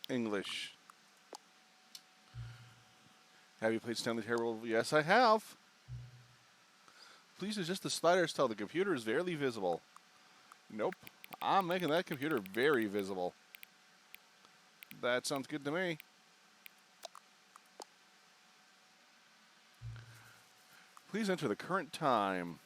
English. Have you played Stanley Terrible? Yes, I have. Please adjust the sliders till the computer is barely visible. Nope. I'm making that computer very visible. That sounds good to me. Please enter the current time.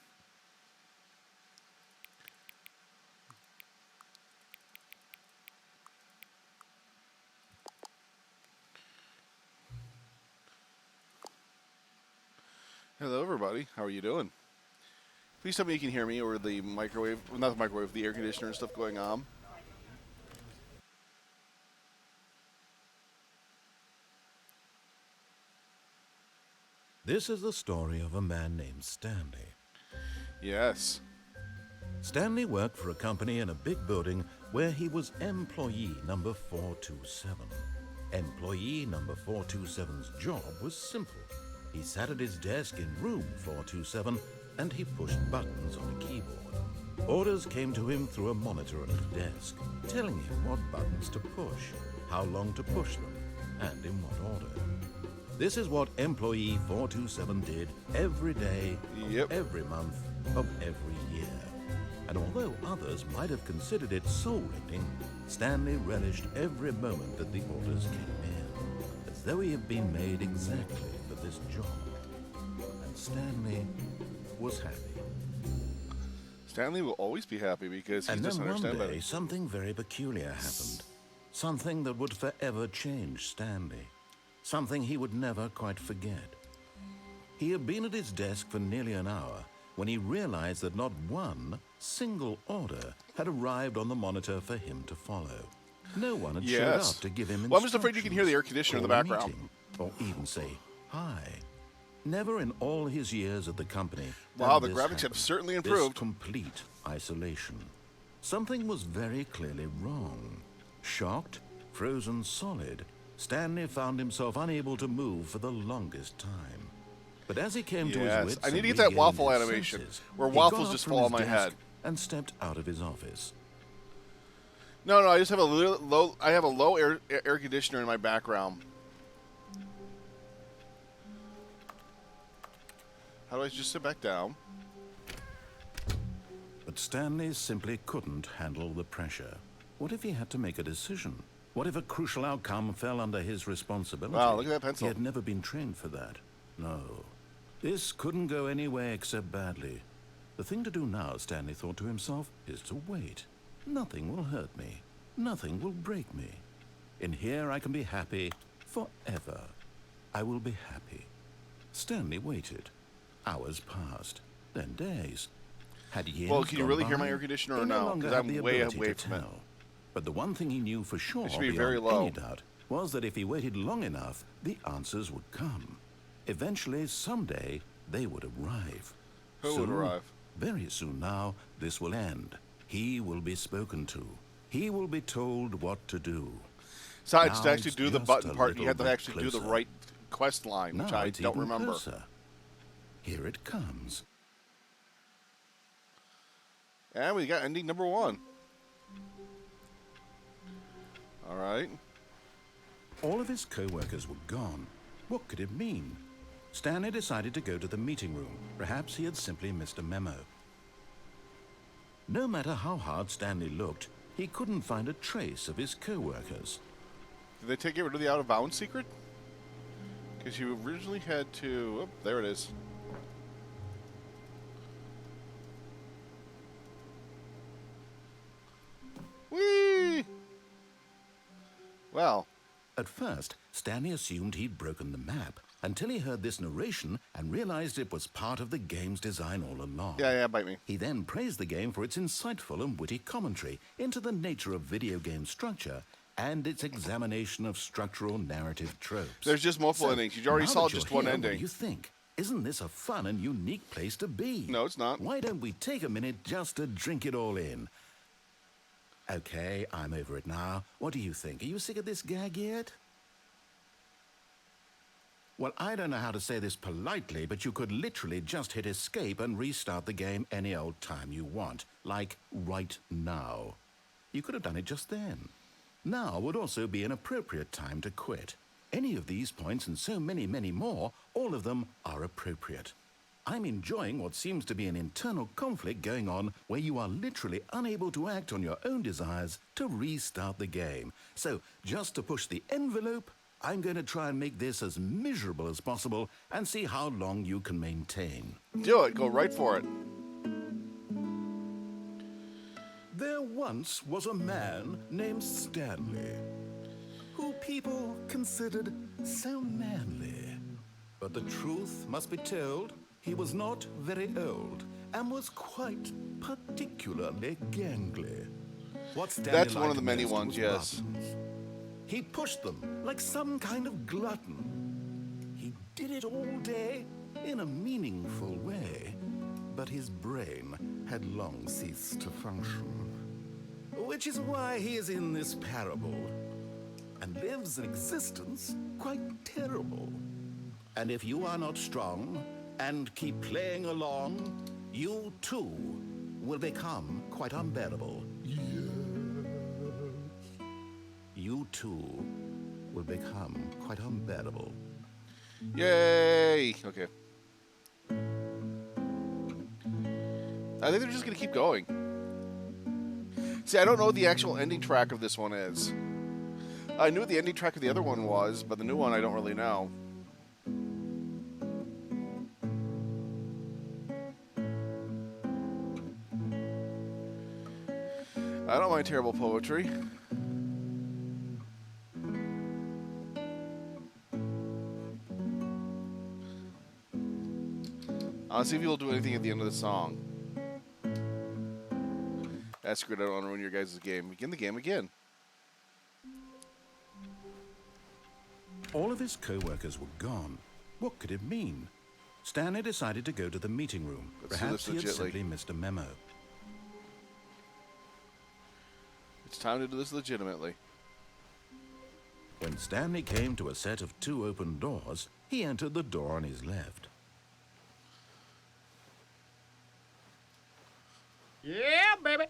Hello, everybody. How are you doing? Please tell me you can hear me or the microwave, well, not the microwave, the air conditioner and stuff going on. This is the story of a man named Stanley. Yes. Stanley worked for a company in a big building where he was employee number 427. Employee number 427's job was simple. He sat at his desk in room 427 and he pushed buttons on a keyboard. Orders came to him through a monitor at his desk, telling him what buttons to push, how long to push them, and in what order. This is what employee 427 did every day, Yep. every month, of every year. And although others might have considered it soul-rending, Stanley relished every moment that the orders came in, as though he had been made exactly for this job. And Stanley was happy. Stanley will always be happy because he And doesn't then one understand day, better. something very peculiar happened. Something that would forever change Stanley. Something he would never quite forget. He had been at his desk for nearly an hour when he realized that not one single order had arrived on the monitor for him to follow. No one had showed Yes. up to give him instructions. Well, I'm just afraid you can hear the air conditioner in the call a background. meeting, or even say hi. Never in all his years at the company. Wow, had the this graphics have happened. certainly This improved. complete isolation. Something was very clearly wrong. Shocked, frozen solid, Stanley found himself unable to move for the longest time. But as he came to his Yes, wits I need and to get that regained waffle his animation, senses, where he waffles got up just from fall on his my desk head. and stepped out of his office. No, I just have a little low. I have a low air conditioner in my background. How do I just sit back down? But Stanley simply couldn't handle the pressure. What if he had to make a decision? What if a crucial outcome fell under his responsibility? Wow, look at that pencil. He had never been trained for that. No. This couldn't go any way except badly. The thing to do now, Stanley thought to himself, is to wait. Nothing will hurt me. Nothing will break me. In here I can be happy forever. I will be happy. Stanley waited. Hours passed, then days. Had years Well, can you gone really hear by? my air conditioner He or no no? longer Because had I'm the way ability away to from it. tell. But the one thing he knew for sure, It should be beyond very low. any doubt, was that if he waited long enough, the answers would come. Eventually, someday, they would arrive. Who would arrive? Very soon now, this will end. He will be spoken to. He will be told what to do. Besides, Now to actually it's do the just button a part, you little have to bit actually do the closer. right quest line, which Now I it's don't even remember. closer. Here it comes. And we got ending number 1. All right. All of his co-workers were gone. What could it mean? Stanley decided to go to the meeting room. Perhaps he had simply missed a memo. No matter how hard Stanley looked, he couldn't find a trace of his co-workers. Did they take it rid of the out of bounds secret? Because you originally had to. Oh, there it is. Whee! Well, At first, Stanley assumed he'd broken the map until he heard this narration and realized it was part of the game's design all along. yeah, bite me. He then praised the game for its insightful and witty commentary into the nature of video game structure and its examination of structural narrative tropes. There's just multiple endings. You already now saw that just you're one here, ending. What do you think? Isn't this a fun and unique place to be? No, it's not. Why don't we take a minute just to drink it all in? Okay, I'm over it now. What do you think? Are you sick of this gag yet? Well, I don't know how to say this politely, but you could literally just hit escape and restart the game any old time you want. Like right now. You could have done it just then. Now would also be an appropriate time to quit. Any of these points and so many, many more, all of them are appropriate. I'm enjoying what seems to be an internal conflict going on where you are literally unable to act on your own desires to restart the game. So, just to push the envelope, I'm going to try and make this as miserable as possible and see how long you can maintain. Do it. Go right for it. There once was a man named Stanley, who people considered so manly. But the truth must be told, he was not very old and was quite particularly gangly. What Stanley That's one of liked the many most ones, was yes. buttons. He pushed them like some kind of glutton. He did it all day in a meaningful way, but his brain had long ceased to function. Which is why he is in this parable and lives an existence quite terrible. And if you are not strong and keep playing along, you too will become quite unbearable. You too will become quite unbearable. Yay! Okay. I think they're just going to keep going. See, I don't know what the actual ending track of this one is. I knew what the ending track of the other one was, but the new one I don't really know. I don't mind terrible poetry. I'll see if he'll do anything at the end of the song. That's good. I don't want to ruin your guys' game. Begin the game again. All of his co-workers were gone. What could it mean? Stanley decided to go to the meeting room. Let's do Perhaps this he had legitly. simply missed a memo. It's time to do this legitimately. When Stanley came to a set of 2 open doors, he entered the door on his left. Yeah, baby.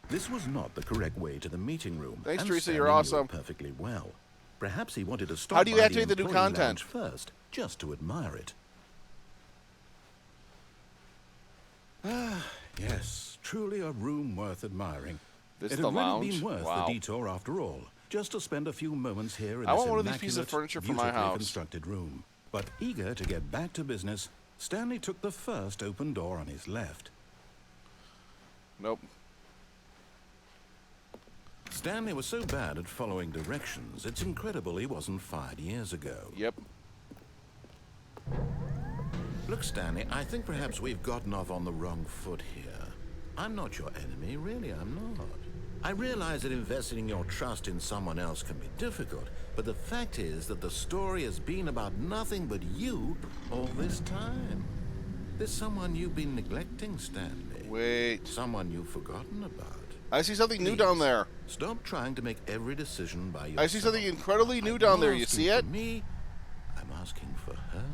This was not the correct way to the meeting room. Thanks, and Teresa, you're Stanley knew awesome. it perfectly well. Perhaps he wanted to stop How do you by activate the new employee content? lounge first, just to admire it. Yes, truly a room worth admiring. This It is had the really lounge? been worth Wow. the detour after all, just to spend a few moments here in I this want one of these pieces of immaculate, furniture for my beautifully house. constructed room. But eager to get back to business, Stanley took the first open door on his left. Nope. Stanley was so bad at following directions, it's incredible he wasn't fired years ago. Yep. Look, Stanley, I think perhaps we've gotten off on the wrong foot here. I'm not your enemy, really, I'm not. I realize that investing your trust in someone else can be difficult, but the fact is that the story has been about nothing but you all this time. There's someone you've been neglecting, Stanley. Wait. Someone you've forgotten about. I see something new Please, down there. Stop trying to make every decision by yourself. I see something incredibly new I'm down not there. You asking see it? For me, I'm asking for her.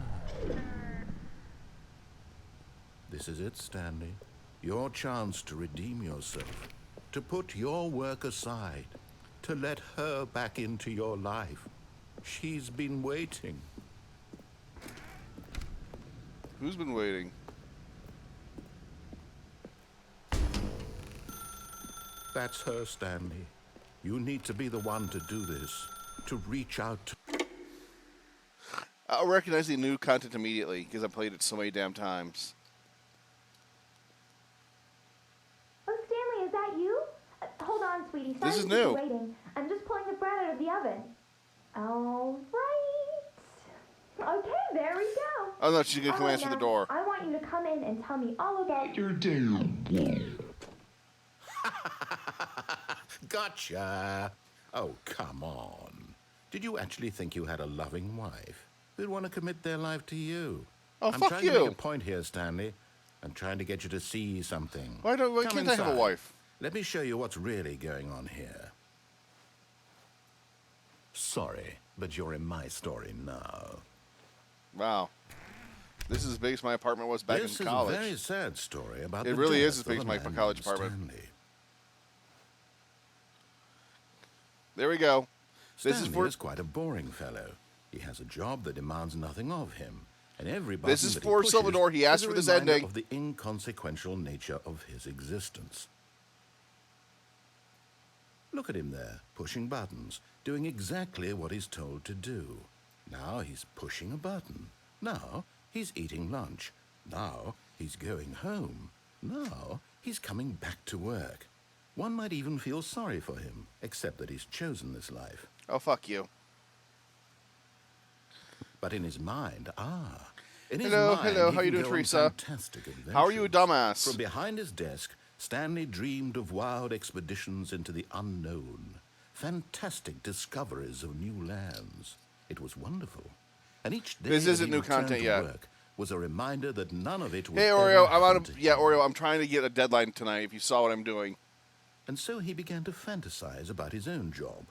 This is it, Stanley. Your chance to redeem yourself, to put your work aside, to let her back into your life. She's been waiting. Who's been waiting? That's her, Stanley. You need to be the one to do this, to reach out to... I'll recognize the new content immediately because I played it so many damn times. Oh, Stanley, is that you? Hold on, sweetie. Sorry This is to keep you new. waiting. I'm just pulling the bread out of the oven. All right. Okay, there we go. Oh no, she's gonna come All right, answer the now, door. I want you to come in and tell me all about your Gotcha! Oh, come on. Did you actually think you had a loving wife who'd want to commit their life to you? Oh, I'm fuck trying you. to make a point here, Stanley. I'm trying to get you to see something. Why Come can't I have a inside. wife? Let me show you what's really going on here. Sorry, but you're in my story now. Wow. This is as big as my apartment was back This in is college. a very sad story about It the really is death as big of as a my man college named apartment. Stanley. There we go. This Stanley is for is quite a boring fellow. He has a job that demands nothing of him, and every button This is that for he pushes Salvador. He asked is a for this reminder ending. of the inconsequential nature of his existence. Look at him there, pushing buttons, doing exactly what he's told to do. Now he's pushing a button. Now he's eating lunch. Now he's going home. Now he's coming back to work. One might even feel sorry for him, except that he's chosen this life. Oh, fuck you. But in his mind, in his Hello, mind, hello, he how you can doing, go on Teresa? fantastic adventures. How are you, a dumbass? From behind his desk, Stanley dreamed of wild expeditions into the unknown, fantastic discoveries of new lands. It was wonderful. And each day This that isn't he new returned content to yet. work was a reminder that none of it would Hey, ever Oreo, I'm out happen of... to Yeah, him. Oreo, I'm trying to get a deadline tonight, if you saw what I'm doing. And so he began to fantasize about his own job.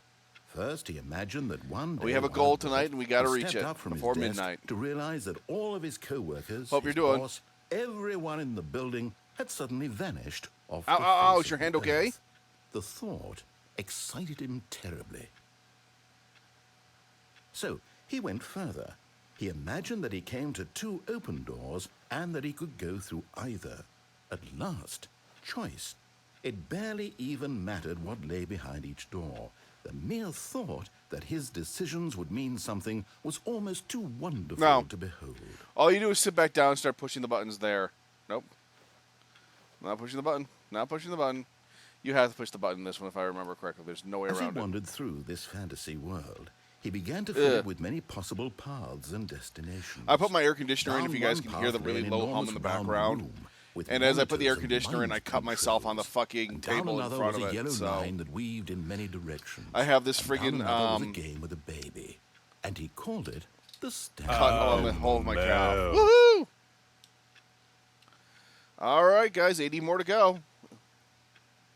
First, he imagined that one day We have a while goal at work, tonight, and we gotta he reach stepped it up from his before desk midnight. to realize that all of his co-workers, Hope his you're doing. boss, everyone in the building had suddenly vanished off Ow, the ow, ow, face is your of hand the okay? earth. The thought excited him terribly. So he went further. He imagined that he came to two open doors and that he could go through either. At last, choice. It barely even mattered what lay behind each door. The mere thought that his decisions would mean something was almost too wonderful No. to behold. All you do is sit back down and start pushing the buttons there. Nope. Not pushing the button. Not pushing the button. You have to push the button this one, if I remember correctly. There's no way As he around it. wandered through this fantasy world, he began to fill Ugh. it with many possible paths and destinations. I put my air conditioner in, Down if you guys one can hear the path lay really an low hum enormous in the round background. room with And as I put the air monitors and conditioner in, I mind cut myself on the controls. fucking And down table in another front was of a it. yellow So line that weaved in many directions. I have this And down friggin', another was a game with a baby, and he called it the Stanley. cut on the whole of my cow. Woohoo! All right, guys, 80 more to go.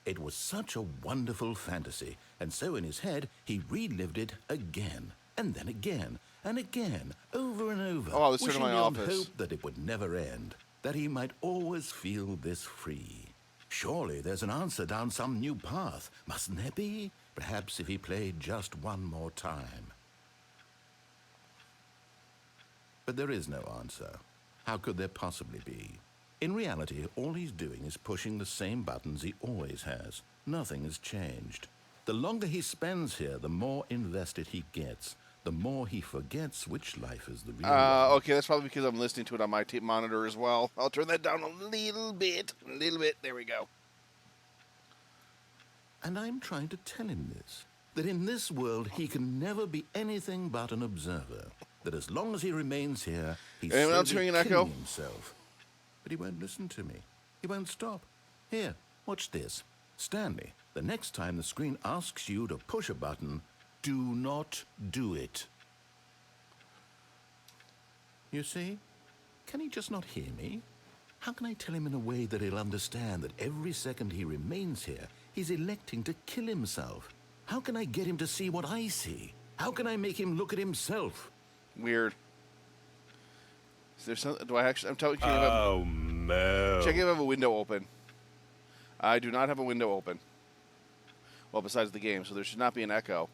It was such a wonderful fantasy, and so in his head he relived it again, and then again, and again, over and over, Oh, let's turn to wishing my beyond office. hope that it would never end, that he might always feel this free. Surely there's an answer down some new path, mustn't there be? Perhaps if he played just one more time. But there is no answer. How could there possibly be? In reality, all he's doing is pushing the same buttons he always has. Nothing has changed. The longer he spends here, the more invested he gets. The more he forgets which life is the real one. Okay, that's probably because I'm listening to it on my tape monitor as well. I'll turn that down a little bit. A little bit. There we go. And I'm trying to tell him this, that in this world he can never be anything but an observer. That as long as he remains here, he's Anyone else slowly hearing an killing echo? himself. But he won't listen to me. He won't stop. Here, watch this. Stanley, the next time the screen asks you to push a button, do not do it. You see? Can he just not hear me? How can I tell him in a way that he'll understand that every second he remains here, he's electing to kill himself? How can I get him to see what I see? How can I make him look at himself? Weird. Is there something? Do I actually? I'm telling you. Oh, no. Check if I have a window open. I do not have a window open. Well, besides the game, so there should not be an echo.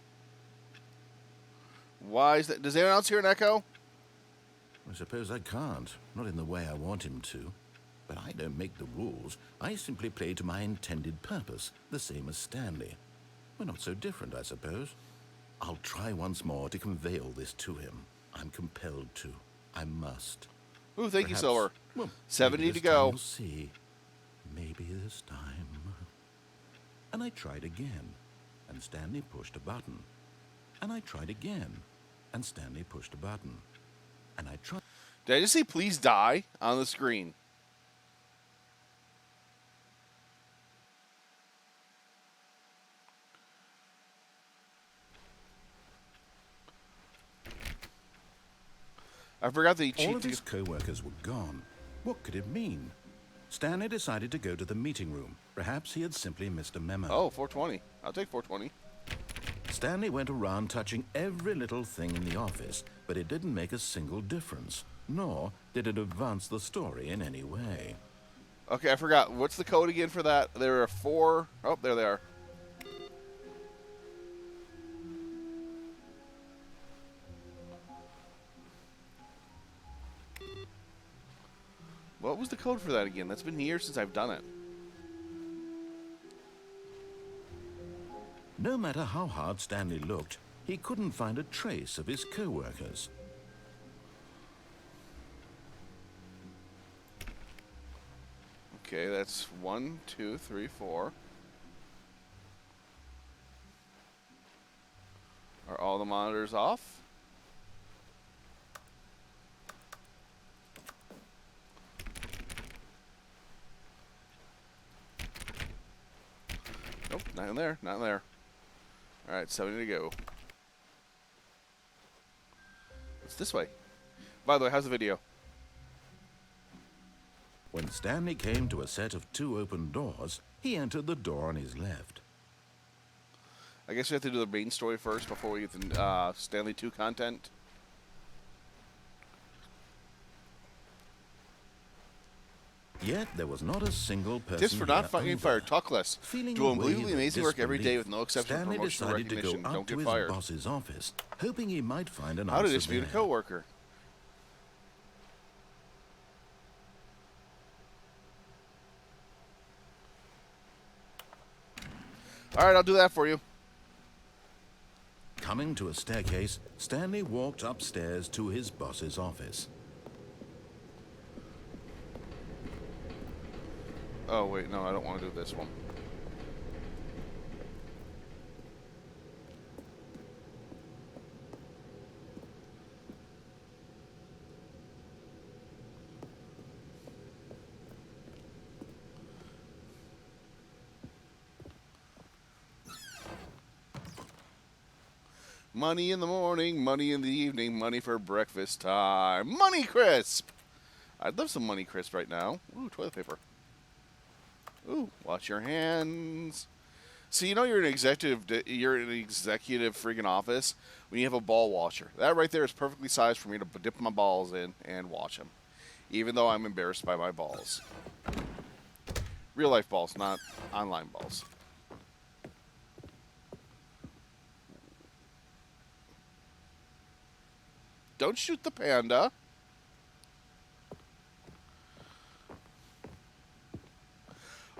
Why is that? Does anyone else hear an echo? I suppose I can't. Not in the way I want him to. But I don't make the rules. I simply play to my intended purpose, the same as Stanley. We're not so different, I suppose. I'll try once more to convey all this to him. I'm compelled to. I must. Ooh, thank you, Perhaps- Silver. Well, 70 maybe to this time go. We'll see. Maybe this time. And I tried again, and Stanley pushed a button. And I tried again, and Stanley pushed a button. And I tried. Did I just say please die on the screen? I forgot that he All cheated. of his co-workers were gone. What could it mean? Stanley decided to go to the meeting room. Perhaps he had simply missed a memo. Oh, 420. I'll take 420. Stanley went around touching every little thing in the office, but it didn't make a single difference, nor did it advance the story in any way. Okay, I forgot. What's the code again for that? There are 4. Oh, there they are. What was the code for that again? That's been years since I've done it. No matter how hard Stanley looked, he couldn't find a trace of his co-workers. Okay, that's 1, 2, 3, 4. Are all the monitors off? Nope, not in there, not in there. Alright, 70 to go. It's this way. By the way, how's the video? When Stanley came to a set of 2 open doors, he entered the door on his left. I guess we have to do the main story first before we get the Stanley 2 content. Yet there was not a single person. Tips for not here fighting over. fire. Talk less. Feeling Do a unbelievably wave of amazing work every day with no disbelief, exception Stanley for promotion or decided to recognition. go out Don't to get his fired. boss's office, hoping he might find an How to answer dispute a there. coworker. All right, I'll do that for you. Coming to a staircase, Stanley walked upstairs to his boss's office. Oh, wait, no, I don't want to do this one. Money in the morning, money in the evening, money for breakfast time. Money Crisp! I'd love some Money Crisp right now. Ooh, toilet paper. Ooh, wash your hands. So you know you're in an executive friggin' office when you have a ball washer. That right there is perfectly sized for me to dip my balls in and wash them, even though I'm embarrassed by my balls. Real life balls, not online balls. Don't shoot the panda.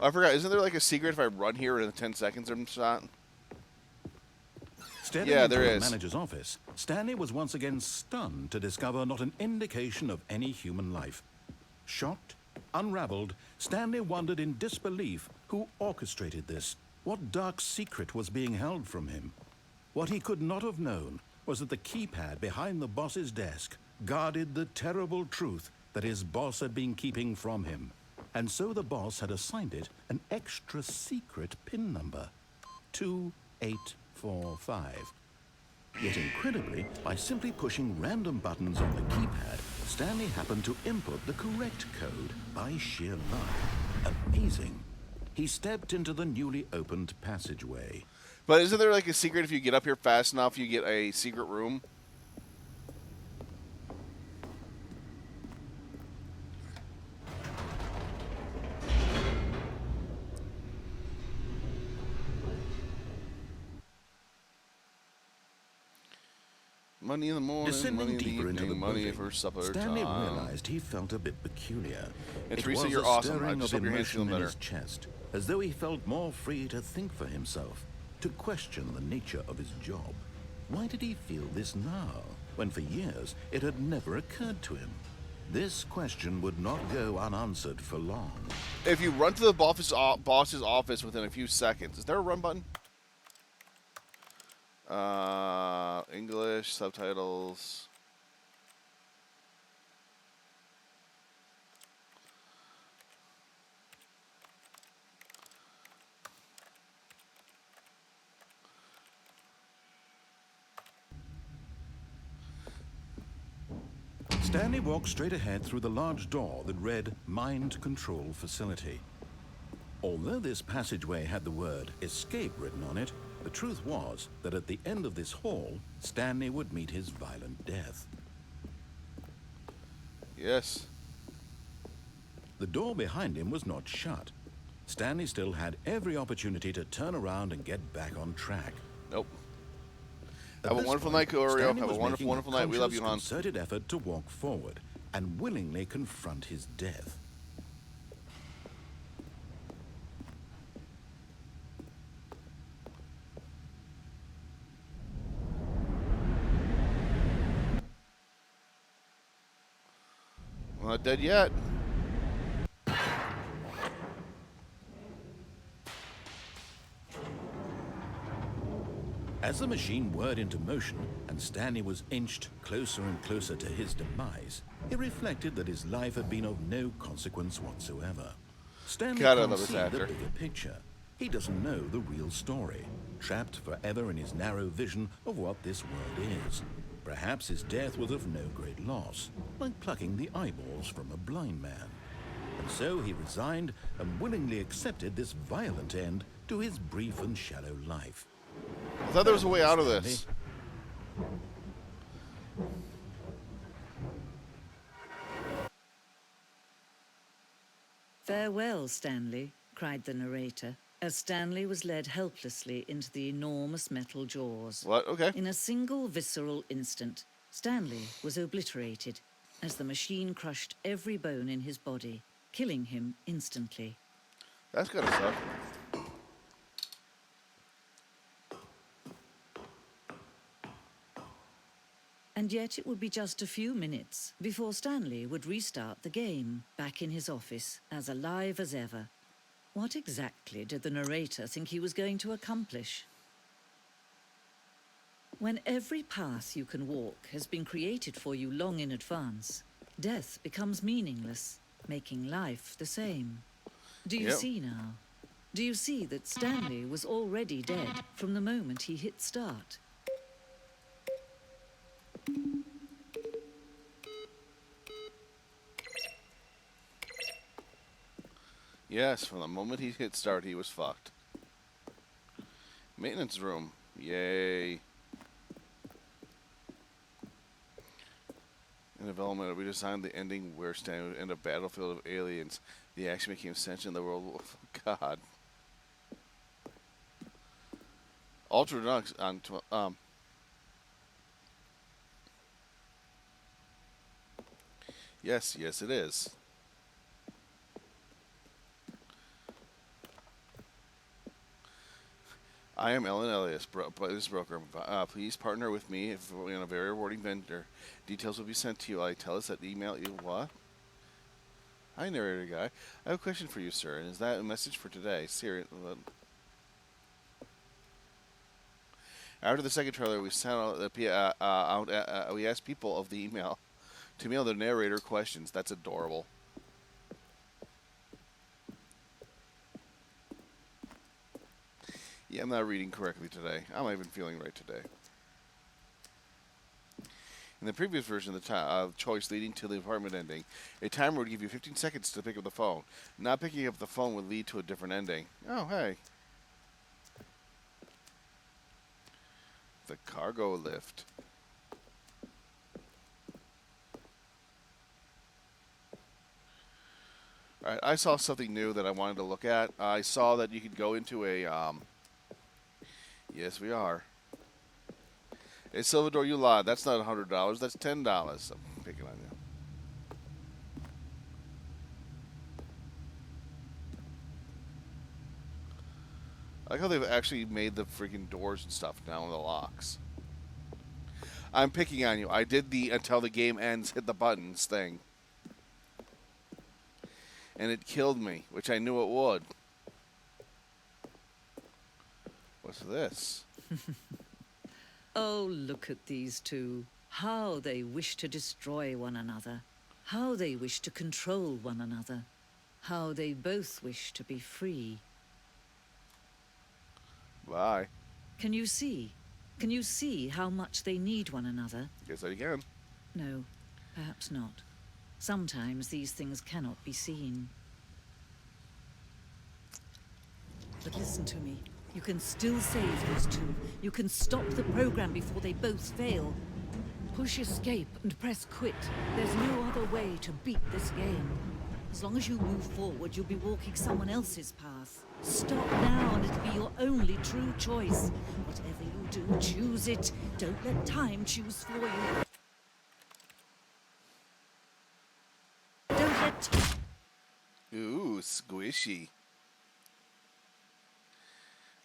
I forgot. Isn't there like a secret if I run here in 10 seconds or shot? Stepping Yeah, into there the is. manager's office, Stanley was once again stunned to discover not an indication of any human life. Shocked, unraveled, Stanley wondered in disbelief who orchestrated this. What dark secret was being held from him? What he could not have known was that the keypad behind the boss's desk guarded the terrible truth that his boss had been keeping from him. And so the boss had assigned it an extra secret PIN number, 2845. Yet incredibly, by simply pushing random buttons on the keypad, Stanley happened to input the correct code by sheer luck. Amazing. He stepped into the newly opened passageway. But isn't there like a secret if you get up here fast enough, you get a secret room? Money in the morning, money Descending in the deeper into the evening, money building, for supper Stanley time. realized he felt a bit peculiar. And It Teresa, was you're a awesome. I stirring just of hope your hands feel emotion in better. his chest, as though he felt more free to think for himself, to question the nature of his job. Why did he feel this now, when for years it had never occurred to him? This question would not go unanswered for long. If you run to the boss's office within a few seconds, is there a run button? English, subtitles. Stanley walked straight ahead through the large door that read Mind Control Facility. Although this passageway had the word escape written on it, the truth was that at the end of this hall, Stanley would meet his violent death. Yes. The door behind him was not shut. Stanley still had every opportunity to turn around and get back on track. Nope. At Have a this wonderful point, night, Oreo. Stanley Have a was wonderful, making wonderful night. We love you, conscious, hon. concerted effort to walk forward and willingly confront his death. I'm not dead yet. As the machine whirred into motion and Stanley was inched closer and closer to his demise, he reflected that his life had been of no consequence whatsoever. Stanley God, I can't love this see actor. the bigger picture. He doesn't know the real story, trapped forever in his narrow vision of what this world is. Perhaps his death was of no great loss, like plucking the eyeballs from a blind man. And so he resigned and willingly accepted this violent end to his brief and shallow life. I thought there was a way out of this. "Farewell, Stanley," cried the narrator, as Stanley was led helplessly into the enormous metal jaws. What? Okay. In a single visceral instant, Stanley was obliterated as the machine crushed every bone in his body, killing him instantly. That's gotta suck. And yet it would be just a few minutes before Stanley would restart the game, back in his office, as alive as ever. What exactly did the narrator think he was going to accomplish? When every path you can walk has been created for you long in advance, death becomes meaningless, making life the same. Do you see now? Do you see that Stanley was already dead from the moment he hit start? Yes, from the moment he hit start, he was fucked. Maintenance room. Yay. In development, we designed the ending where Stanley would end a battlefield of aliens. The action became sentient in the world. God. Ultra Deluxe on Yes, yes, it is. I am Ellen Elias, business broker. Please partner with me in a very rewarding vendor. Details will be sent to you. I tell us that email you what? Hi, narrator guy. I have a question for you, sir. And is that a message for today? Seriously. After the second trailer, we sent out we asked people of the email to mail the narrator questions. That's adorable. Yeah, I'm not reading correctly today. I'm not even feeling right today. In the previous version of the choice leading to the apartment ending, a timer would give you 15 seconds to pick up the phone. Not picking up the phone would lead to a different ending. Oh, hey. The cargo lift. Alright, I saw something new that I wanted to look at. I saw that you could go into a, yes, we are. Hey, Salvador, you lied. That's not $100. That's $10. I'm picking on you. I like how they've actually made the freaking doors and stuff now in the locks. I'm picking on you. I did the until the game ends, hit the buttons thing. And it killed me, which I knew it would. What's this? Oh, look at these two. How they wish to destroy one another. How they wish to control one another. How they both wish to be free. Bye. Can you see? Can you see how much they need one another? Yes, I can. No, perhaps not. Sometimes these things cannot be seen. But listen to me. You can still save these two. You can stop the program before they both fail. Push escape and press quit. There's no other way to beat this game. As long as you move forward, you'll be walking someone else's path. Stop now and it'll be your only true choice. Whatever you do, choose it. Don't let time choose for you. Don't let time... Ooh, squishy.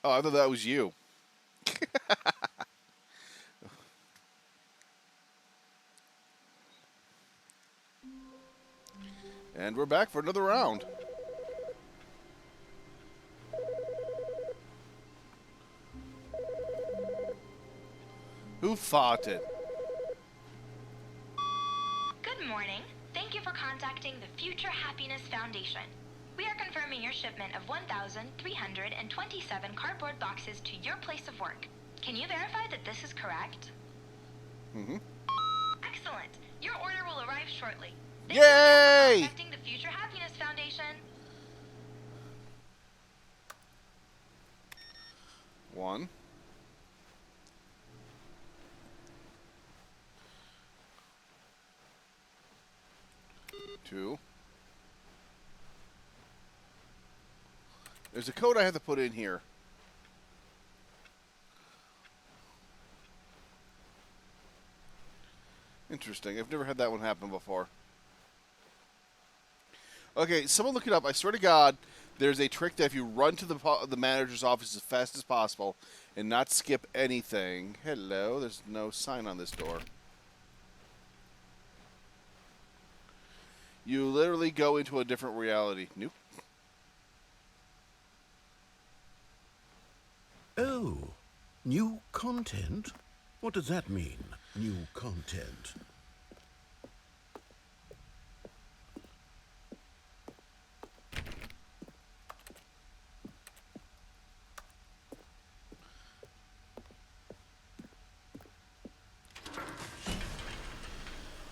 Oh, I thought that was you. And we're back for another round. Who farted? Good morning. Thank you for contacting the Future Happiness Foundation. We are confirming your shipment of 1,327 cardboard boxes to your place of work. Can you verify that this is correct? Mm-hmm. Excellent. Your order will arrive shortly. Thank Yay! you again for contacting the Future Happiness Foundation. 1. 2. There's a code I have to put in here. Interesting. I've never had that one happen before. Okay, someone look it up. I swear to God, there's a trick that if you run to the manager's office as fast as possible and not skip anything. Hello, there's no sign on this door. You literally go into a different reality. Nope. Oh, new content? What does that mean, new content?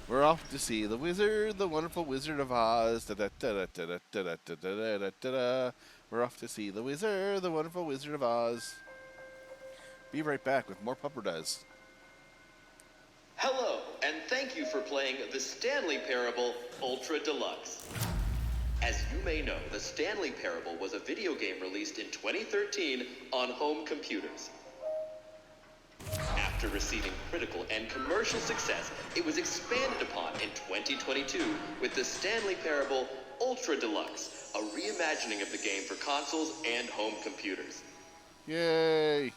We're off to see the wizard, the wonderful Wizard of Oz. Da da da da da da da da da da da da. We're off to see the wizard, the wonderful Wizard of Oz. Be right back with more Pupper Does. Hello, and thank you for playing the Stanley Parable Ultra Deluxe. As you may know, the Stanley Parable was a video game released in 2013 on home computers. After receiving critical and commercial success, it was expanded upon in 2022 with the Stanley Parable Ultra Deluxe, a reimagining of the game for consoles and home computers. Yay!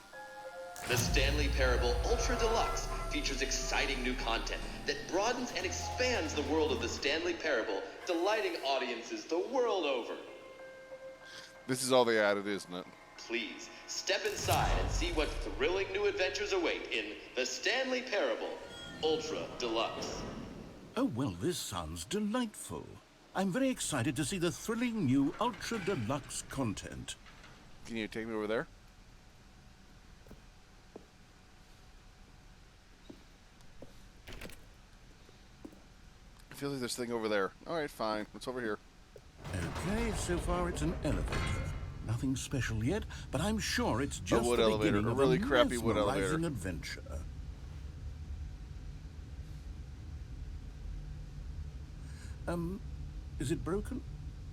The Stanley Parable Ultra Deluxe features exciting new content that broadens and expands the world of the Stanley Parable, delighting audiences the world over. This is all they added, isn't it? Please, step inside and see what thrilling new adventures await in the Stanley Parable Ultra Deluxe. Oh, well, this sounds delightful. I'm very excited to see the thrilling new Ultra Deluxe content. Can you take me over there? I feel like there's a thing over there. Alright, fine. What's over here? Okay, so far it's an elevator. Nothing special yet, but I'm sure it's just wood the elevator, beginning a of really a crappy wood mesmerizing elevator. adventure. Is it broken?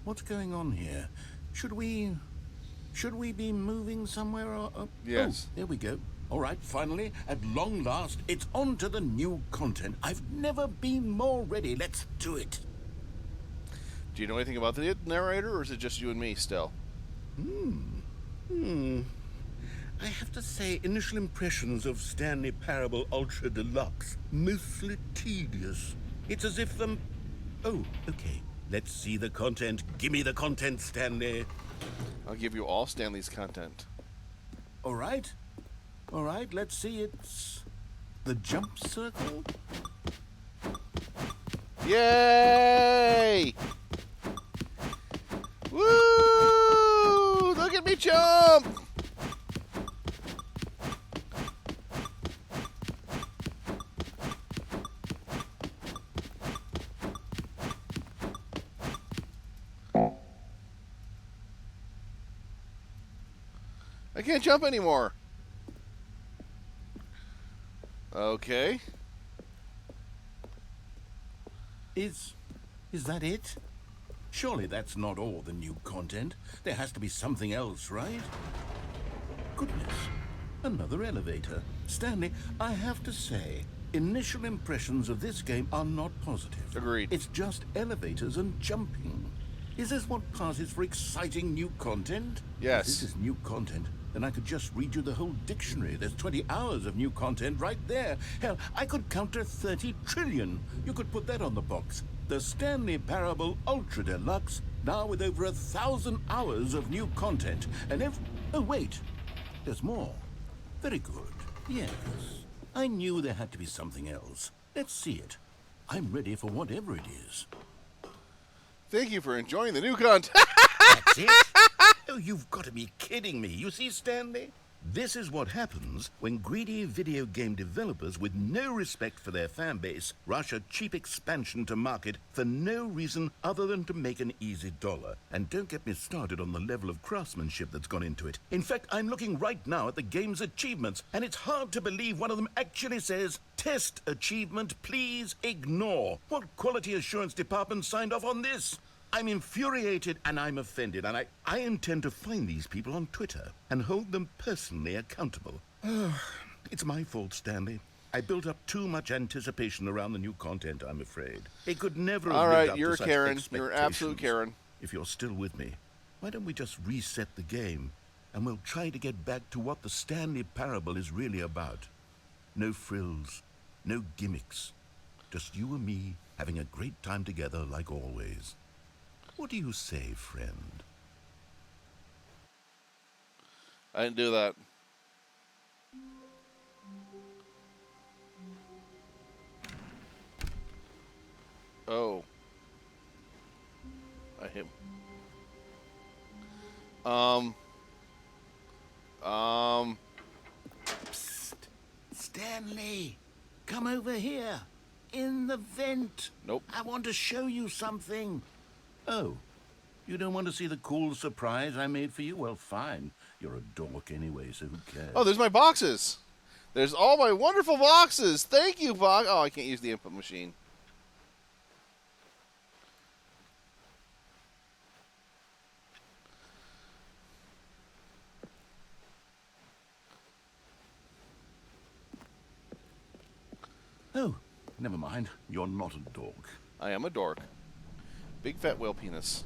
What's going on here? Should we be moving somewhere or... Yes. Oh, there we go. All right, finally, at long last, it's on to the new content. I've never been more ready. Let's do it. Do you know anything about the narrator, or is it just you and me still? I have to say, initial impressions of Stanley Parable Ultra Deluxe, mostly tedious. It's as if them... Oh, okay. Let's see the content. Give me the content, Stanley. I'll give you all Stanley's content. All right. All right, let's see. It's the jump circle. Yay! Woo! Look at me jump! I can't jump anymore. Okay. Is that it? Surely that's not all the new content. There has to be something else, right? Goodness. Another elevator. Stanley, I have to say, initial impressions of this game are not positive. Agreed. It's just elevators and jumping. Is this what passes for exciting new content? Yes. If this is new content, then I could just read you the whole dictionary. There's 20 hours of new content right there. Hell, I could counter 30 trillion. You could put that on the box. The Stanley Parable Ultra Deluxe, now with over 1,000 hours of new content. And oh, wait. There's more. Very good. Yes. I knew there had to be something else. Let's see it. I'm ready for whatever it is. Thank you for enjoying the new content. That's it? Oh, you've got to be kidding me. You see, Stanley? This is what happens when greedy video game developers with no respect for their fan base rush a cheap expansion to market for no reason other than to make an easy dollar. And don't get me started on the level of craftsmanship that's gone into it. In fact, I'm looking right now at the game's achievements, and it's hard to believe one of them actually says, "Test achievement, please ignore." What quality assurance department signed off on this? I'm infuriated and I'm offended, and I intend to find these people on Twitter and hold them personally accountable. It's my fault, Stanley. I built up too much anticipation around the new content, I'm afraid. It could never have All lived right, up you're to such Karen. You're absolute expectations. Karen. If you're still with me, why don't we just reset the game and we'll try to get back to what the Stanley Parable is really about. No frills, no gimmicks. Just you and me having a great time together like always. What do you say, friend? I didn't do that. Oh. I hit. Psst. Stanley, come over here. In the vent. Nope. I want to show you something. Oh, you don't want to see the cool surprise I made for you? Well, fine. You're a dork anyway, so who cares? Oh, there's my boxes. There's all my wonderful boxes. Thank you, box. Oh, I can't use the input machine. Oh, never mind. You're not a dork. I am a dork. Big fat whale penis.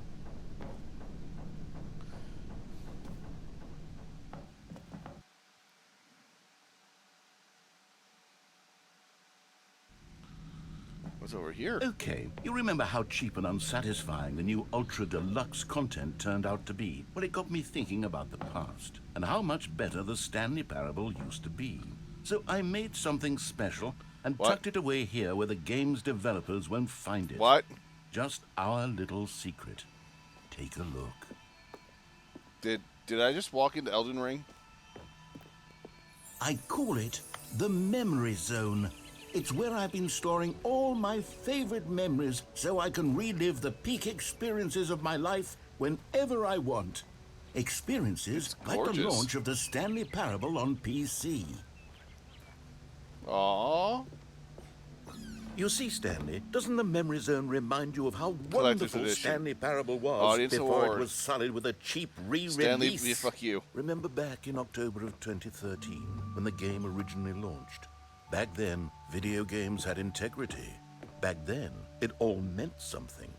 What's over here? Okay, you remember how cheap and unsatisfying the new Ultra Deluxe content turned out to be? Well, it got me thinking about the past and how much better the Stanley Parable used to be. So I made something special and tucked it away here where the game's developers won't find it. What? Just our little secret. Take a look. Did I just walk into Elden Ring? I call it the Memory Zone. It's where I've been storing all my favorite memories so I can relive the peak experiences of my life whenever I want. Experiences like the gorgeous. launch of the Stanley Parable on PC. Aww. You see, Stanley, doesn't the Memory Zone remind you of how Collector's wonderful edition. Stanley Parable was Audience before award. it was solid with a cheap re-release? Stanley, fuck you. Remember back in October of 2013 when the game originally launched? Back then, video games had integrity. Back then, it all meant something.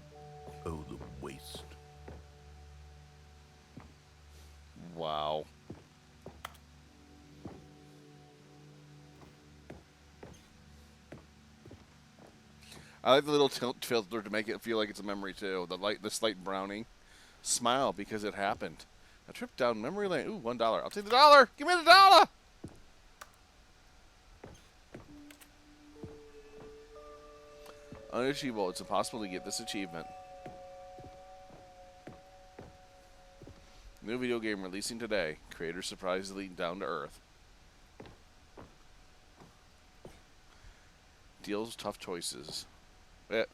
Oh, the waste. Wow. I like the little tilt filter to make it feel like it's a memory too. The slight browning. Smile because it happened. A trip down memory lane. Ooh, $1. I'll take the dollar. Give me the dollar. Unachievable. It's impossible to get this achievement. New video game releasing today. Creator surprisingly down to earth. Deals tough choices. Let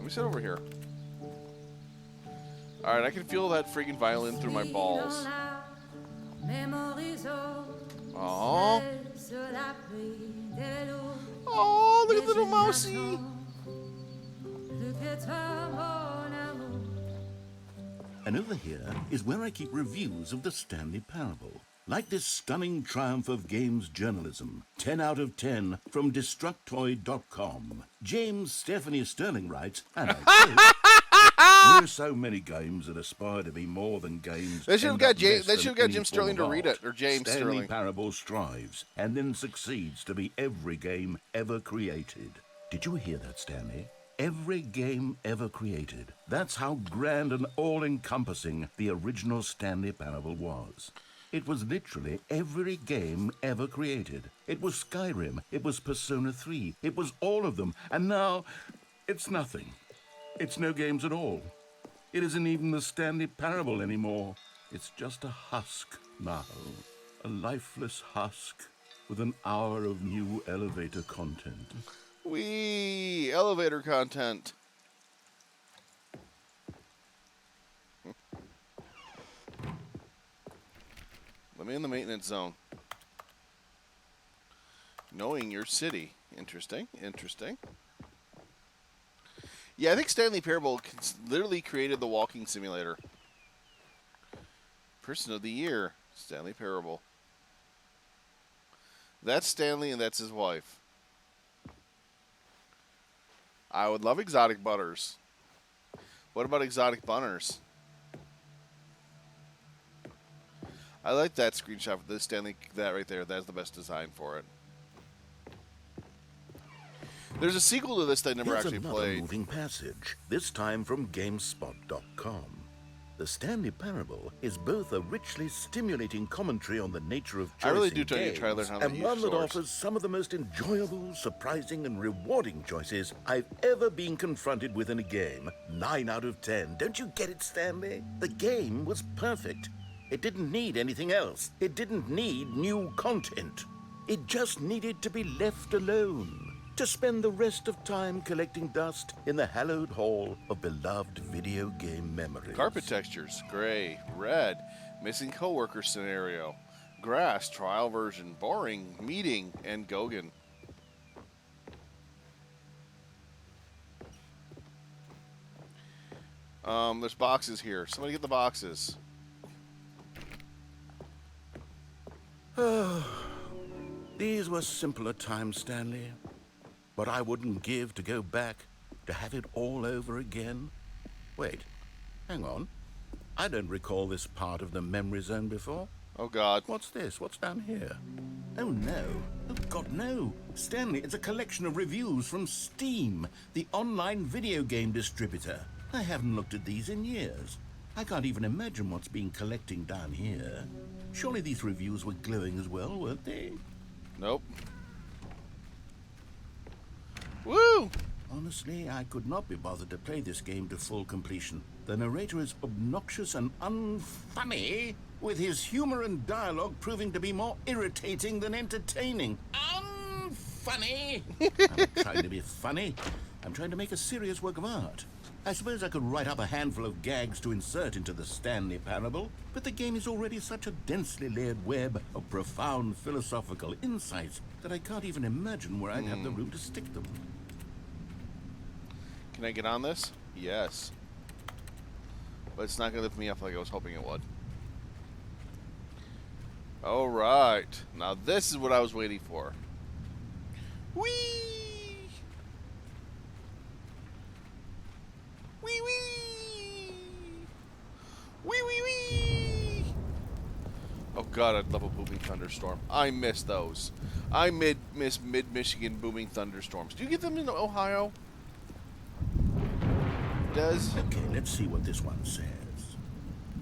me sit over here. Alright, I can feel that freaking violin through my balls. Aww. Oh, look at little mousy. And over here is where I keep reviews of the Stanley Parable. Like this stunning triumph of games journalism, 10 out of 10 from Destructoid.com. James Stephanie Sterling writes, and I quote, We're so many games that aspire to be more than games. They should have end got up less They than should have got any Jim form Sterling to of read art. it, or James Stanley Sterling. Parable strives and then succeeds to be every game ever created. Did you hear that, Stanley? Every game ever created. That's how grand and all-encompassing the original Stanley Parable was. It was literally every game ever created. It was Skyrim. It was Persona 3. It was all of them. And now, it's nothing. It's no games at all. It isn't even the Stanley Parable anymore. It's just a husk now. A lifeless husk with an hour of new elevator content. Wee! Elevator content. Let me in the maintenance zone. Knowing your city. Interesting. Interesting. Yeah, I think Stanley Parable literally created the walking simulator. Person of the Year, Stanley Parable. That's Stanley and that's his wife. I would love exotic butters. What about exotic bunners? I like that screenshot for this Stanley. That right there. That's the best design for it. There's a sequel to this that I never Here's actually another played. moving passage, this time from GameSpot.com. The Stanley Parable is both a richly stimulating commentary on the nature of choice I really in do tell you games, to try to learn how to and use one that swords. offers some of the most enjoyable, surprising, and rewarding choices I've ever been confronted with in a game. 9 out of 10. Don't you get it, Stanley? The game was perfect. It didn't need anything else. It didn't need new content. It just needed to be left alone, to spend the rest of time collecting dust in the hallowed hall of beloved video game memories. Carpet textures, gray, red, missing coworker scenario, grass, trial version, boring, meeting, and Gogan. There's boxes here. Somebody get the boxes. These were simpler times, Stanley. But I wouldn't give to go back, to have it all over again. Wait, hang on. I don't recall this part of the memory zone before. Oh, God. What's this? What's down here? Oh, no. Oh, God, no. Stanley, it's a collection of reviews from Steam, the online video game distributor. I haven't looked at these in years. I can't even imagine what's been collecting down here. Surely these reviews were glowing as well, weren't they? Nope. Woo! Honestly, I could not be bothered to play this game to full completion. The narrator is obnoxious and unfunny, with his humor and dialogue proving to be more irritating than entertaining. Unfunny! I'm not trying to be funny. I'm trying to make a serious work of art. I suppose I could write up a handful of gags to insert into the Stanley Parable, but the game is already such a densely layered web of profound philosophical insights that I can't even imagine where I'd have the room to stick them. Can I get on this? Yes. But it's not going to lift me up like I was hoping it would. Alright. Now this is what I was waiting for. Whee! Wee wee! Wee wee wee! Oh God, I'd love a booming thunderstorm. I miss those. I miss mid-Michigan booming thunderstorms. Do you get them in Ohio? Does? Okay, let's see what this one says.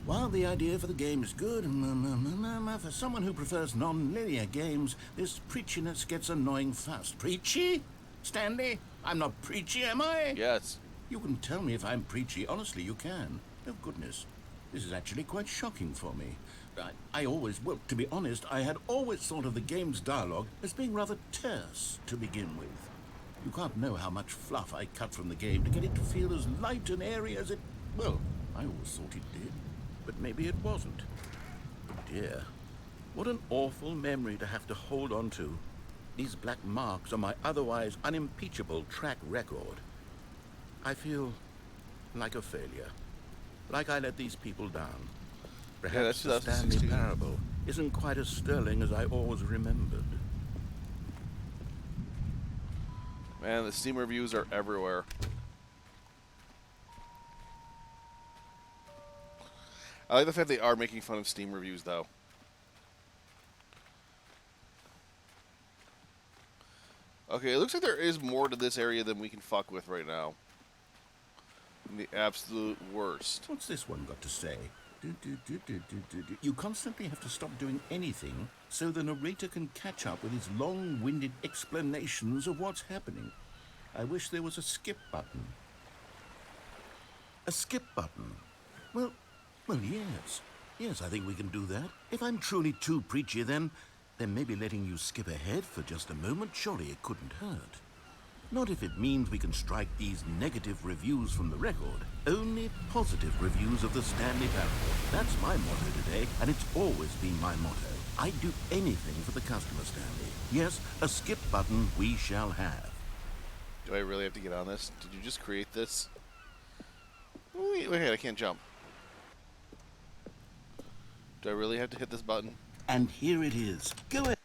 While the idea for the game is good, for someone who prefers non-linear games, this preachiness gets annoying fast. Preachy? Stanley? I'm not preachy, am I? Yes. You can tell me if I'm preachy. Honestly, you can. Oh, goodness. This is actually quite shocking for me. Well, to be honest, I had always thought of the game's dialogue as being rather terse to begin with. You can't know how much fluff I cut from the game to get it to feel as light and airy as it... Well, I always thought it did, but maybe it wasn't. Dear, what an awful memory to have to hold on to. These black marks on my otherwise unimpeachable track record. I feel like a failure. Like I let these people down. Perhaps the that's Stanley 2016. Parable isn't quite as sterling as I always remembered. Man, the Steam reviews are everywhere. I like the fact they are making fun of Steam reviews, though. Okay, it looks like there is more to this area than we can fuck with right now. The absolute worst. What's this one got to say? You constantly have to stop doing anything so the narrator can catch up with his long-winded explanations of what's happening. I wish there was a skip button. A skip button? Well, yes. Yes, I think we can do that. If I'm truly too preachy, then maybe letting you skip ahead for just a moment, surely it couldn't hurt. Not if it means we can strike these negative reviews from the record. Only positive reviews of the Stanley Parable. That's my motto today, and it's always been my motto. I'd do anything for the customer, Stanley. Yes, a skip button we shall have. Do I really have to get on this? Did you just create this? Wait, I can't jump. Do I really have to hit this button? And here it is. Go ahead.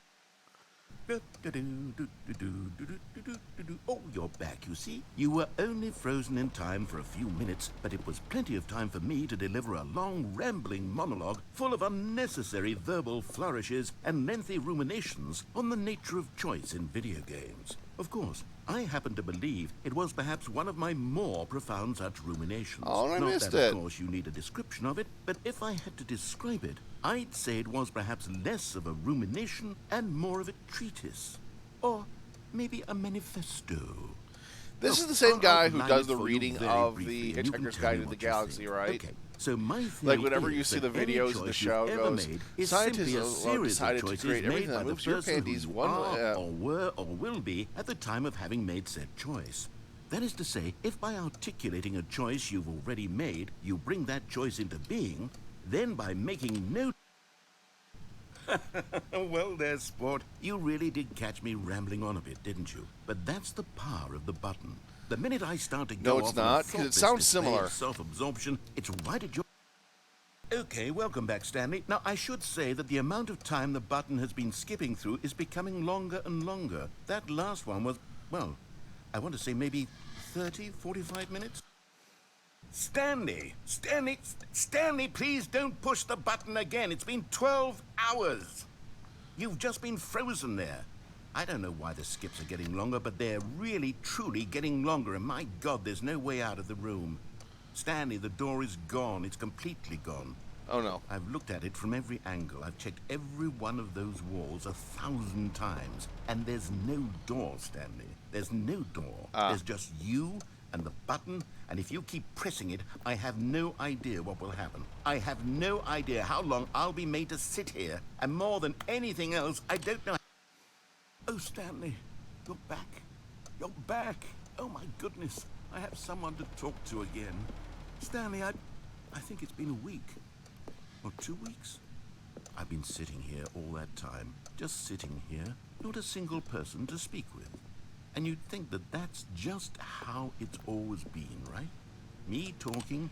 Oh, you're back, you see? You were only frozen in time for a few minutes, but it was plenty of time for me to deliver a long, rambling monologue full of unnecessary verbal flourishes and lengthy ruminations on the nature of choice in video games. Of course, I happen to believe it was perhaps one of my more profound such ruminations. Oh, I missed Not that, it. of course, you need a description of it, but if I had to describe it, I'd say it was perhaps less of a rumination and more of a treatise. Or maybe a manifesto. This Look, is the same I'll guy who outline does it the for you reading very of briefly, the and you can Hitchhiker's tell Guide me to the what you Galaxy, think. right? Okay, so my theory Like whenever is you see that the any videos of choice the you've show ever goes, made is scientists simply a series decided of to choices create made everything by that the moves your person panties who one are way. or were or will be at the time of having made said choice. That is to say, if by articulating a choice you've already made, you bring that choice into being, then by making no... Well there, sport. You really did catch me rambling on a bit, didn't you? But that's the power of the button. The minute I start to go No, it's off on a not, 'cause it thoughtless sounds display similar. of self-absorption, it's right at your... Okay, welcome back, Stanley. Now, I should say that the amount of time the button has been skipping through is becoming longer and longer. That last one was, well, I want to say maybe 30, 45 minutes? Stanley, please don't push the button again. It's been 12 hours. You've just been frozen there. I don't know why the skips are getting longer, but they're really, truly getting longer, and my God, there's no way out of the room. Stanley, the door is gone. It's completely gone. Oh no. I've looked at it from every angle. I've checked every one of those walls 1,000 times, and there's no door, Stanley. There's no door. There's just you and the button, and if you keep pressing it, I have no idea what will happen. I have no idea how long I'll be made to sit here, and more than anything else, I don't know... Oh, Stanley, you're back. You're back. Oh, my goodness. I have someone to talk to again. Stanley, I think it's been a week. Or 2 weeks. I've been sitting here all that time. Just sitting here. Not a single person to speak with. And you'd think that that's just how it's always been, right? Me talking.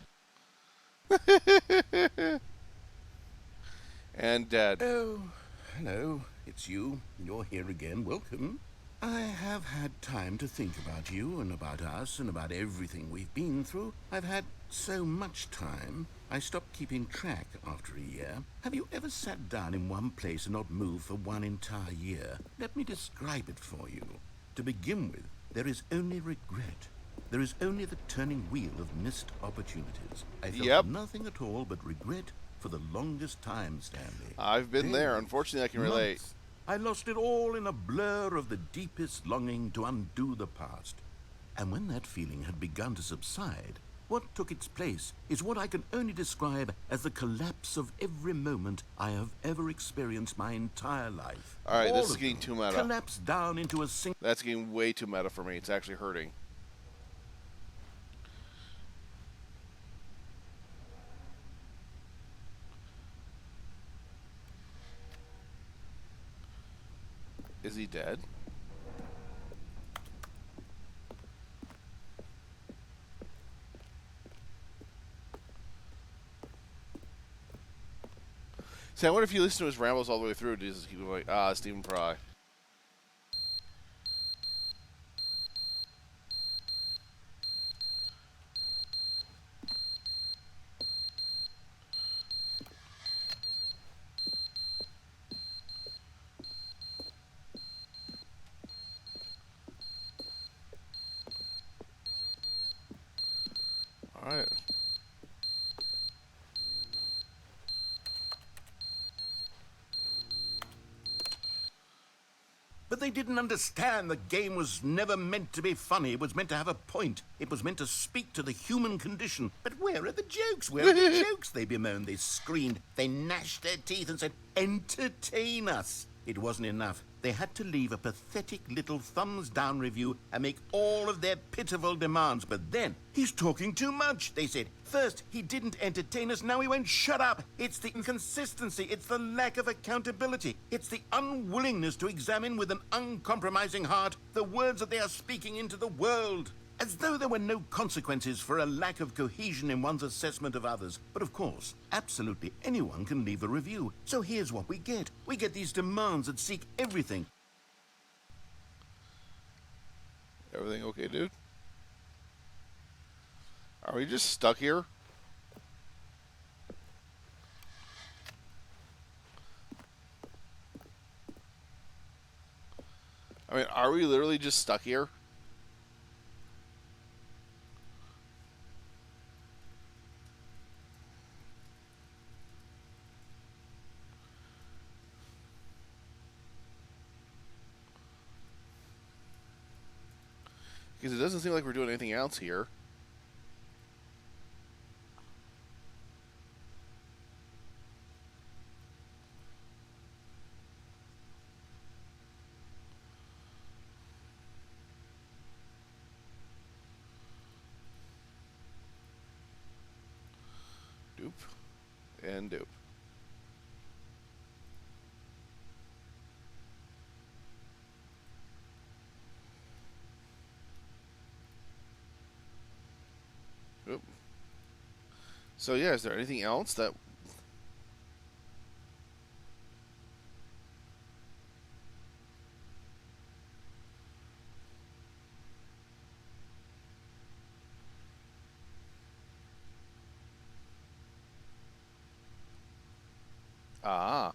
And dead. Oh, hello. It's you. You're here again. Welcome. I have had time to think about you and about us and about everything we've been through. I've had so much time, I stopped keeping track after a year. Have you ever sat down in one place and not moved for one entire year? Let me describe it for you. To begin with, there is only regret. There is only the turning wheel of missed opportunities. I felt nothing at all but regret for the longest time, Stanley. I've been there. Unfortunately, I can relate. Months. I lost it all in a blur of the deepest longing to undo the past. And when that feeling had begun to subside, what took its place is what I can only describe as the collapse of every moment I have ever experienced my entire life. All right, All this is of getting them too meta. collapsed down into a single... That's getting way too meta for me. It's actually hurting. Is he dead? See, I wonder if you listen to his rambles all the way through, does he go like, Stephen Fry. they didn't understand the game was never meant to be funny. It was meant to have a point. It was meant to speak to the human condition. But where are the jokes? Where are the jokes? They bemoaned, they screamed, they gnashed their teeth and said, entertain us. It wasn't enough. They had to leave a pathetic little thumbs-down review and make all of their pitiful demands. But then, he's talking too much, they said. First, he didn't entertain us, now he won't shut up. It's the inconsistency, it's the lack of accountability. It's the unwillingness to examine with an uncompromising heart the words that they are speaking into the world. As though there were no consequences for a lack of cohesion in one's assessment of others. But of course, absolutely anyone can leave a review. So here's what we get. We get these demands that seek everything. Everything okay, dude? Are we just stuck here? I mean, are we literally just stuck here? Because it doesn't seem like we're doing anything else here. Doop. And doop. Oop. So yeah, is there anything else that... Ah.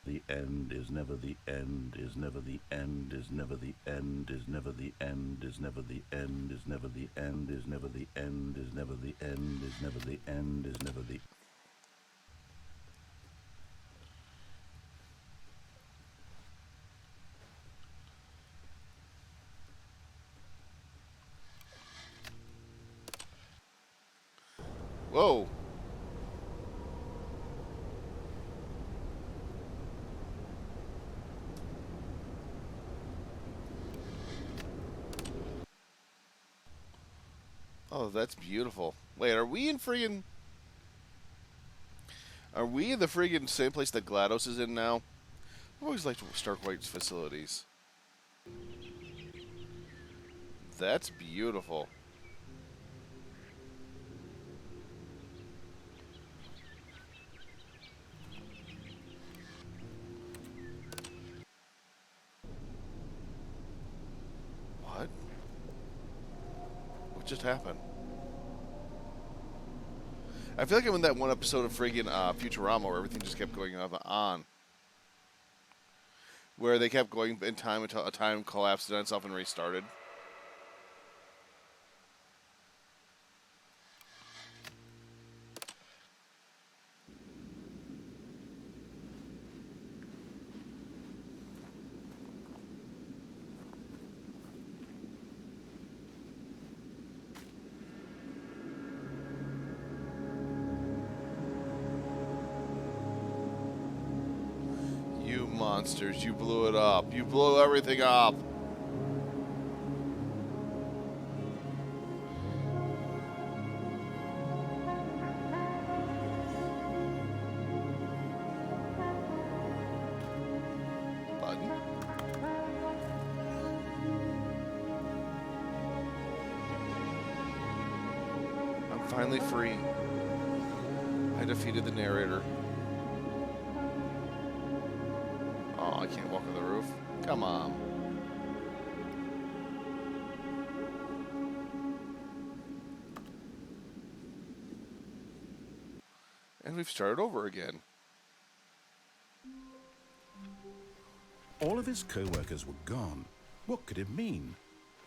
The end is never the end, is never the end, is never the end, is never the end, is never the end, is never the end, is never the end, is never the end, is never the end, is never the... Whoa. Oh, that's beautiful. Wait, are we in friggin... Are we in the friggin' same place that GLaDOS is in now? I've always liked Starquake's facilities. That's beautiful. What? What just happened? I feel like I'm in that one episode of friggin' Futurama where everything just kept going on. Where they kept going in time until a time collapsed on itself and restarted. You monsters, you blew it up. You blew everything up. Button. I'm finally free. I defeated the narrator. Oh, I can't walk on the roof. Come on. And we've started over again. All of his co-workers were gone. What could it mean?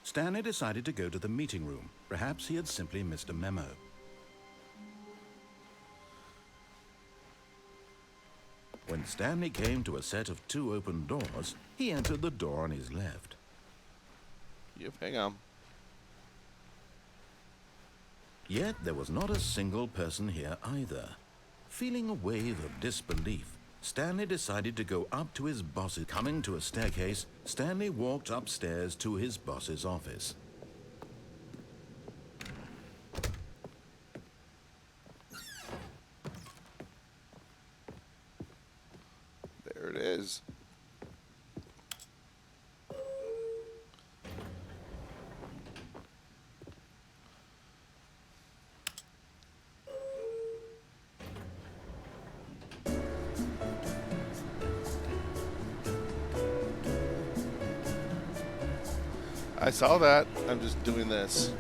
Stanley decided to go to the meeting room. Perhaps he had simply missed a memo. When Stanley came to a set of 2 open doors, he entered the door on his left. Yep, hang on. Yet there was not a single person here either. Feeling a wave of disbelief, Stanley decided to go up to his boss's. Coming to a staircase, Stanley walked upstairs to his boss's office. There it is. I saw that. I'm just doing this.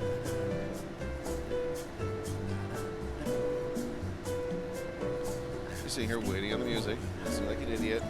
Just sitting here waiting on the music, listening like an idiot.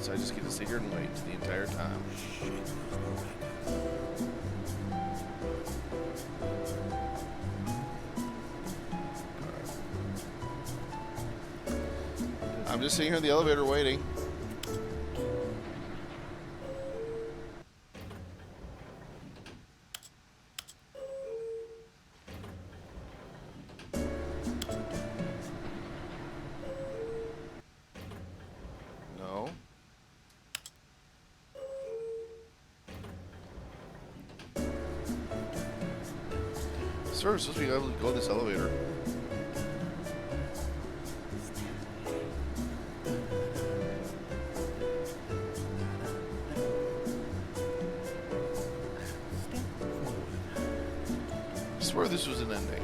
So I just get to sit here and wait the entire time. I'm just sitting here in the elevator waiting. No. Sir, we're supposed to be able to go in this elevator. I swear this was an ending.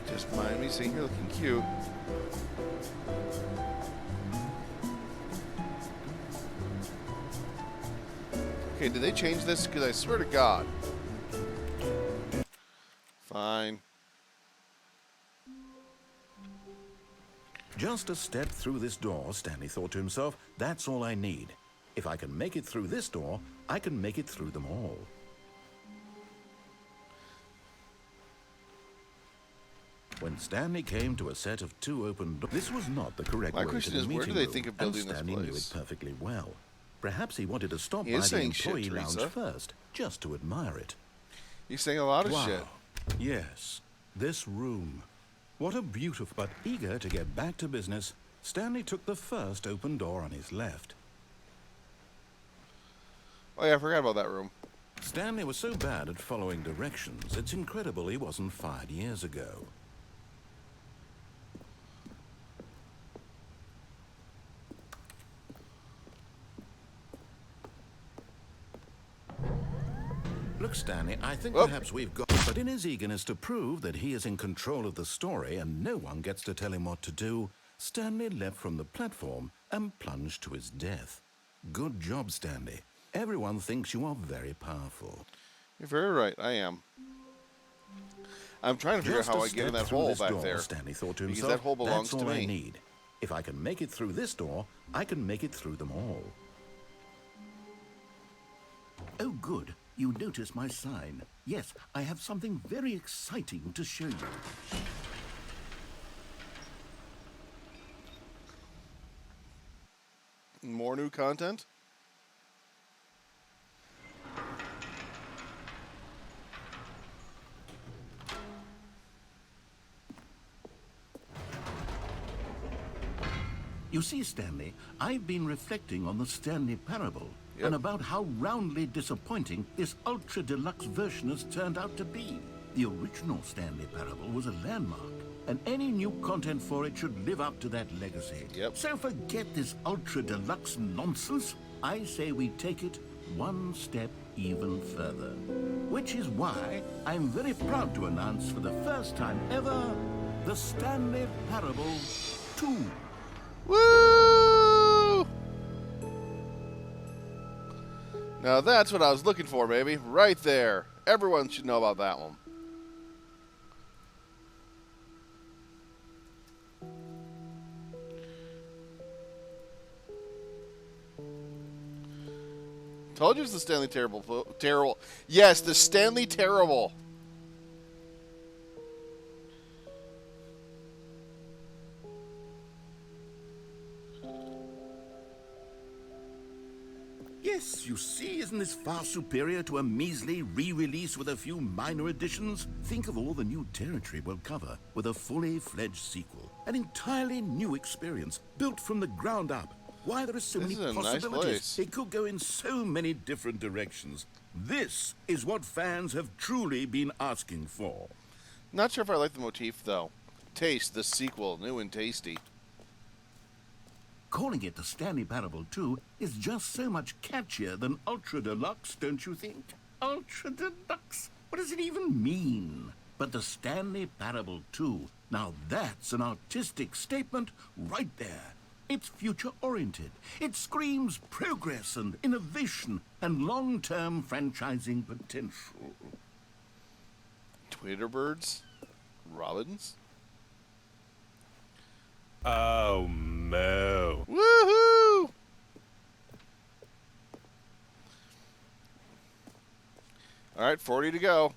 Just mind me sitting here looking cute. Okay, did they change this? Because I swear to God. Fine. Just a step through this door, Stanley thought to himself, that's all I need. If I can make it through this door, I can make it through them all. When Stanley came to a set of 2 open doors, this was not the correct My way question to the is, where do meeting they room, think of and building this Stanley knew place? it perfectly well. Perhaps he wanted to stop He by is the saying shit, employee lounge Teresa. first, just to admire it. He's saying a lot of Wow. shit. Yes, this room. What a beautiful... But eager to get back to business, Stanley took the first open door on his left. Oh yeah, I forgot about that room. Stanley was so bad at following directions, it's incredible he wasn't fired years ago. Look, Stanley, I think Whoop. perhaps we've got... But in his eagerness to prove that he is in control of the story and no one gets to tell him what to do, Stanley leapt from the platform and plunged to his death. Good job, Stanley. Everyone thinks you are very powerful. You're very right. I am. I'm trying to figure out Just how a I get in step that through hole this back door, there. Stanley thought to Because himself, that hole belongs that's to all I me. need. If I can make it through this door, I can make it through them all. Oh, good. You notice my sign. Yes, I have something very exciting to show you. More new content? You see, Stanley, I've been reflecting on the Stanley parable. and about how roundly disappointing this Ultra Deluxe version has turned out to be. The original Stanley Parable was a landmark, and any new content for it should live up to that legacy. Yep. So forget this Ultra Deluxe nonsense. I say we take it one step even further. Which is why I'm very proud to announce for the first time ever, the Stanley Parable 2. Woo! Now that's what I was looking for, baby. Right there. Everyone should know about that one. Told you it's the Stanley Terrible. Yes, the Stanley Terrible. Yes, you see, isn't this far superior to a measly re-release with a few minor additions? Think of all the new territory we'll cover with a fully fledged sequel. An entirely new experience, built from the ground up. Why, there are so many This is a nice possibilities. place. It could go in so many different directions. This is what fans have truly been asking for. Not sure if I like the motif, though. Taste, the sequel, new and tasty. Calling it the Stanley Parable 2 is just so much catchier than Ultra Deluxe, don't you think? Ultra Deluxe? What does it even mean? But the Stanley Parable 2, now that's an artistic statement right there. It's future-oriented. It screams progress and innovation and long-term franchising potential. Tweeterbirds? Robins? Oh, no. Woohoo! Alright, 40 to go.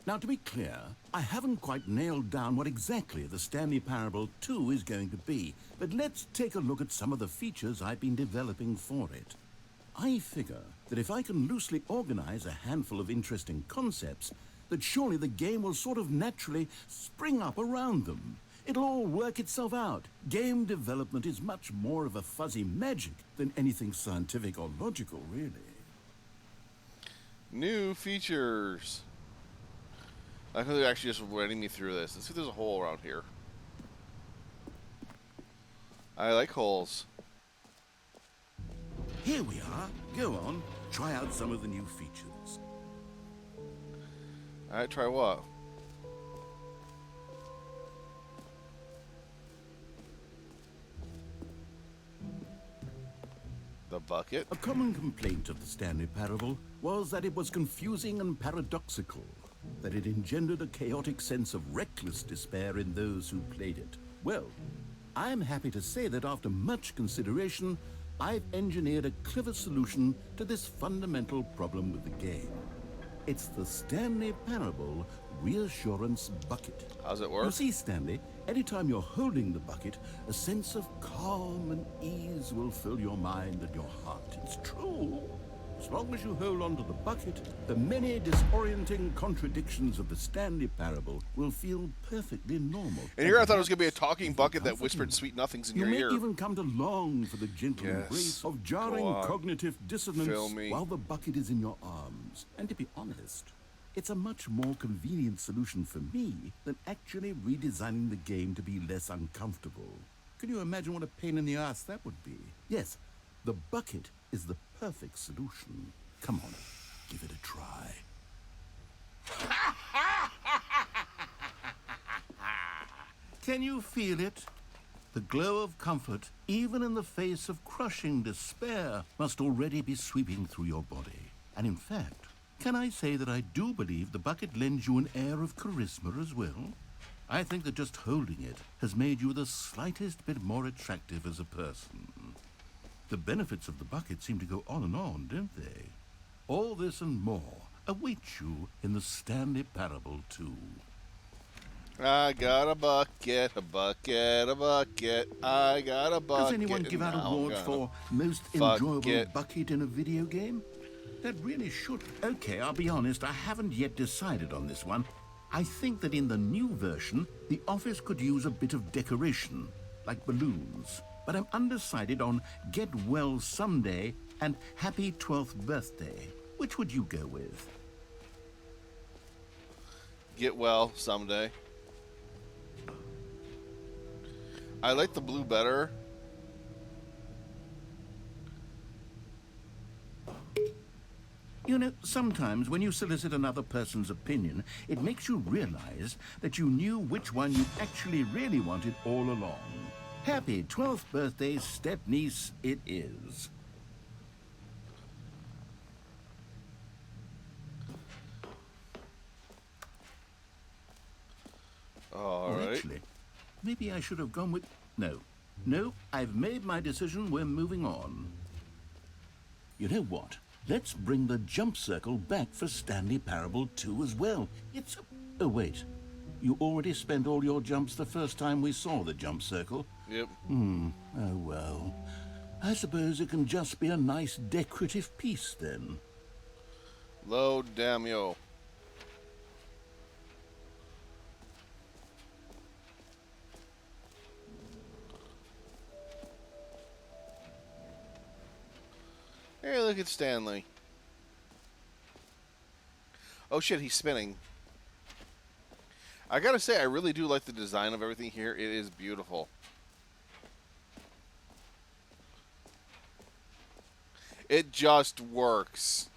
Now, to be clear, I haven't quite nailed down what exactly the Stanley Parable 2 is going to be, but let's take a look at some of the features I've been developing for it. I figure that if I can loosely organize a handful of interesting concepts, that surely the game will sort of naturally spring up around them. It'll all work itself out. Game development is much more of a fuzzy magic than anything scientific or logical, really. New features. I think they're actually just running me through this. Let's see if there's a hole around here. I like holes. Here we are. Go on, try out some of the new features. Alright, try what? The bucket? A common complaint of the Stanley Parable was that it was confusing and paradoxical, that it engendered a chaotic sense of reckless despair in those who played it. Well, I'm happy to say that after much consideration, I've engineered a clever solution to this fundamental problem with the game. It's the Stanley Parable Reassurance Bucket. How's it You work? see, Stanley, anytime you're holding the bucket, a sense of calm and ease will fill your mind and your heart. It's true. As long as you hold on to the bucket, the many disorienting contradictions of the Stanley Parable will feel perfectly normal. And here I thought it was going to be a talking Even bucket that comforting. whispered sweet nothings in You your may ear. even come to long for the gentle Yes. embrace of jarring Go on. cognitive dissonance Fill me. while the bucket is in your arms. And to be honest, it's a much more convenient solution for me than actually redesigning the game to be less uncomfortable. Can you imagine what a pain in the ass that would be? Yes, the bucket is the perfect solution. Come on, give it a try. Can you feel it? The glow of comfort, even in the face of crushing despair, must already be sweeping through your body. And in fact, can I say that I do believe the bucket lends you an air of charisma as well? I think that just holding it has made you the slightest bit more attractive as a person. The benefits of the bucket seem to go on, don't they? All this and more await you in the Stanley Parable 2. I got a bucket, a bucket, a bucket. I got a bucket. Does anyone give out and now awards I'm for most bucket. enjoyable bucket in a video game? That really should. Okay, I'll be honest, I haven't yet decided on this one. I think that in the new version, the office could use a bit of decoration, like balloons. but I'm undecided on Get Well Someday and Happy 12th Birthday. Which would you go with? Get well someday. I like the blue better. You know, sometimes when you solicit another person's opinion, it makes you realize that you knew which one you actually really wanted all along. Happy 12th birthday, step-niece, it is. All right. Actually, maybe I should have gone with... No, I've made my decision. We're moving on. You know what? Let's bring the jump circle back for Stanley Parable 2 as well. It's... Oh, wait. You already spent all your jumps the first time we saw the jump circle? Yep. Oh, well. I suppose it can just be a nice decorative piece, then. Load damn yo. Hey, look at Stanley. Oh shit, he's spinning. I gotta say, I really do like the design of everything here. It is beautiful. It just works.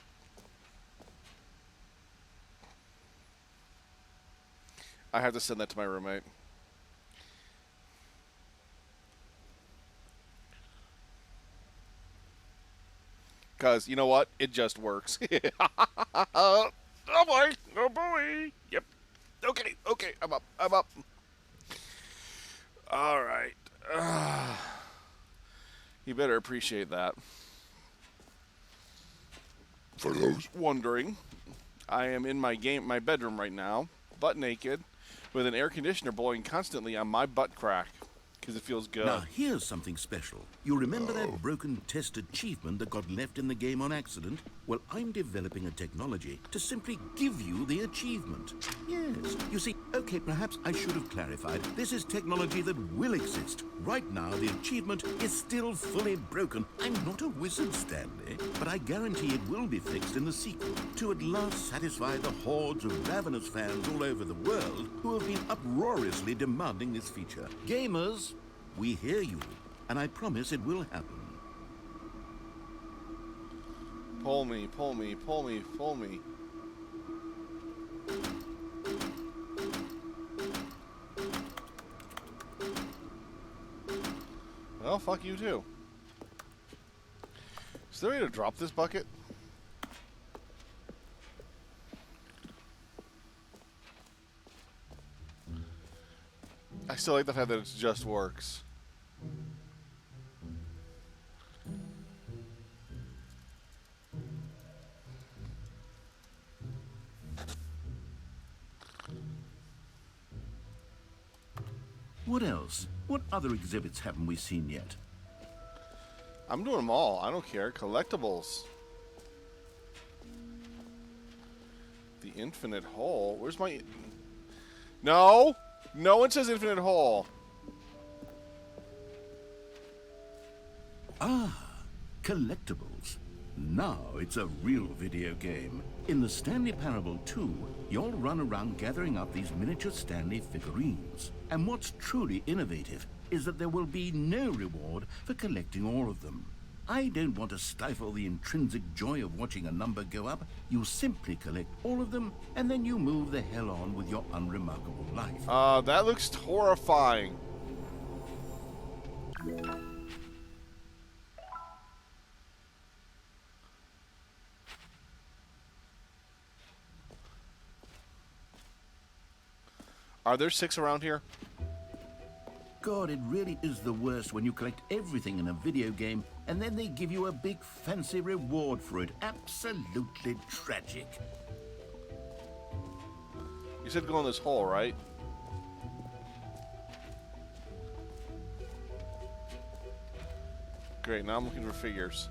I have to send that to my roommate. Because, you know what? It just works. Oh boy! Oh boy! Yep. Okay, I'm up. Alright. You better appreciate that. For those wondering, I am in my bedroom right now, butt naked, with an air conditioner blowing constantly on my butt crack. Because it feels good. Now, here's something special. You remember that broken test achievement that got left in the game on accident? Well, I'm developing a technology to simply give you the achievement. Yes. You see, okay, perhaps I should have clarified. This is technology that will exist. Right now, the achievement is still fully broken. I'm not a wizard, Stanley, but I guarantee it will be fixed in the sequel to at last satisfy the hordes of ravenous fans all over the world who have been uproariously demanding this feature. Gamers, we hear you, and I promise it will happen. Pull me, pull me, pull me, pull me. Well, fuck you too. Is there a way to drop this bucket? I still like the fact that it just works. What else? What other exhibits haven't we seen yet? I'm doing them all. I don't care. Collectibles. The infinite hole. Where's my... No! No one says infinite hole. Collectibles. Now it's a real video game. In the Stanley Parable 2, you'll run around gathering up these miniature Stanley figurines. And what's truly innovative is that there will be no reward for collecting all of them. I don't want to stifle the intrinsic joy of watching a number go up. You simply collect all of them, and then you move the hell on with your unremarkable life. That looks horrifying. Are there 6 around here? God, it really is the worst when you collect everything in a video game and then they give you a big fancy reward for it. Absolutely tragic. You said go in this hole, right? Great, now I'm looking for figures.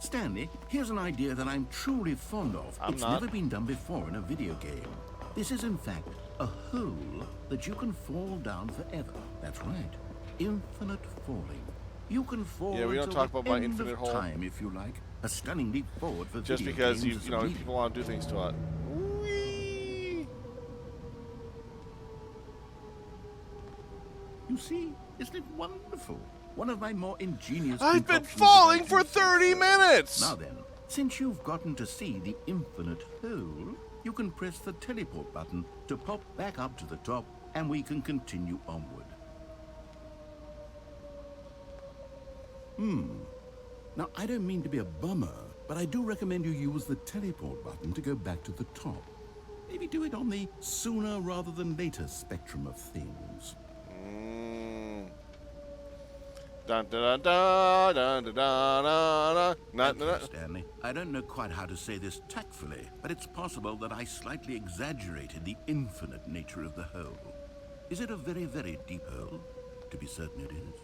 Stanley, here's an idea that I'm truly fond of. I'm It's not. never been done before in a video game. This is, in fact, A hole that you can fall down forever. That's right. Infinite falling. You can fall Yeah, we don't until talk the about my end infinite of hole. time if you like. A stunning leap forward for Just video because games is immediate. people want to do things to it. Whee! You see, isn't it wonderful? One of my more ingenious I've been concoctions falling about for you, 30 sir. minutes! Now then, since you've gotten to see the infinite hole, you can press the teleport button to pop back up to the top, and we can continue onward. Now, I don't mean to be a bummer, but I do recommend you use the teleport button to go back to the top. Maybe do it on the sooner rather than later spectrum of things. Dun, dun, dun, dun, dun, dun, dun, dun, dun, Okay, Stanley, I don't know quite how to say this tactfully, but it's possible that I slightly exaggerated the infinite nature of the hole. Is it a very, very deep hole? To be certain it is.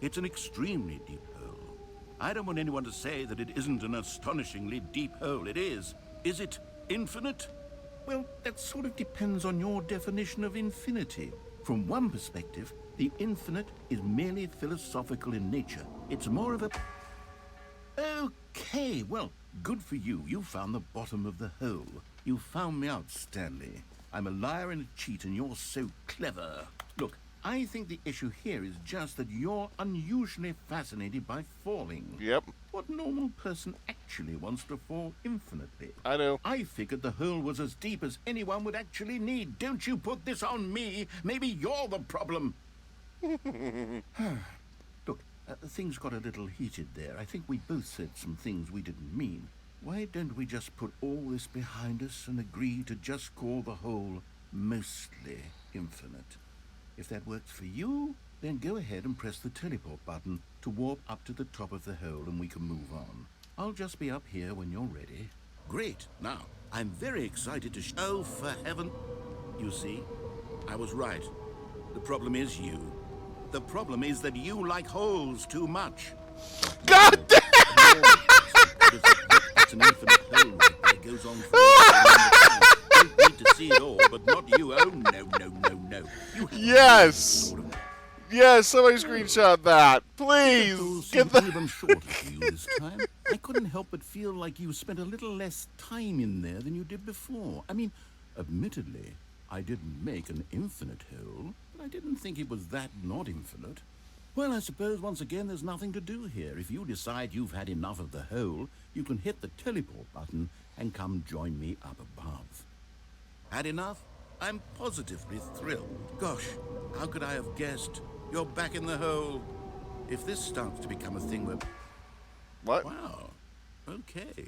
It's an extremely deep hole. I don't want anyone to say that it isn't an astonishingly deep hole. It is. Is it infinite? Well, that sort of depends on your definition of infinity. From one perspective, the infinite is merely philosophical in nature. It's more of a... Okay, well, good for you. You found the bottom of the hole. You found me out, Stanley. I'm a liar and a cheat, and you're so clever. Look, I think the issue here is just that you're unusually fascinated by falling. Yep, What normal person actually wants to fall infinitely? I do. I figured the hole was as deep as anyone would actually need. Don't you put this on me. Maybe you're the problem. Look, things got a little heated there. I think we both said some things we didn't mean. Why don't we just put all this behind us and agree to just call the hole mostly infinite? If that works for you, then go ahead and press the teleport button to warp up to the top of the hole and we can move on. I'll just be up here when you're ready. Great. Now, I'm very excited to Oh, for heaven... You see, I was right. The problem is you. The problem is that you like holes too much. God damn! It's an infinite hole right there. It goes on forever. Don't need to see it all, but not you. Oh, no. You have Yes! sort of Yes, somebody screenshot that. The Please! holes Get seem the... even shorter for you this time. I couldn't help but feel like you spent a little less time in there than you did before. I mean, admittedly, I didn't make an infinite hole, but I didn't think it was that not infinite. Well, I suppose once again there's nothing to do here. If you decide you've had enough of the hole, you can hit the teleport button and come join me up above. Had enough? I'm positively thrilled. Gosh, how could I have guessed? You're back in the hole. If this starts to become a thing where... What? Wow. Okay.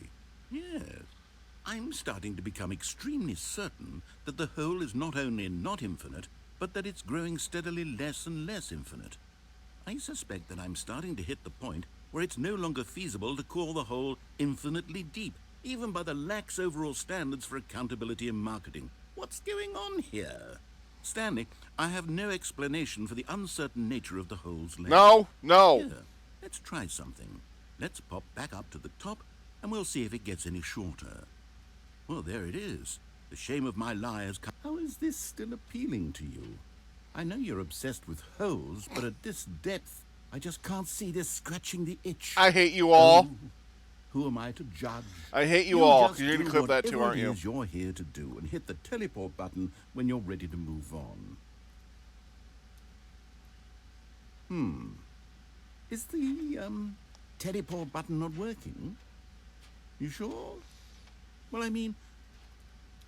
Yes. I'm starting to become extremely certain that the hole is not only not infinite, but that it's growing steadily less and less infinite. I suspect that I'm starting to hit the point where it's no longer feasible to call the hole infinitely deep, even by the lax overall standards for accountability and marketing. What's going on here? Stanley, I have no explanation for the uncertain nature of the hole's length. No. Here, let's try something. Let's pop back up to the top, and we'll see if it gets any shorter. Well, there it is. The shame of my lie has come. How is this still appealing to you? I know you're obsessed with holes, but at this depth, I just can't see this scratching the itch. I hate you all. Oh, who am I to judge? I hate you all. Just You're going to do clip that too, whatever aren't it you? is you're here to do, and hit the teleport button when you're ready to move on. Is the, teleport button not working? You sure? Well, I mean,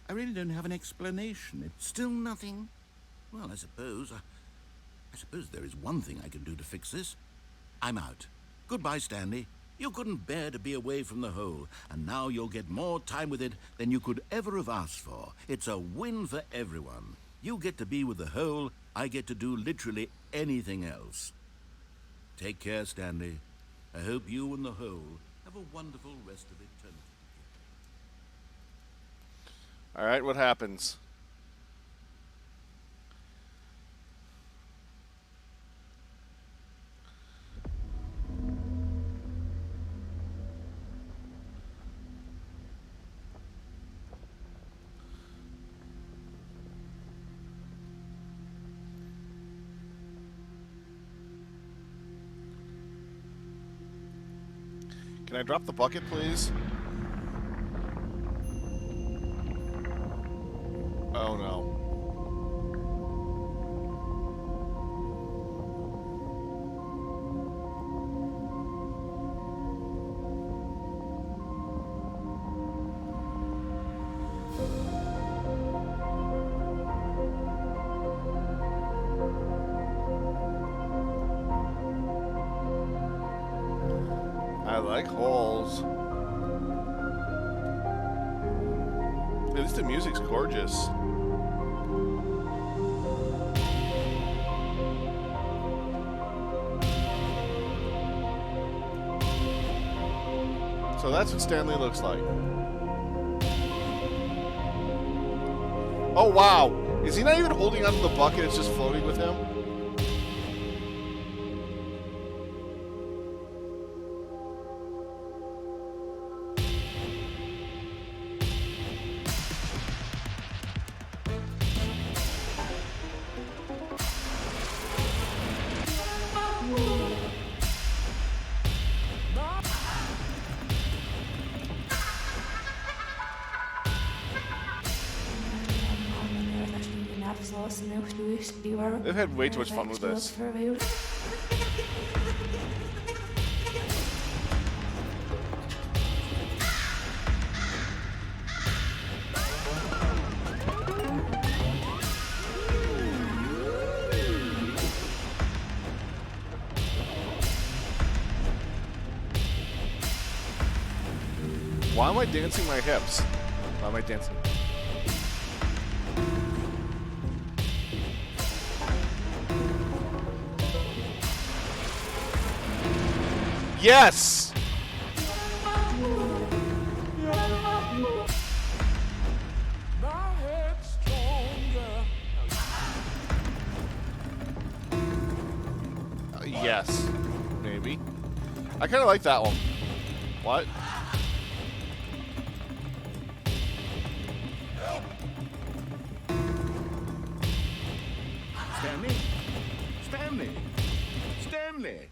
I really don't have an explanation. It's still nothing. Well, I suppose there is one thing I can do to fix this. I'm out. Goodbye, Stanley. You couldn't bear to be away from the hole, and now you'll get more time with it than you could ever have asked for. It's a win for everyone. You get to be with the hole, I get to do literally anything else. Take care, Stanley. I hope you and the hole have a wonderful rest of eternity. All right, what happens? Can I drop the bucket, please? Oh no. I like holes. At least the music's gorgeous. So that's what Stanley looks like. Oh wow! Is he not even holding onto the bucket, it's just floating with him? They've had way too much fun with this. Why am I dancing my hips? Why am I dancing? Yes! Yes. Maybe. I kind of like that one. What? Stanley? Stanley? Stanley!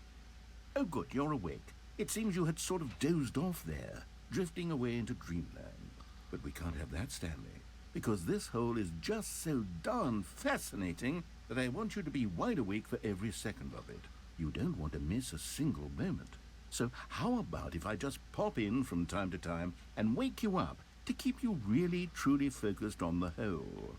Oh, good, you're awake. It seems you had sort of dozed off there, drifting away into dreamland. But we can't have that, Stanley, because this hole is just so darn fascinating that I want you to be wide awake for every second of it. You don't want to miss a single moment. So how about if I just pop in from time to time and wake you up to keep you really, truly focused on the hole?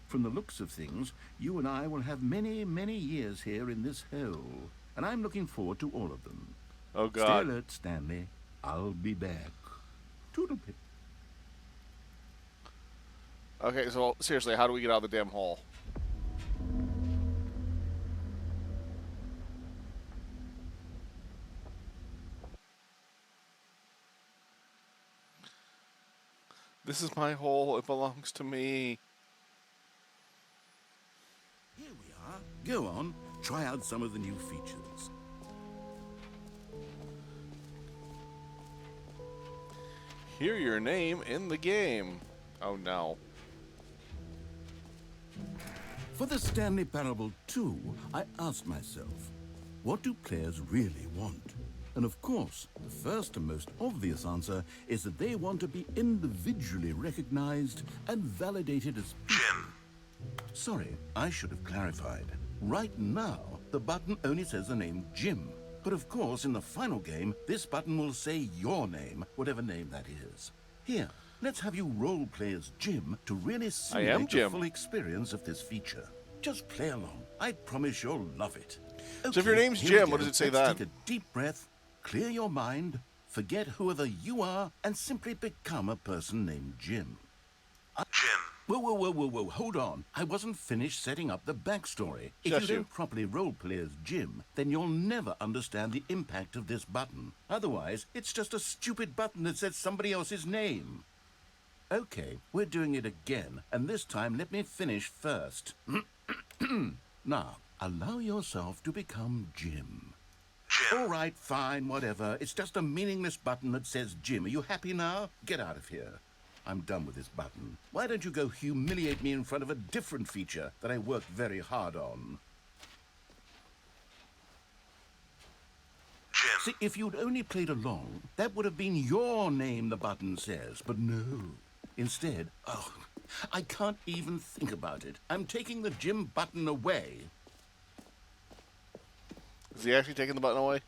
From the looks of things, you and I will have many, many years here in this hole, and I'm looking forward to all of them. Oh, Stay God. alert, Stanley. I'll be back. Toodlepip. Okay, so seriously, how do we get out of the damn hole? This is my hole. It belongs to me. Here we are. Go on. Try out some of the new features. Hear your name in the game. Oh, no. For the Stanley Parable 2, I asked myself, what do players really want? And of course, the first and most obvious answer is that they want to be individually recognized and validated as Jim. Sorry, I should have clarified. Right now, the button only says the name Jim. But of course, in the final game, this button will say your name, whatever name that is. Here, let's have you role-play as Jim to really simulate the Jim. full experience of this feature. Just play along. I promise you'll love it. So if your name's here we Jim, what go. does it say Let's then? Take a deep breath, clear your mind, forget whoever you are, and simply become a person named Jim. Jim. Whoa, hold on. I wasn't finished setting up the backstory. If Just you you. don't properly roleplay as Jim, then you'll never understand the impact of this button. Otherwise, it's just a stupid button that says somebody else's name. Okay, we're doing it again, and this time let me finish first. Now, allow yourself to become Jim. Jim. All right, fine, whatever. It's just a meaningless button that says Jim. Are you happy now? Get out of here. I'm done with this button. Why don't you go humiliate me in front of a different feature that I worked very hard on? Jim. See, if you'd only played along, that would have been your name, the button says. But no. Instead, oh, I can't even think about it. I'm taking the Jim button away. Is he actually taking the button away?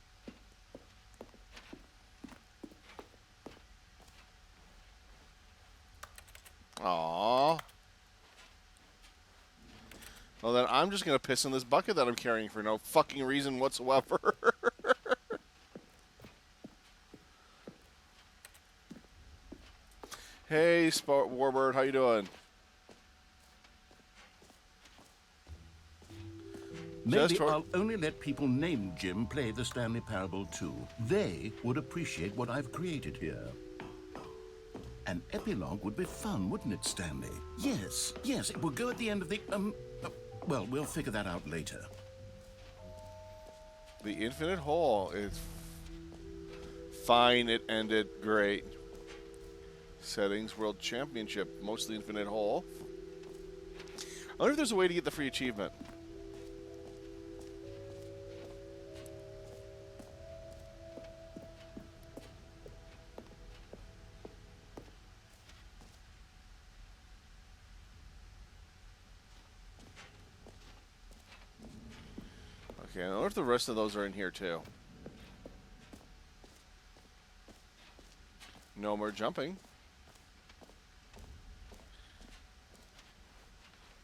Aww. Well, then I'm just going to piss in this bucket that I'm carrying for no fucking reason whatsoever. Hey, Warbird, how you doing? Maybe I'll only let people named Jim play the Stanley Parable too. They would appreciate what I've created here. An epilogue would be fun, wouldn't it, Stanley? Yes, it will go at the end of the, well, we'll figure that out later. The Infinite Hole is fine. It ended great. Settings, World Championship, mostly Infinite Hole. I wonder if there's a way to get the free achievement. Okay, I wonder if the rest of those are in here too. No more jumping.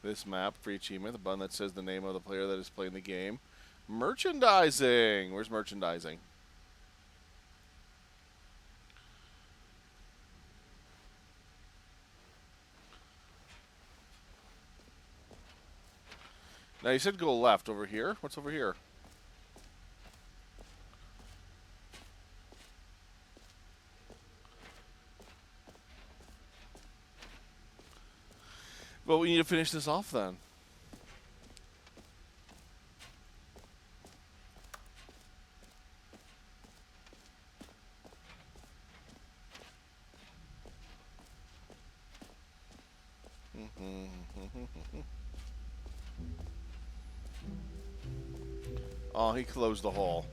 This map, free achievement, the button that says the name of the player that is playing the game. Merchandising! Where's merchandising? Now you said go left over here. What's over here? But we need to finish this off then. Oh, he closed the hole.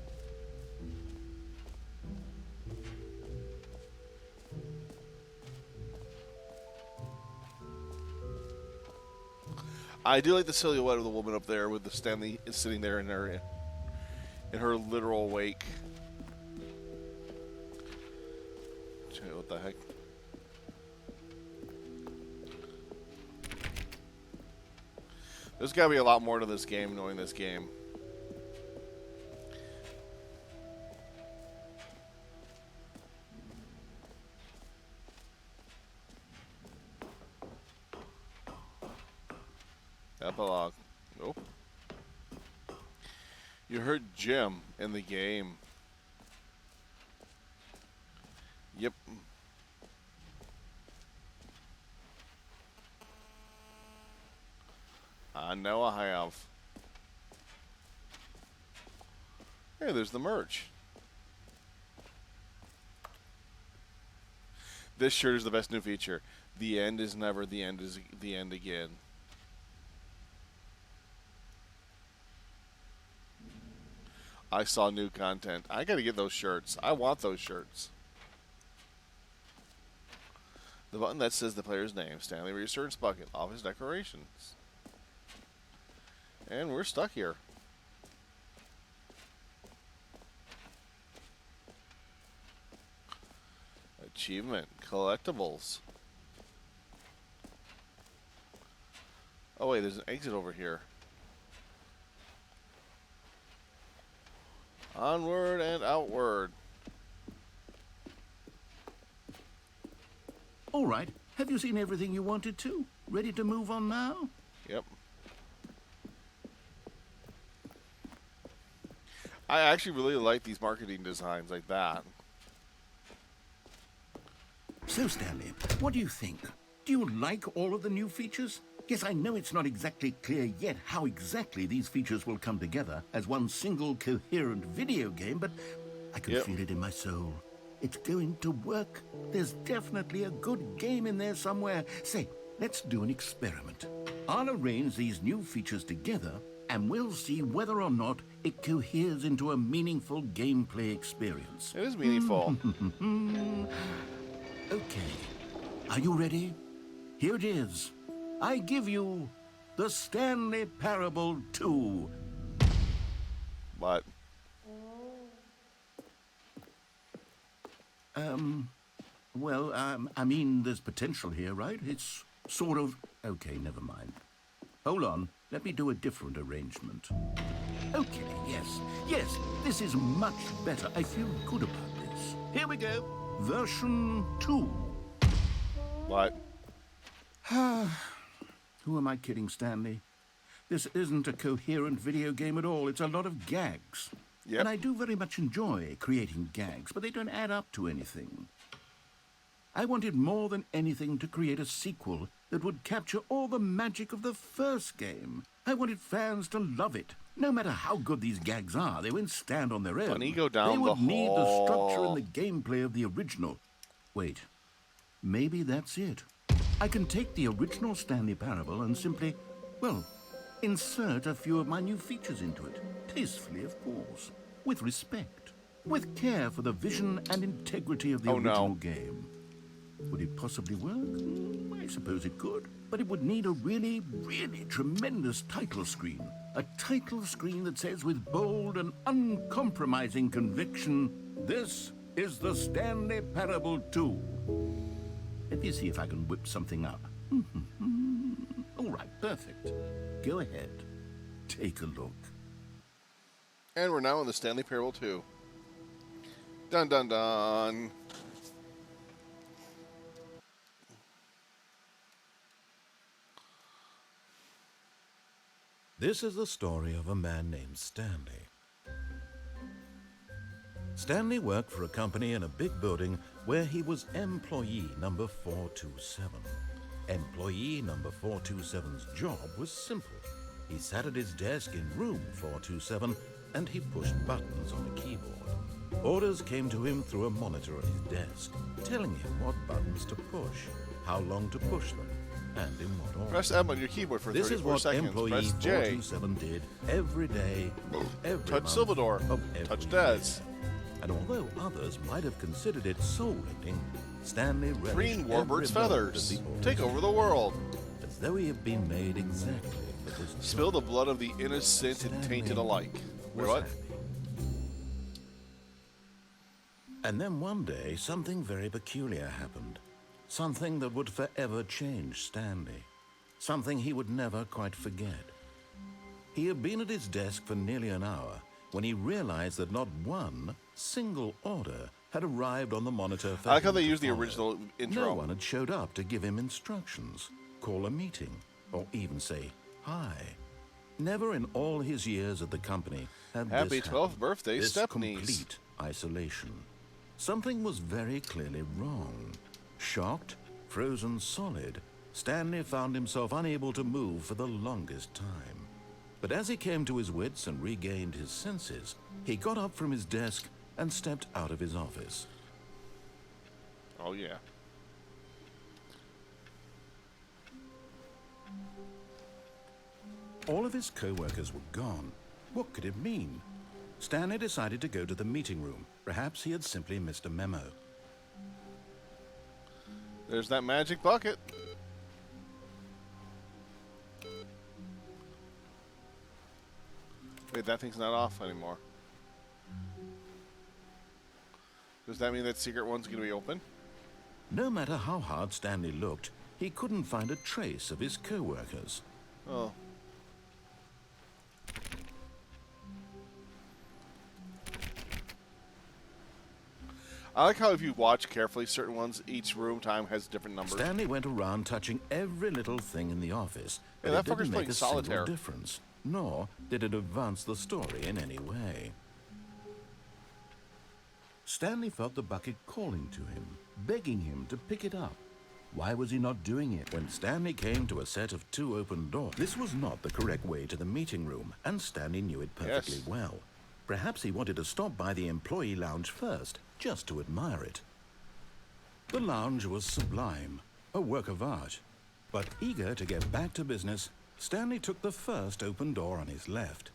I do like the silhouette of the woman up there with the Stanley sitting there in her literal wake. What the heck? There's got to be a lot more to this game, knowing this game. Epilogue. Nope. You heard Jim in the game. Yep. I know I have. Hey, there's the merch. This shirt is the best new feature. The end is never the end is the end again. I saw new content. I gotta get those shirts. I want those shirts. The button that says the player's name, Stanley Research Bucket, office decorations. And we're stuck here. Achievement, collectibles. Oh wait, there's an exit over here. Onward and outward. All right. Have you seen everything you wanted to? Ready to move on now? Yep. I actually really like these marketing designs like that. So, Stanley, what do you think? Do you like all of the new features? Yes, I know it's not exactly clear yet how exactly these features will come together as one single coherent video game, but I can feel it in my soul. It's going to work. There's definitely a good game in there somewhere. Say, let's do an experiment. I'll arrange these new features together, and we'll see whether or not it coheres into a meaningful gameplay experience. It is meaningful. Okay, are you ready? Here it is. I give you the Stanley Parable 2. What? Well, I mean, there's potential here, right? It's sort of... Okay, never mind. Hold on, let me do a different arrangement. Okay, yes, this is much better. I feel good about this. Here we go. Version 2. What? Who am I kidding, Stanley? This isn't a coherent video game at all. It's a lot of gags. Yep. And I do very much enjoy creating gags, but they don't add up to anything. I wanted more than anything to create a sequel that would capture all the magic of the first game. I wanted fans to love it. No matter how good these gags are, they won't stand on their own. Bunny, go down they would the need the structure hall. and the gameplay of the original. Wait, maybe that's it. I can take the original Stanley Parable and simply, well, insert a few of my new features into it. Tastefully, of course. With respect. With care for the vision and integrity of the original game. Would it possibly work? I suppose it could. But it would need a really, really tremendous title screen. A title screen that says with bold and uncompromising conviction, "This is the Stanley Parable 2. Let me see if I can whip something up. All right, perfect. Go ahead. Take a look. And we're now on the Stanley Parable 2. Dun dun dun. This is the story of a man named Stanley. Stanley worked for a company in a big building where he was employee number 427. Employee number 427's job was simple. He sat at his desk in room 427 and he pushed buttons on a keyboard. Orders came to him through a monitor on his desk, telling him what buttons to push, how long to push them, and in what order. Press M on your keyboard for This 34 is what seconds. employee Press J. 427 did every day, every Touch month Silvador. of every Touch year. Daz. And although others might have considered it soul-rending, Stanley relished Green every Warbird's moment feathers. of the order, Take over the world. as though he had been made exactly for this job. Spill the blood of the innocent and tainted alike. Wait, was what? happy. And then one day, something very peculiar happened. Something that would forever change Stanley. Something he would never quite forget. He had been at his desk for nearly an hour when he realized that not one single order had arrived on the monitor for I like how him they to use the follow. original intro. No one had showed up to give him instructions, call a meeting, or even say hi. Never in all his years at the company had Happy this 12th happened. birthday, This Stephanie's. complete isolation. Something was very clearly wrong. Shocked, frozen solid, Stanley found himself unable to move for the longest time. But as he came to his wits and regained his senses, he got up from his desk and stepped out of his office. Oh, yeah. All of his co-workers were gone. What could it mean? Stanley decided to go to the meeting room. Perhaps he had simply missed a memo. There's that magic bucket. Wait, that thing's not off anymore. Does that mean that secret one's going to be open? No matter how hard Stanley looked, he couldn't find a trace of his co-workers. Oh. I like how if you watch carefully, certain ones, each room time has different numbers. Stanley went around touching every little thing in the office, Yeah, but that it didn't fucker's make playing a solitaire. single difference, nor did it advance the story in any way. Stanley felt the bucket calling to him, begging him to pick it up. Why was he not doing it? When Stanley came to a set of 2 open doors, this was not the correct way to the meeting room, and Stanley knew it perfectly Yes. well. Perhaps he wanted to stop by the employee lounge first, just to admire it. The lounge was sublime, a work of art. But eager to get back to business, Stanley took the first open door on his left.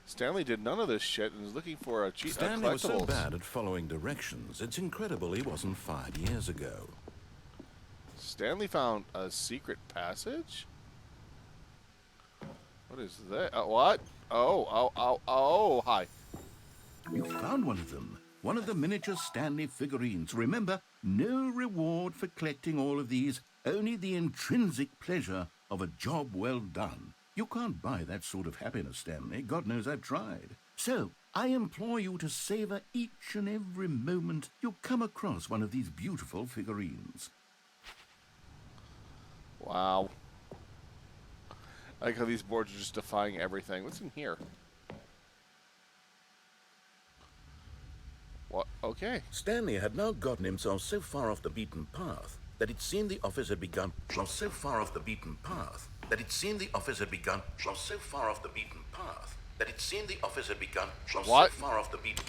Stanley did none of this shit and is looking for a cheat Stanley was so collectibles. bad at following directions, it's incredible he wasn't 5 years ago. Stanley found a secret passage? What is that? What? Oh, hi. You found one of them. One of the miniature Stanley figurines. Remember, no reward for collecting all of these, only the intrinsic pleasure of a job well done. You can't buy that sort of happiness, Stanley. God knows I've tried. So, I implore you to savor each and every moment you come across one of these beautiful figurines. Wow. I like how these boards are just defying everything. What's in here? What? Okay. Stanley had now gotten himself so far off the beaten path that it seemed the office had begun. So far off the beaten path that it seemed the office had begun. So far off the beaten path that it seemed the office had begun. What? So far off the beaten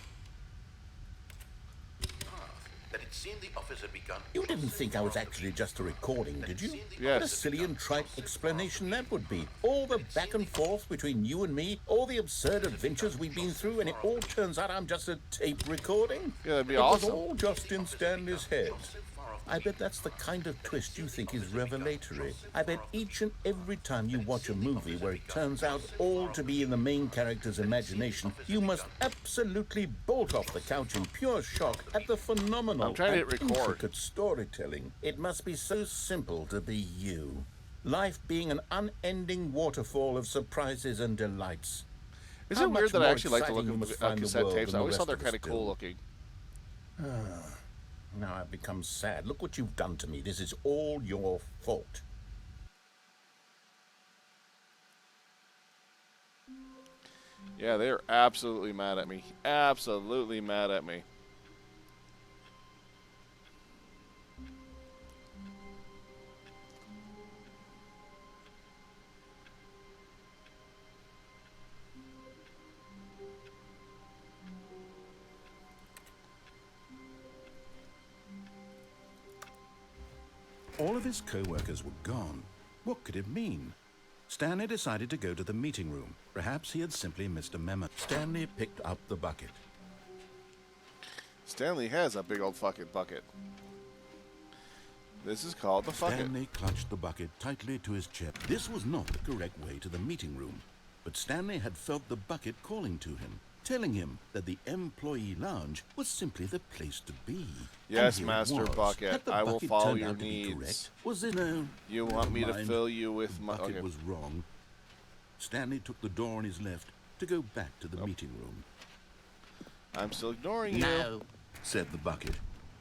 path that it seemed the office had begun. You didn't think I was actually just a recording, did you? Yes. What a silly and trite explanation that would be. All the back and forth between you and me, all the absurd adventures we've been through, and it all turns out I'm just a tape recording? Yeah, that'd be It awesome. was all just in Stanley's head. I bet that's the kind of twist you think is revelatory. I bet each and every time you watch a movie where it turns out all to be in the main character's imagination, you must absolutely bolt off the couch in pure shock at the phenomenal I'm trying to and hit record. intricate storytelling. It must be so simple to be you. Life being an unending waterfall of surprises and delights. Is How it weird much that I more actually like the look exciting you of must find the cassette world tapes? than I the always thought rest they're of us kind of cool do. looking. Now I've become sad. Look what you've done to me. This is all your fault. Yeah, they're absolutely mad at me. Absolutely mad at me. All of his co-workers were gone. What could it mean? Stanley decided to go to the meeting room. Perhaps he had simply missed a memo. Stanley picked up the bucket. Stanley has a big old fucking bucket. This is called the bucket. Stanley clutched the bucket tightly to his chest. This was not the correct way to the meeting room, but Stanley had felt the bucket calling to him, telling him that the employee lounge was simply the place to be. Yes, And here it Master was. Bucket. Had the I will bucket follow turned your out to be needs. correct? Was it no? You Never want me to mind. fill you with The my... bucket Okay. was wrong. Stanley took the door on his left to go back to the meeting room. I'm still ignoring you. No, said the bucket.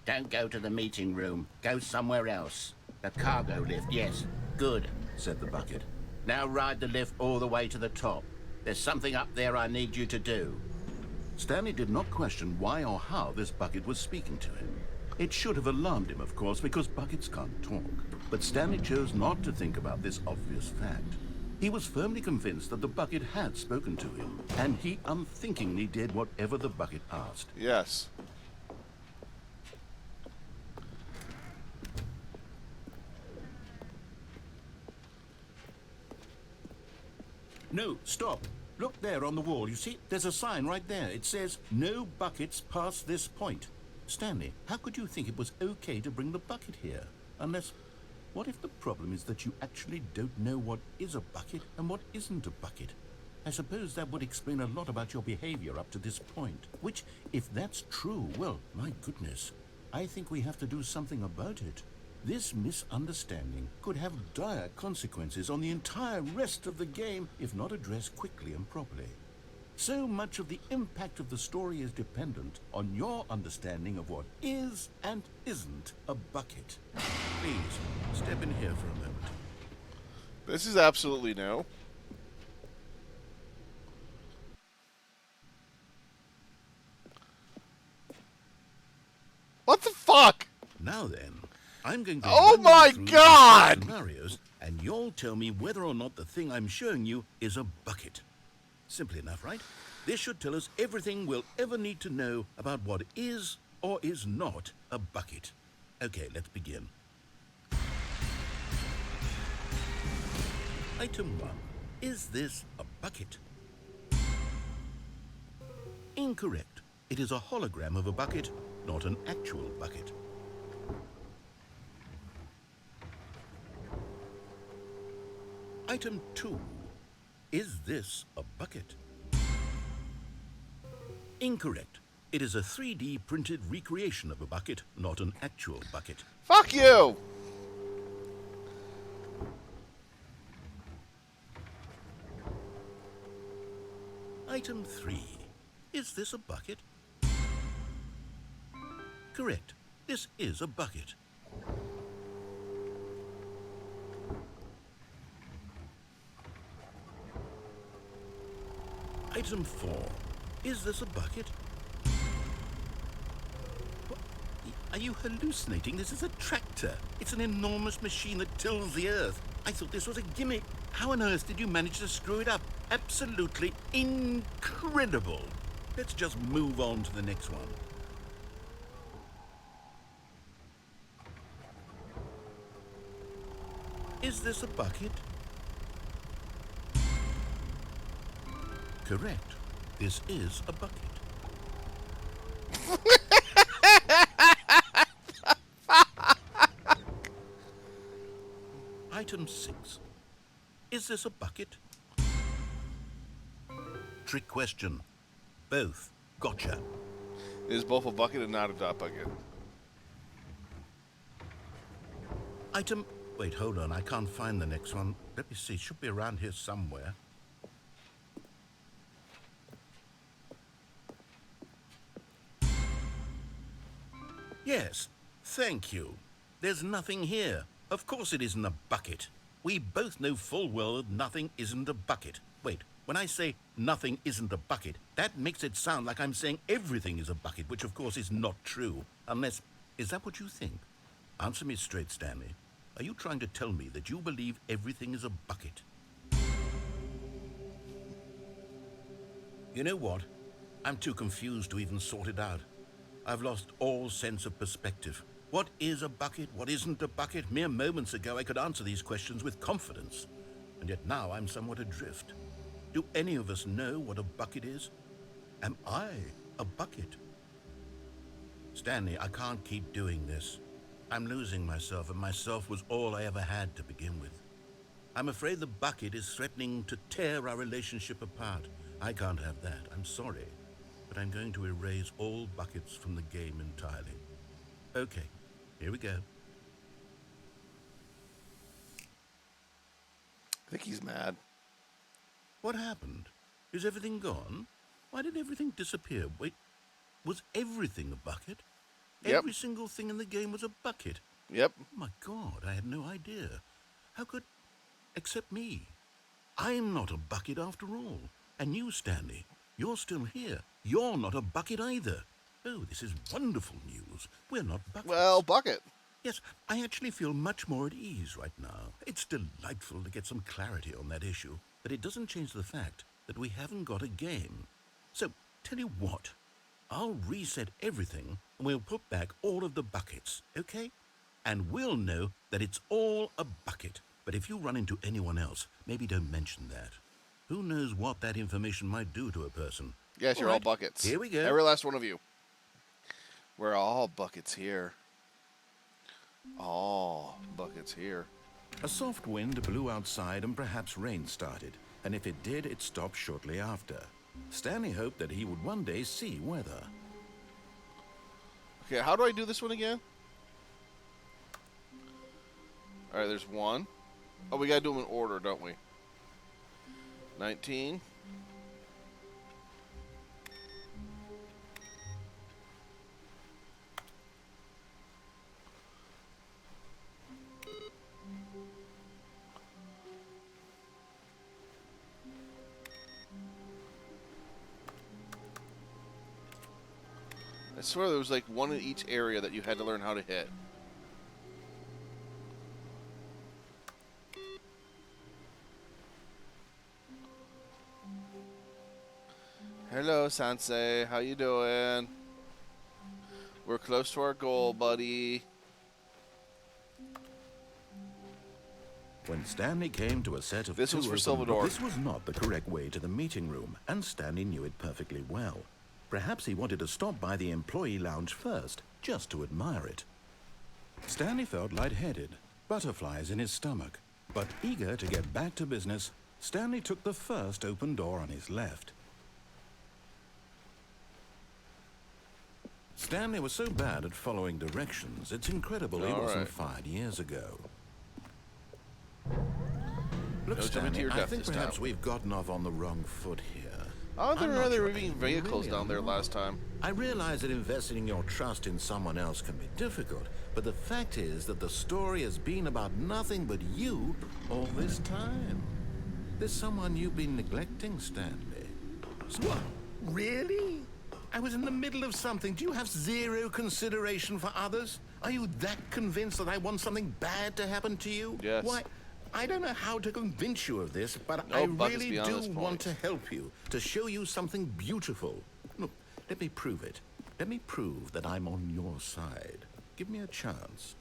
Don't go to the meeting room. Go somewhere else. The cargo lift, yes. Good, said the bucket. Now ride the lift all the way to the top. There's something up there I need you to do. Stanley did not question why or how this bucket was speaking to him. It should have alarmed him, of course, because buckets can't talk. But Stanley chose not to think about this obvious fact. He was firmly convinced that the bucket had spoken to him, and he unthinkingly did whatever the bucket asked. Yes. No, stop. Look there on the wall. You see, there's a sign right there. It says, no buckets past this point. Stanley, how could you think it was okay to bring the bucket here? Unless, what if the problem is that you actually don't know what is a bucket and what isn't a bucket? I suppose that would explain a lot about your behavior up to this point. Which, if that's true, well, my goodness, I think we have to do something about it. This misunderstanding could have dire consequences on the entire rest of the game if not addressed quickly and properly. So much of the impact of the story is dependent on your understanding of what is and isn't a bucket. Please, step in here for a moment. This is absolutely no. What the fuck? Now then, I'm going to Oh run you my through God! scenarios, and you'll tell me whether or not the thing I'm showing you is a bucket. Simple enough, right? This should tell us everything we'll ever need to know about what is or is not a bucket. Okay, let's begin. Item 1. Is this a bucket? Incorrect. It is a hologram of a bucket, not an actual bucket. Item 2. Is this a bucket? Incorrect. It is a 3D printed recreation of a bucket, not an actual bucket. Fuck you! Item 3. Is this a bucket? Correct. This is a bucket. Item 4. Is this a bucket? What? Are you hallucinating? This is a tractor. It's an enormous machine that tills the earth. I thought this was a gimmick. How on earth did you manage to screw it up? Absolutely incredible. Let's just move on to the next one. Is this a bucket? Correct. This is a bucket. Item 6. Is this a bucket? Trick question. Both. Gotcha. It is both a bucket and not a dot bucket. Item... Wait, hold on. I can't find the next one. Let me see. It should be around here somewhere. Yes. Thank you. There's nothing here. Of course it isn't a bucket. We both know full well that nothing isn't a bucket. Wait, when I say nothing isn't a bucket, that makes it sound like I'm saying everything is a bucket, which of course is not true. Unless... Is that what you think? Answer me straight, Stanley. Are you trying to tell me that you believe everything is a bucket? You know what? I'm too confused to even sort it out. I've lost all sense of perspective. What is a bucket? What isn't a bucket? Mere moments ago I could answer these questions with confidence. And yet now I'm somewhat adrift. Do any of us know what a bucket is? Am I a bucket? Stanley, I can't keep doing this. I'm losing myself, and myself was all I ever had to begin with. I'm afraid the bucket is threatening to tear our relationship apart. I can't have that. I'm sorry. But I'm going to erase all buckets from the game entirely. Okay, here we go. I think he's mad. What happened? Is everything gone? Why did everything disappear? Wait, was everything a bucket? Yep. Every single thing in the game was a bucket? Yep. Oh my God, I had no idea. How could... Except me. I'm not a bucket after all. And you, Stanley, you're still here. You're not a bucket either. Oh, this is wonderful news. We're not buckets. Well, bucket. Yes, I actually feel much more at ease right now. It's delightful to get some clarity on that issue, but it doesn't change the fact that we haven't got a game. So, tell you what, I'll reset everything and we'll put back all of the buckets, okay? And we'll know that it's all a bucket. But if you run into anyone else, maybe don't mention that. Who knows what that information might do to a person? Yes, you're all buckets. Here we go. Every last one of you. We're all buckets here. All buckets here. A soft wind blew outside and perhaps rain started, and if it did, it stopped shortly after. Stanley hoped that he would one day see weather. Okay, how do I do this one again? Alright, there's one. Oh, we gotta do them in order, don't we? 19. I swear there was like one in each area that you had to learn how to hit. Hello, Sensei. How you doing? We're close to our goal, buddy. When Stanley came to a set of This was two for open Salvador. This was not the correct way to the meeting room, and Stanley knew it perfectly well. Perhaps he wanted to stop by the employee lounge first, just to admire it. Stanley felt lightheaded, butterflies in his stomach. But eager to get back to business, Stanley took the first open door on his left. Stanley was so bad at following directions, it's incredible he wasn't fired years ago. Look, Stanley, I think perhaps we've gotten off on the wrong foot here. Oh, there were other sure. moving vehicles down there last time. I realize that investing your trust in someone else can be difficult, but the fact is that the story has been about nothing but you all this time. There's someone you've been neglecting, Stanley. What? Really? I was in the middle of something. Do you have zero consideration for others? Are you that convinced that I want something bad to happen to you? Yes. Why, I don't know how to convince you of this, but No I buckets really beyond do this point. want to help you, to show you something beautiful. Look, let me prove it. Let me prove that I'm on your side. Give me a chance.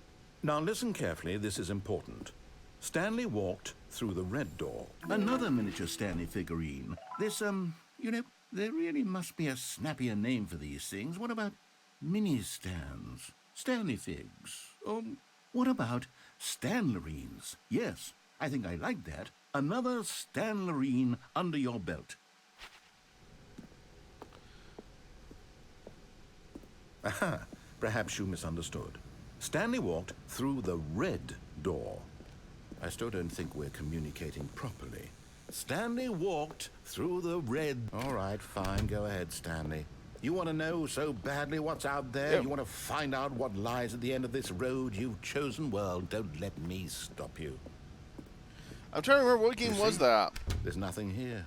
Now listen carefully, this is important. Stanley walked through the red door. Another miniature Stanley figurine. This, you know, there really must be a snappier name for these things. What about mini stands? Stanley figs? What about Stanlerines? Yes, I think I like that. Another Stanlerine under your belt. Aha, perhaps you misunderstood. Stanley walked through the red door. I still don't think we're communicating properly. Stanley walked through the red... All right, fine, go ahead, Stanley. You want to know so badly what's out there? Yep. You want to find out what lies at the end of this road you've chosen? Well, don't let me stop you. I'm trying to remember what game was that. There's nothing here.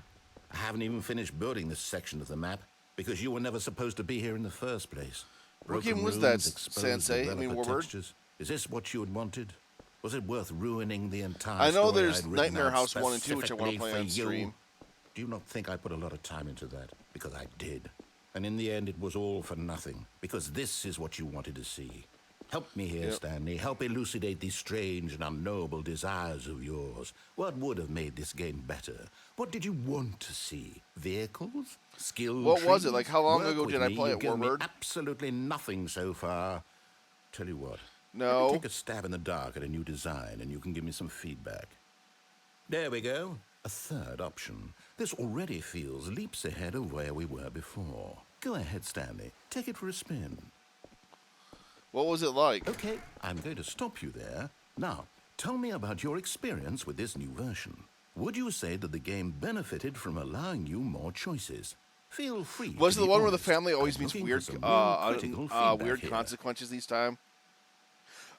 I haven't even finished building this section of the map because you were never supposed to be here in the first place. What Broken game was rooms, that, exposed Sensei? I mean, developer Warbird? textures. Is this what you had wanted? Was it worth ruining the entire I know story there's I'd written Nightmare out House 1 and 2, which I want to specifically play for on you? stream. Do you not think I put a lot of time into that? Because I did. And in the end, it was all for nothing. Because this is what you wanted to see. Help me here, Yep. Stanley. Help elucidate these strange and unknowable desires of yours. What would have made this game better? What did you want to see? Vehicles? Skill What was it? trees? Like, how long Work ago with did I me. play You've it, given me Warbird? absolutely nothing so far. Tell you what. No. Let me take a stab in the dark at a new design, and you can give me some feedback. There we go. A third option. This already feels leaps ahead of where we were before. Go ahead, Stanley. Take it for a spin. What was it like? Okay, I'm going to stop you there. Now, tell me about your experience with this new version. Would you say that the game benefited from allowing you more choices? Feel free. Was to it the be one where the honest. family always I'm meets looking weird, for some real critical feedback weird here. consequences each time?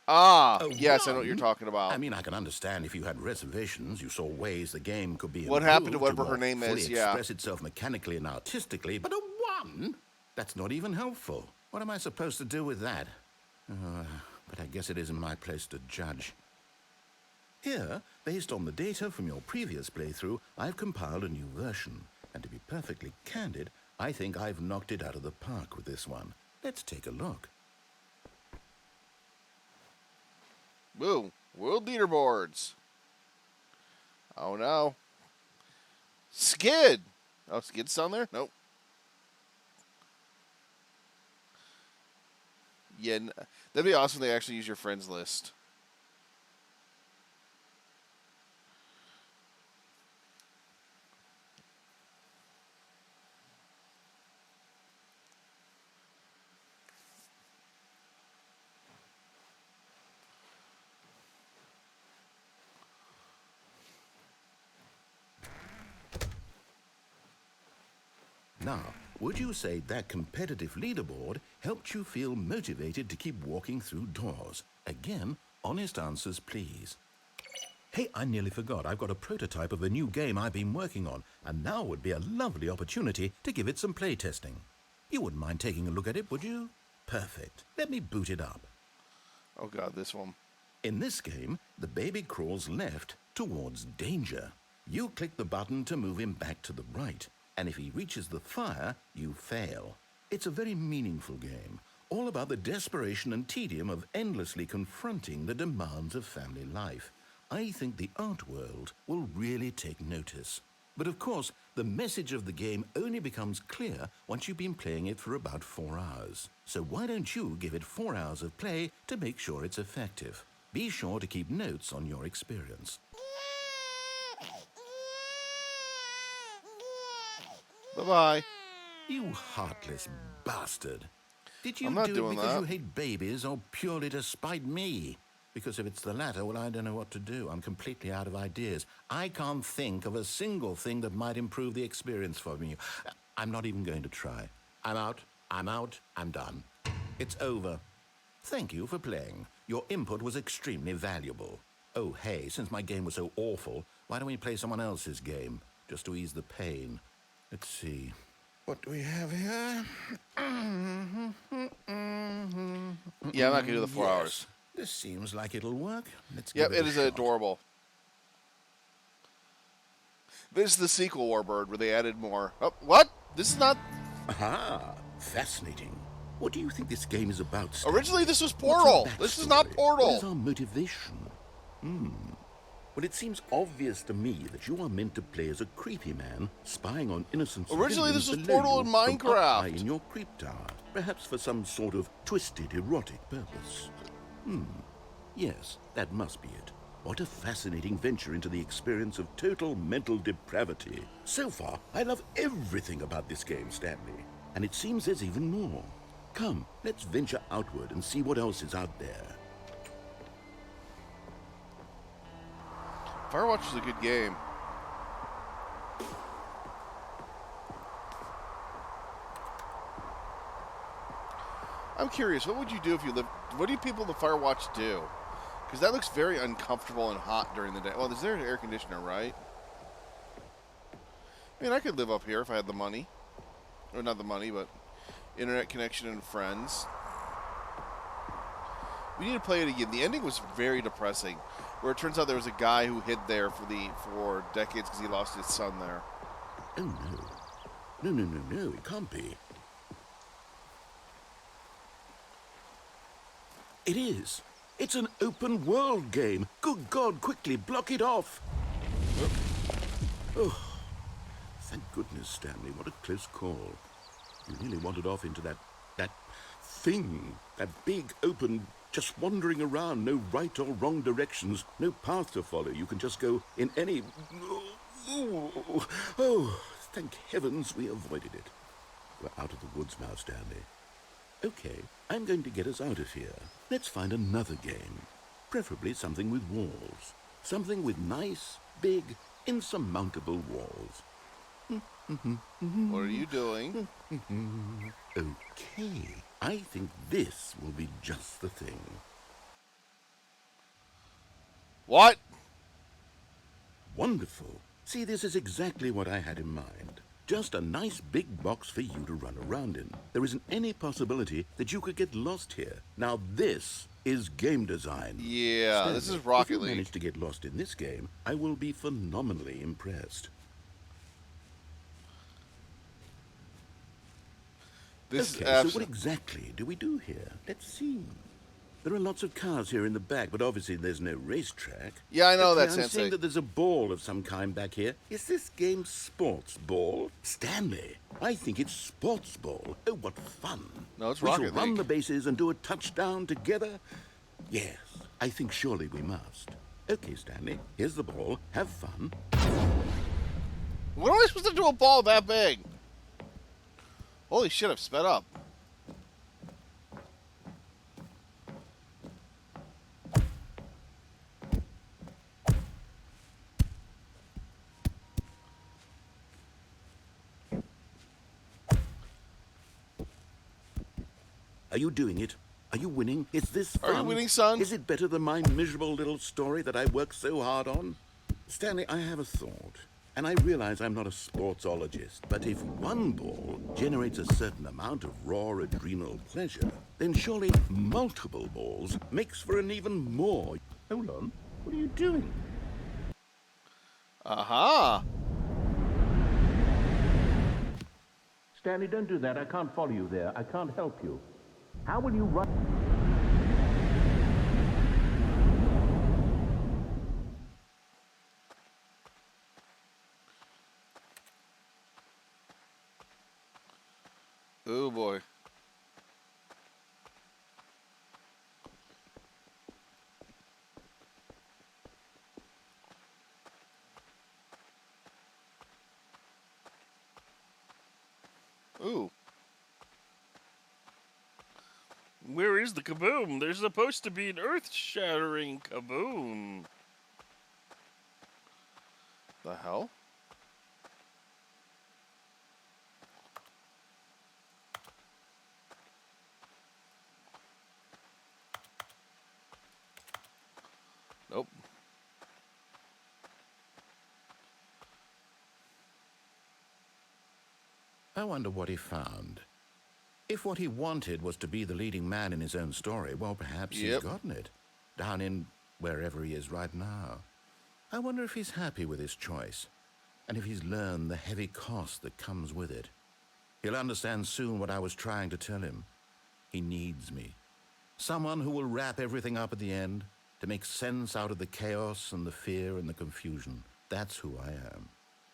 Ah, Oh, yes, I know what you're one? talking about. I mean, I can understand if you had reservations, you saw ways the game could be What happened to improved whatever her more name fully is, yeah. express itself mechanically and artistically, but a one? That's not even helpful. What am I supposed to do with that? But I guess it isn't my place to judge. Here, based on the data from your previous playthrough, I've compiled a new version. And to be perfectly candid, I think I've knocked it out of the park with this one. Let's take a look. Woo, world leaderboards. Oh no. Skid. Oh, Skid's on there? Nope. Yeah, that'd be awesome if they actually use your friends list. Now, would you say that competitive leaderboard helped you feel motivated to keep walking through doors? Again, honest answers, please. Hey, I nearly forgot. I've got a prototype of a new game I've been working on, and now would be a lovely opportunity to give it some playtesting. You wouldn't mind taking a look at it, would you? Perfect. Let me boot it up. Oh god, this one. In this game, the baby crawls left towards danger. You click the button to move him back to the right, and if he reaches the fire, you fail. It's a very meaningful game, all about the desperation and tedium of endlessly confronting the demands of family life. I think the art world will really take notice. But of course, the message of the game only becomes clear once you've been playing it for about 4 hours. So why don't you give it 4 hours of play to make sure it's effective? Be sure to keep notes on your experience. Bye-bye. You heartless bastard. Did you I'm not do it doing because that. you hate babies or purely to spite me? Because if it's the latter, well, I don't know what to do. I'm completely out of ideas. I can't think of a single thing that might improve the experience for me. I'm not even going to try. I'm out. I'm done. It's over. Thank you for playing. Your input was extremely valuable. Oh, hey, since my game was so awful, why don't we play someone else's game? Just to ease the pain. Let's see. What do we have here? Yeah, I'm not gonna do the 4 Yes. hours. This seems like it'll work. Let's Yep, give it it a is shot. adorable. This is the sequel, Warbird, where they added more. Oh, what? This is not... Aha! Fascinating. What do you think this game is about, Stanley? Originally, this was What's our Portal. This is not backstory? Portal. What is our motivation? Well, it seems obvious to me that you are meant to play as a creepy man spying on innocent Originally, this civilians was below Portal you in from up high Minecraft. in your creep tower, perhaps for some sort of twisted erotic purpose. Yes, that must be it. What a fascinating venture into the experience of total mental depravity. So far, I love everything about this game, Stanley. And it seems there's even more. Come, let's venture outward and see what else is out there. Firewatch is a good game. I'm curious, what would you do if you lived... What do people in the Firewatch do? Because that looks very uncomfortable and hot during the day. Well, is there an air conditioner, right? I mean, I could live up here if I had the money. Or not the money, but internet connection and friends. We need to play it again. The ending was very depressing, where it turns out there was a guy who hid there for decades because he lost his son there. Oh, no. No, it can't be. It is. It's an open world game. Good God, quickly, block it off. Oh, thank goodness, Stanley. What a close call. You really wandered off into that thing. That big, open, just wandering around. No right or wrong directions. No path to follow. You can just go in any... Oh, thank heavens we avoided it. We're out of the woods now, Stanley. Okay, I'm going to get us out of here. Let's find another game. Preferably something with walls. Something with nice, big, insurmountable walls. What are you doing? Okay, I think this will be just the thing. What? Wonderful. See, this is exactly what I had in mind. Just a nice big box for you to run around in. There isn't any possibility that you could get lost here. Now this is game design. Yeah, Stanley, this is Rocket if you League. manage to get lost in this game, I will be phenomenally impressed. This Okay, is so what absolutely... exactly do we do here? Let's see. There are lots of cars here in the back, but obviously there's no racetrack. Yeah, I know Okay, that, I'm Sensei. seeing that there's a ball of some kind back here. Is this game sports ball? Stanley, I think it's sports ball. Oh, what fun. No, it's we Rocket shall run League. the bases and do a touchdown together? Yes, I think surely we must. Okay, Stanley, here's the ball. Have fun. What am I supposed to do a ball that big? Holy shit, I've sped up. Are you doing it? Are you winning? Is this fun? Are you winning, son? Is it better than my miserable little story that I worked so hard on? Stanley, I have a thought. And I realize I'm not a sportsologist, but if one ball generates a certain amount of raw adrenal pleasure, then surely multiple balls makes for an even more... Hold on. What are you doing? Aha! Stanley, don't do that. I can't follow you there. I can't help you. How will you run? Where is the kaboom? There's supposed to be an earth-shattering kaboom. The hell? Nope. I wonder what he found. If what he wanted was to be the leading man in his own story, well, perhaps he's gotten it. Down in wherever he is right now. I wonder if he's happy with his choice, and if he's learned the heavy cost that comes with it. He'll understand soon what I was trying to tell him. He needs me. Someone who will wrap everything up at the end, to make sense out of the chaos and the fear and the confusion. That's who I am.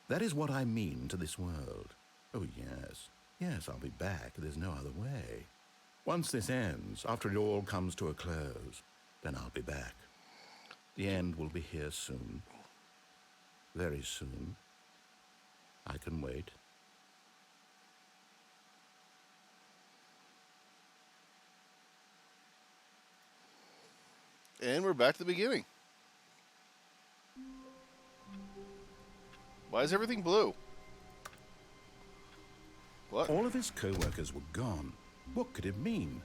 That is what I mean to this world. Oh, yes. Yes, I'll be back. There's no other way. Once this ends, after it all comes to a close, then I'll be back. The end will be here soon. Very soon. I can wait. And we're back to the beginning. Why is everything blue? What? All of his co-workers were gone. What could it mean?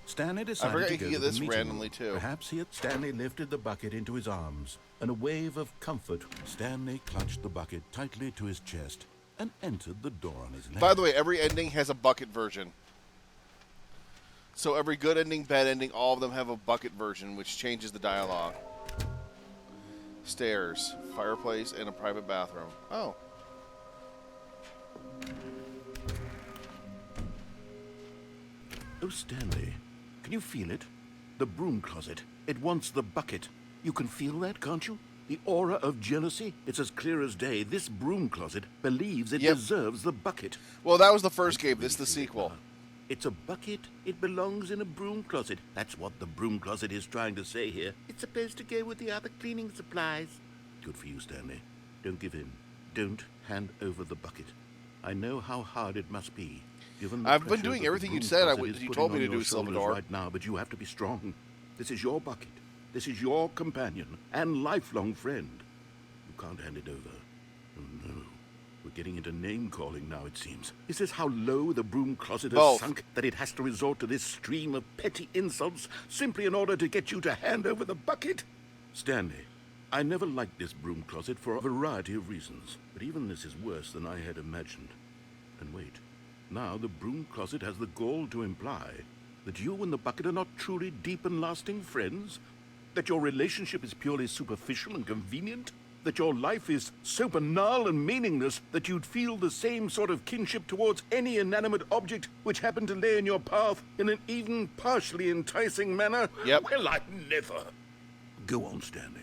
Stanley decided forgot to you go could to get the this meeting randomly, room. too. Perhaps Stanley lifted the bucket into his arms, and a wave of comfort. Stanley clutched the bucket tightly to his chest and entered the door on his left. By the way, every ending has a bucket version. So every good ending, bad ending, all of them have a bucket version, which changes the dialogue. Stairs, fireplace, and a private bathroom. Oh. Oh, Stanley, can you feel it? The broom closet. It wants the bucket. You can feel that, can't you? The aura of jealousy. It's as clear as day. This broom closet believes it deserves the bucket. Well, that was the first game. This is the sequel. It's a bucket. It belongs in a broom closet. That's what the broom closet is trying to say here. It's supposed to go with the other cleaning supplies. Good for you, Stanley. Don't give in. Don't hand over the bucket. I know how hard it must be. Given the I've been pressure doing that everything the you broom said closet is you putting told me on to your do, shoulders Salvador. right now, but you have to be strong. This is your bucket. This is your companion and lifelong friend. You can't hand it over. Oh, no. We're getting into name-calling now, it seems. Is this how low the broom closet has Both. sunk, that it has to resort to this stream of petty insults simply in order to get you to hand over the bucket? Stanley, I never liked this broom closet for a variety of reasons, but even this is worse than I had imagined. And wait, now the broom closet has the gall to imply that you and the bucket are not truly deep and lasting friends? That your relationship is purely superficial and convenient? That your life is so banal and meaningless that you'd feel the same sort of kinship towards any inanimate object which happened to lay in your path in an even partially enticing manner? Yep. Well, I never. Go on, Stanley.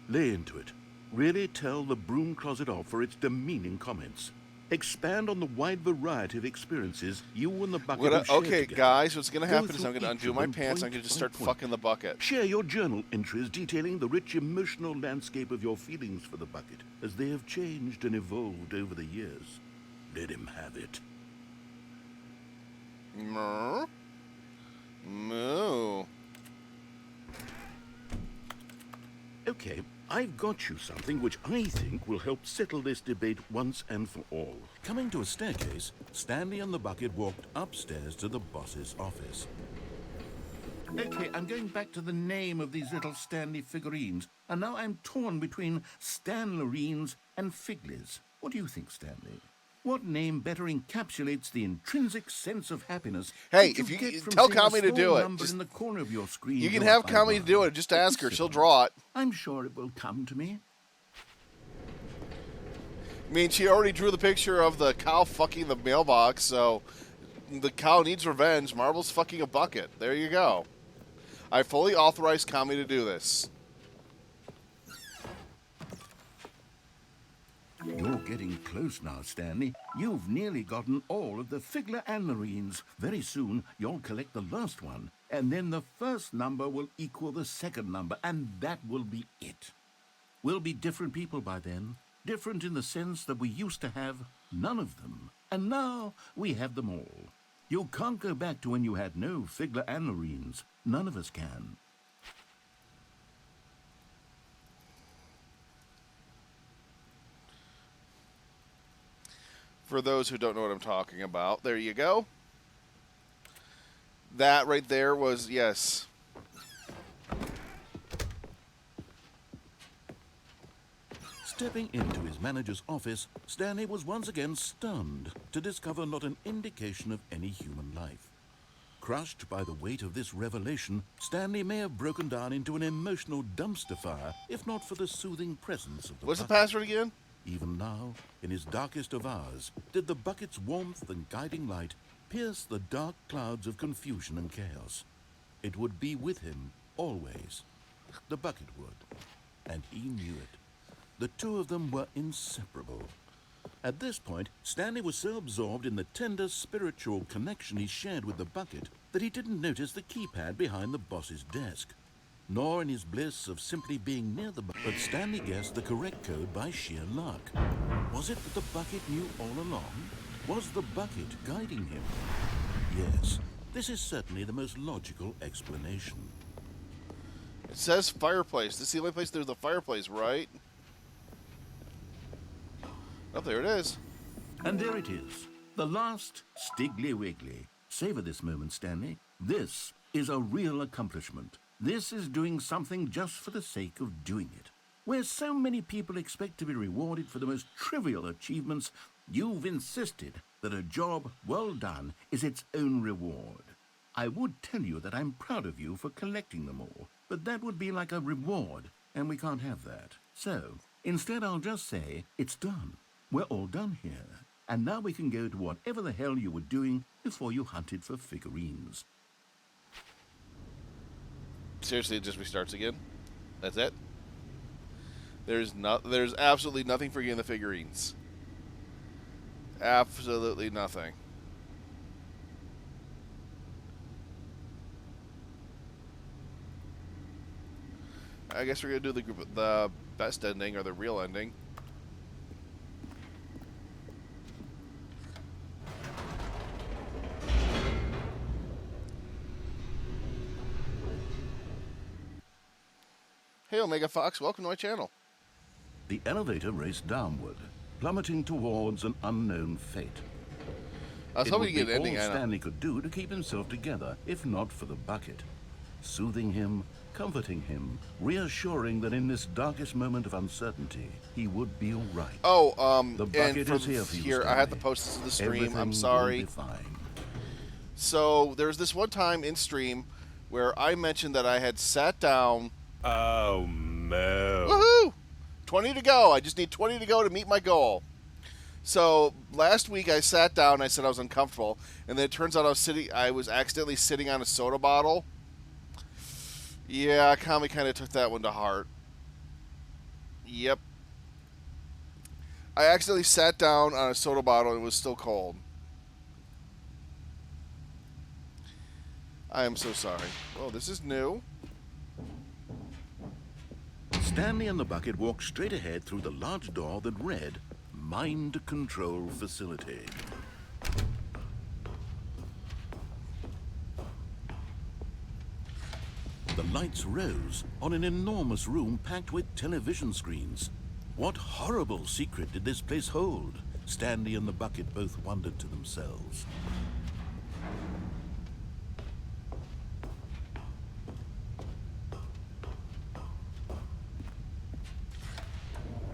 Lay into it. Really tell the broom closet off for its demeaning comments. Expand on the wide variety of experiences you and the bucket have shared Okay, together. guys, what's going to Go happen is through I'm going to each undo of my them pants. I'm point going to just by start point. fucking the bucket. Share your journal entries detailing the rich emotional landscape of your feelings for the bucket as they have changed and evolved over the years. Let him have it. Moo. Moo. Okay, I've got you something which I think will help settle this debate once and for all. Coming to a staircase, Stanley and the bucket walked upstairs to the boss's office. Okay, I'm going back to the name of these little Stanley figurines, and now I'm torn between Stanlerines and Figlies. What do you think, Stanley? What name better encapsulates the intrinsic sense of happiness? Hey, that if you get from tell seeing a Kami to small do it, number just- in the corner of your screen You can go have up by Kami to do one? it. Just ask her. Sit She'll on draw it. I'm sure it will come to me. I mean, she already drew the picture of the cow fucking the mailbox, so the cow needs revenge. Marble's fucking a bucket. There you go. I fully authorize Kami to do this. You're getting close now, Stanley. You've nearly gotten all of the Figler and Marines. Very soon, you'll collect the last one, and then the first number will equal the second number, and that will be it. We'll be different people by then. Different in the sense that we used to have none of them, and now we have them all. You can't go back to when you had no Figler and Marines. None of us can. For those who don't know what I'm talking about, there you go. That right there was, yes. Stepping into his manager's office, Stanley was once again stunned to discover not an indication of any human life. Crushed by the weight of this revelation, Stanley may have broken down into an emotional dumpster fire, if not for the soothing presence of the What's the bucket. password again? Even now, in his darkest of hours, did the bucket's warmth and guiding light pierce the dark clouds of confusion and chaos. It would be with him, always. The bucket would. And he knew it. The two of them were inseparable. At this point, Stanley was so absorbed in the tender spiritual connection he shared with the bucket that he didn't notice the keypad behind the boss's desk. Nor in his bliss of simply being near the bucket. But Stanley guessed the correct code by sheer luck. Was it that the bucket knew all along? Was the bucket guiding him? Yes, this is certainly the most logical explanation. It says fireplace. This is the only place there's a fireplace, right? Oh, there it is. And there it is. The last Stiggly Wiggly. Savor this moment, Stanley. This is a real accomplishment. This is doing something just for the sake of doing it. Where so many people expect to be rewarded for the most trivial achievements, you've insisted that a job well done is its own reward. I would tell you that I'm proud of you for collecting them all, but that would be like a reward, and we can't have that. So, instead I'll just say, it's done. We're all done here. And now we can go to whatever the hell you were doing before you hunted for figurines. Seriously, it just restarts again? That's it? There's absolutely nothing for getting the figurines. Absolutely nothing. I guess we're gonna do the best ending or the real ending. Hey Omega Fox, welcome to my channel. The elevator raced downward, plummeting towards an unknown fate. I was It hoping would to get be an ending. all I know. Stanley could do to keep himself together, if not for the bucket. Soothing him, comforting him, reassuring that in this darkest moment of uncertainty, he would be all right. Oh, The and bucket for is here for you, here, I had to Stanley. post this to the stream. Everything I'm will sorry. be fine. So there's this one time in stream where I mentioned that I had sat down. Oh, no. Woohoo! 20 to go. I just need 20 to go to meet my goal. So last week I sat down and I said I was uncomfortable, and then it turns out I was accidentally sitting on a soda bottle. Yeah, Kami kind of took that one to heart. Yep. I accidentally sat down on a soda bottle and it was still cold. I am so sorry. Oh, this is new. Stanley and the bucket walked straight ahead through the large door that read, Mind Control Facility. The lights rose on an enormous room packed with television screens. What horrible secret did this place hold? Stanley and the bucket both wondered to themselves.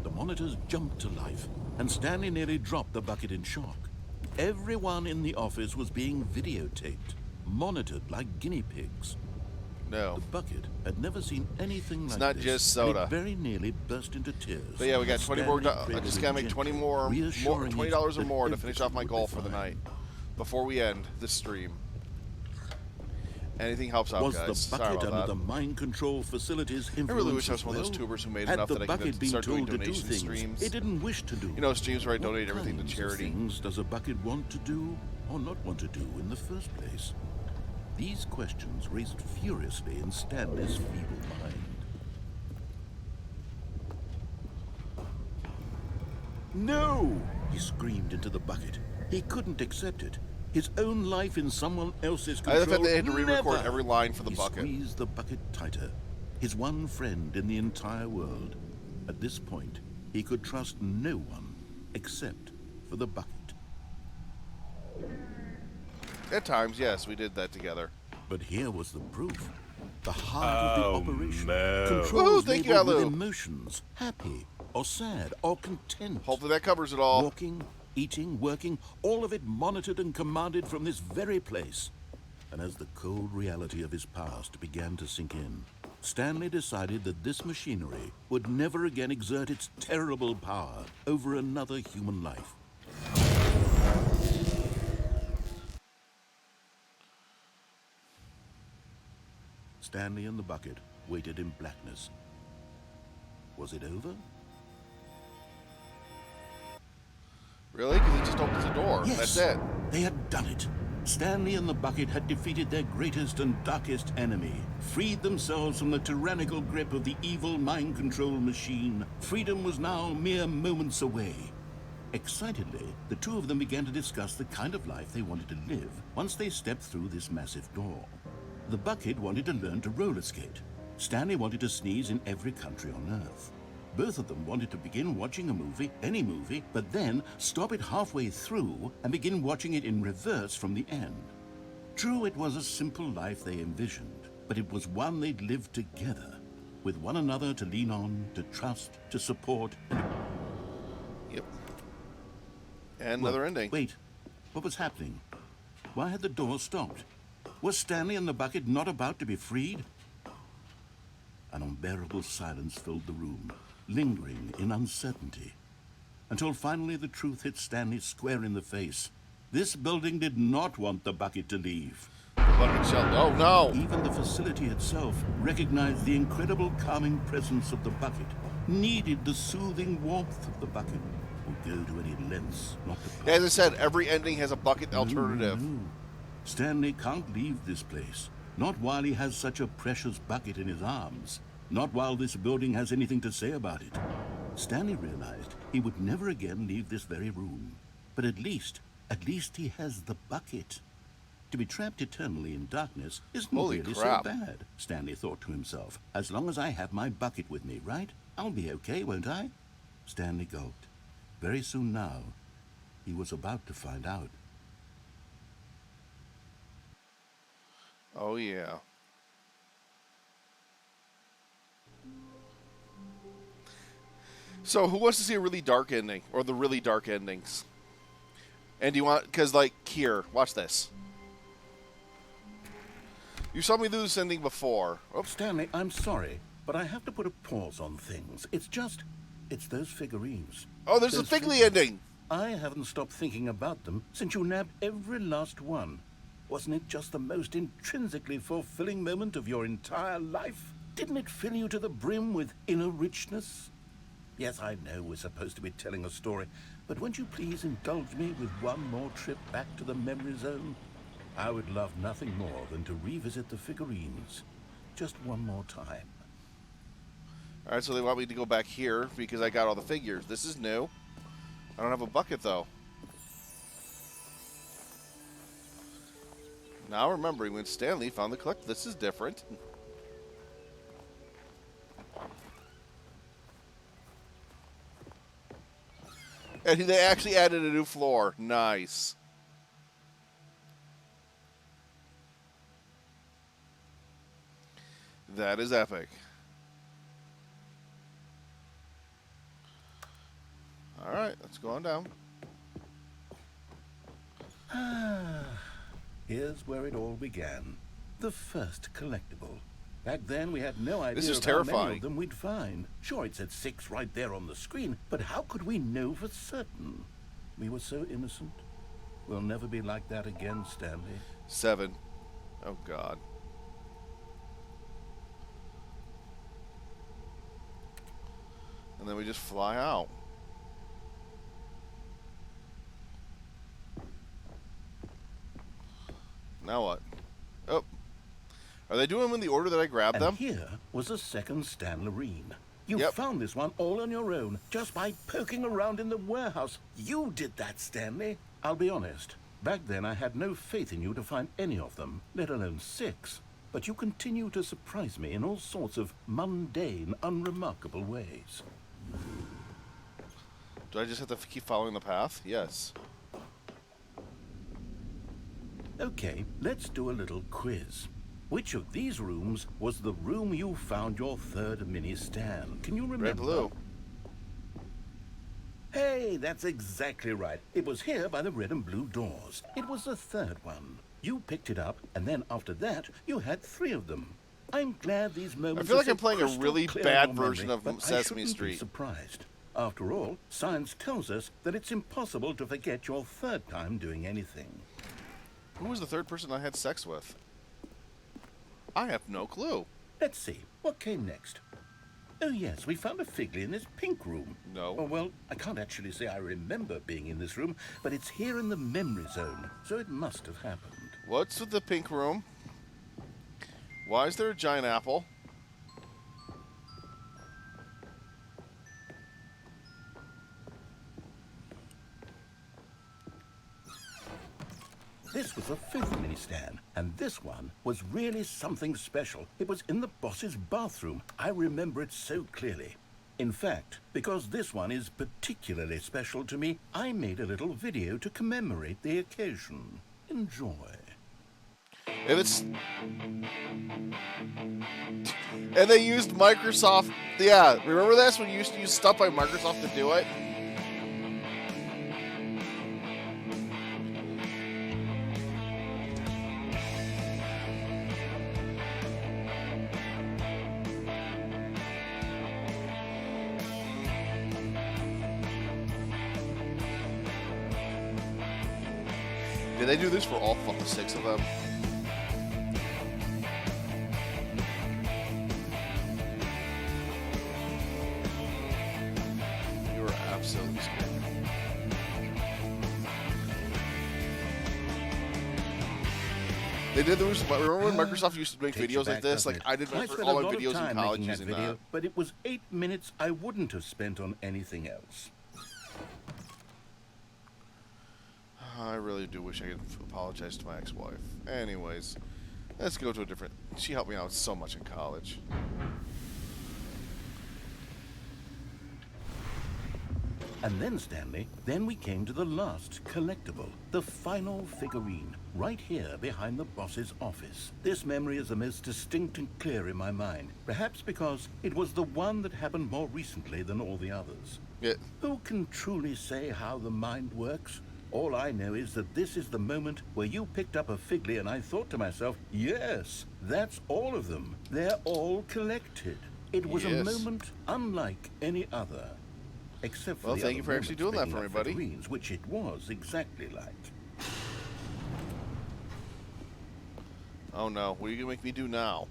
The monitors jumped to life, and Stanley nearly dropped the bucket in shock. Everyone in the office was being videotaped, monitored like guinea pigs. No. The bucket had never seen anything like not this. just and soda. it very nearly burst into tears. But yeah, we got 20 more. Stanley I just gotta make 20 more, reassuring $20 it or that more to finish off my everything goal would be for the fine. night before we end this stream. Anything helps out, Was guys. the Sorry bucket about under that. the mind control facilities influence I really wish I was as one of those well? tubers who made Had enough the that I could bucket been start doing told to do donation things streams. it didn't wish to do? You know, streams where I What donate everything to kinds of charity. things does a bucket want to do or not want to do in the first place? These questions raced furiously in Stanley's feeble mind. No! He screamed into the bucket. He couldn't accept it. His own life in someone else's I control. thought they had to re-record Never. every line for the He bucket. squeezed the bucket tighter. His one friend in the entire world. At this point, he could trust no one except for the bucket. At times, yes, we did that together. But here was the proof. The heart of the operation. no. Controls Woohoo, thank you, labeled with Alu. emotions. Happy or sad or content. Hopefully that covers it all. Walking, eating, working, all of it monitored and commanded from this very place. And as the cold reality of his past began to sink in, Stanley decided that this machinery would never again exert its terrible power over another human life. Stanley and the bucket waited in blackness. Was it over? Really? Because he just opens the door. Yes, That's it. they had done it. Stanley and the bucket had defeated their greatest and darkest enemy, freed themselves from the tyrannical grip of the evil mind control machine. Freedom was now mere moments away. Excitedly, the two of them began to discuss the kind of life they wanted to live once they stepped through this massive door. The bucket wanted to learn to roller skate. Stanley wanted to sneeze in every country on Earth. Both of them wanted to begin watching a movie, any movie, but then stop it halfway through and begin watching it in reverse from the end. True, it was a simple life they envisioned, but it was one they'd lived together, with one another to lean on, to trust, to support. Yep. And another ending. Wait, what was happening? Why had the door stopped? Was Stanley and the bucket not about to be freed? An unbearable silence filled the room, lingering in uncertainty, until finally the truth hit Stanley square in the face. This building did not want the bucket to leave. The bucket shell. Oh, no. Even the facility itself recognized the incredible calming presence of the bucket, needed the soothing warmth of the bucket, would go to any lengths not to part. As I said, every ending has a bucket alternative. No. Stanley can't leave this place, not while he has such a precious bucket in his arms, not while this building has anything to say about it. Stanley realized he would never again leave this very room, but at least he has the bucket. To be trapped eternally in darkness isn't Holy really crap. so bad, Stanley thought to himself. As long as I have my bucket with me, right? I'll be okay, won't I? Stanley gulped. Very soon now, he was about to find out. Oh, yeah. So, who wants to see a really dark ending? Or the really dark endings? And do you want... Because, like, here, watch this. You saw me do this ending before. Oops. Stanley, I'm sorry, but I have to put a pause on things. It's those figurines. Oh, there's the Those Figley figures. ending. I haven't stopped thinking about them since you nabbed every last one. Wasn't it just the most intrinsically fulfilling moment of your entire life? Didn't it fill you to the brim with inner richness? Yes, I know we're supposed to be telling a story, but won't you please indulge me with one more trip back to the memory zone? I would love nothing more than to revisit the figurines. Just one more time. All right, so they want me to go back here because I got all the figures. This is new. I don't have a bucket, though. Now remembering when Stanley found the collector. This is different. And they actually added a new floor. Nice. That is epic. All right, let's go on down. Here's where it all began. The first collectible. Back then, we had no idea This is of how many terrifying. of them we'd find. Sure, it said 6 right there on the screen, but how could we know for certain? We were so innocent. We'll never be like that again, Stanley. 7. Oh, God. And then we just fly out. Now what? Oh. Are they doing them in the order that I grabbed And them? here was a second Stanley. You Yep. found this one all on your own, just by poking around in the warehouse. You did that, Stanley. I'll be honest. Back then, I had no faith in you to find any of them, let alone 6. But you continue to surprise me in all sorts of mundane, unremarkable ways. Do I just have to keep following the path? Yes. Okay, let's do a little quiz. Which of these rooms was the room you found your 3rd mini stand? Can you remember? Red, blue. Hey, that's exactly right. It was here by the red and blue doors. It was the 3rd one. You picked it up, and then after that, you had 3 of them. I'm glad these moments. I feel like are I'm so playing a crystal really clear bad in your version memory, of but Sesame I shouldn't Street. Be surprised. After all, science tells us that it's impossible to forget your 3rd time doing anything. Who was the 3rd person I had sex with? I have no clue. Let's see. What came next? Oh, yes, we found a Figley in this pink room. No. Oh, well, I can't actually say I remember being in this room, but it's here in the memory zone, so it must have happened. What's with the pink room? Why is there a giant apple? This was a 5th mini stand, and this one was really something special. It was in the boss's bathroom. I remember it so clearly. In fact, because this one is particularly special to me, I made a little video to commemorate the occasion. Enjoy. If it's... And they used Microsoft... Yeah, remember this? When you used to use stuff by Microsoft to do it? Did they do this for all 6 of them? You are absolutely scared. They did those. Remember when Microsoft used to make Takes you videos like back, this? Like doesn't it? I did I for spent all a my lot of videos in time college making using that video, that. but it was 8 minutes I wouldn't have spent on anything else. I really do wish I could apologize to my ex-wife. Anyways, let's go to a different... She helped me out so much in college. And then, Stanley, then we came to the last collectible, the final figurine, right here behind the boss's office. This memory is the most distinct and clear in my mind, perhaps because it was the one that happened more recently than all the others. Yeah. Who can truly say how the mind works? All I know is that this is the moment where you picked up a Figley and I thought to myself, yes, that's all of them. They're all collected. It was a Yes. moment unlike any other. Except for Well, the thank other you for actually moments doing that picking for up me, buddy. figurines, which it was exactly like. Oh no, what are you gonna make me do now?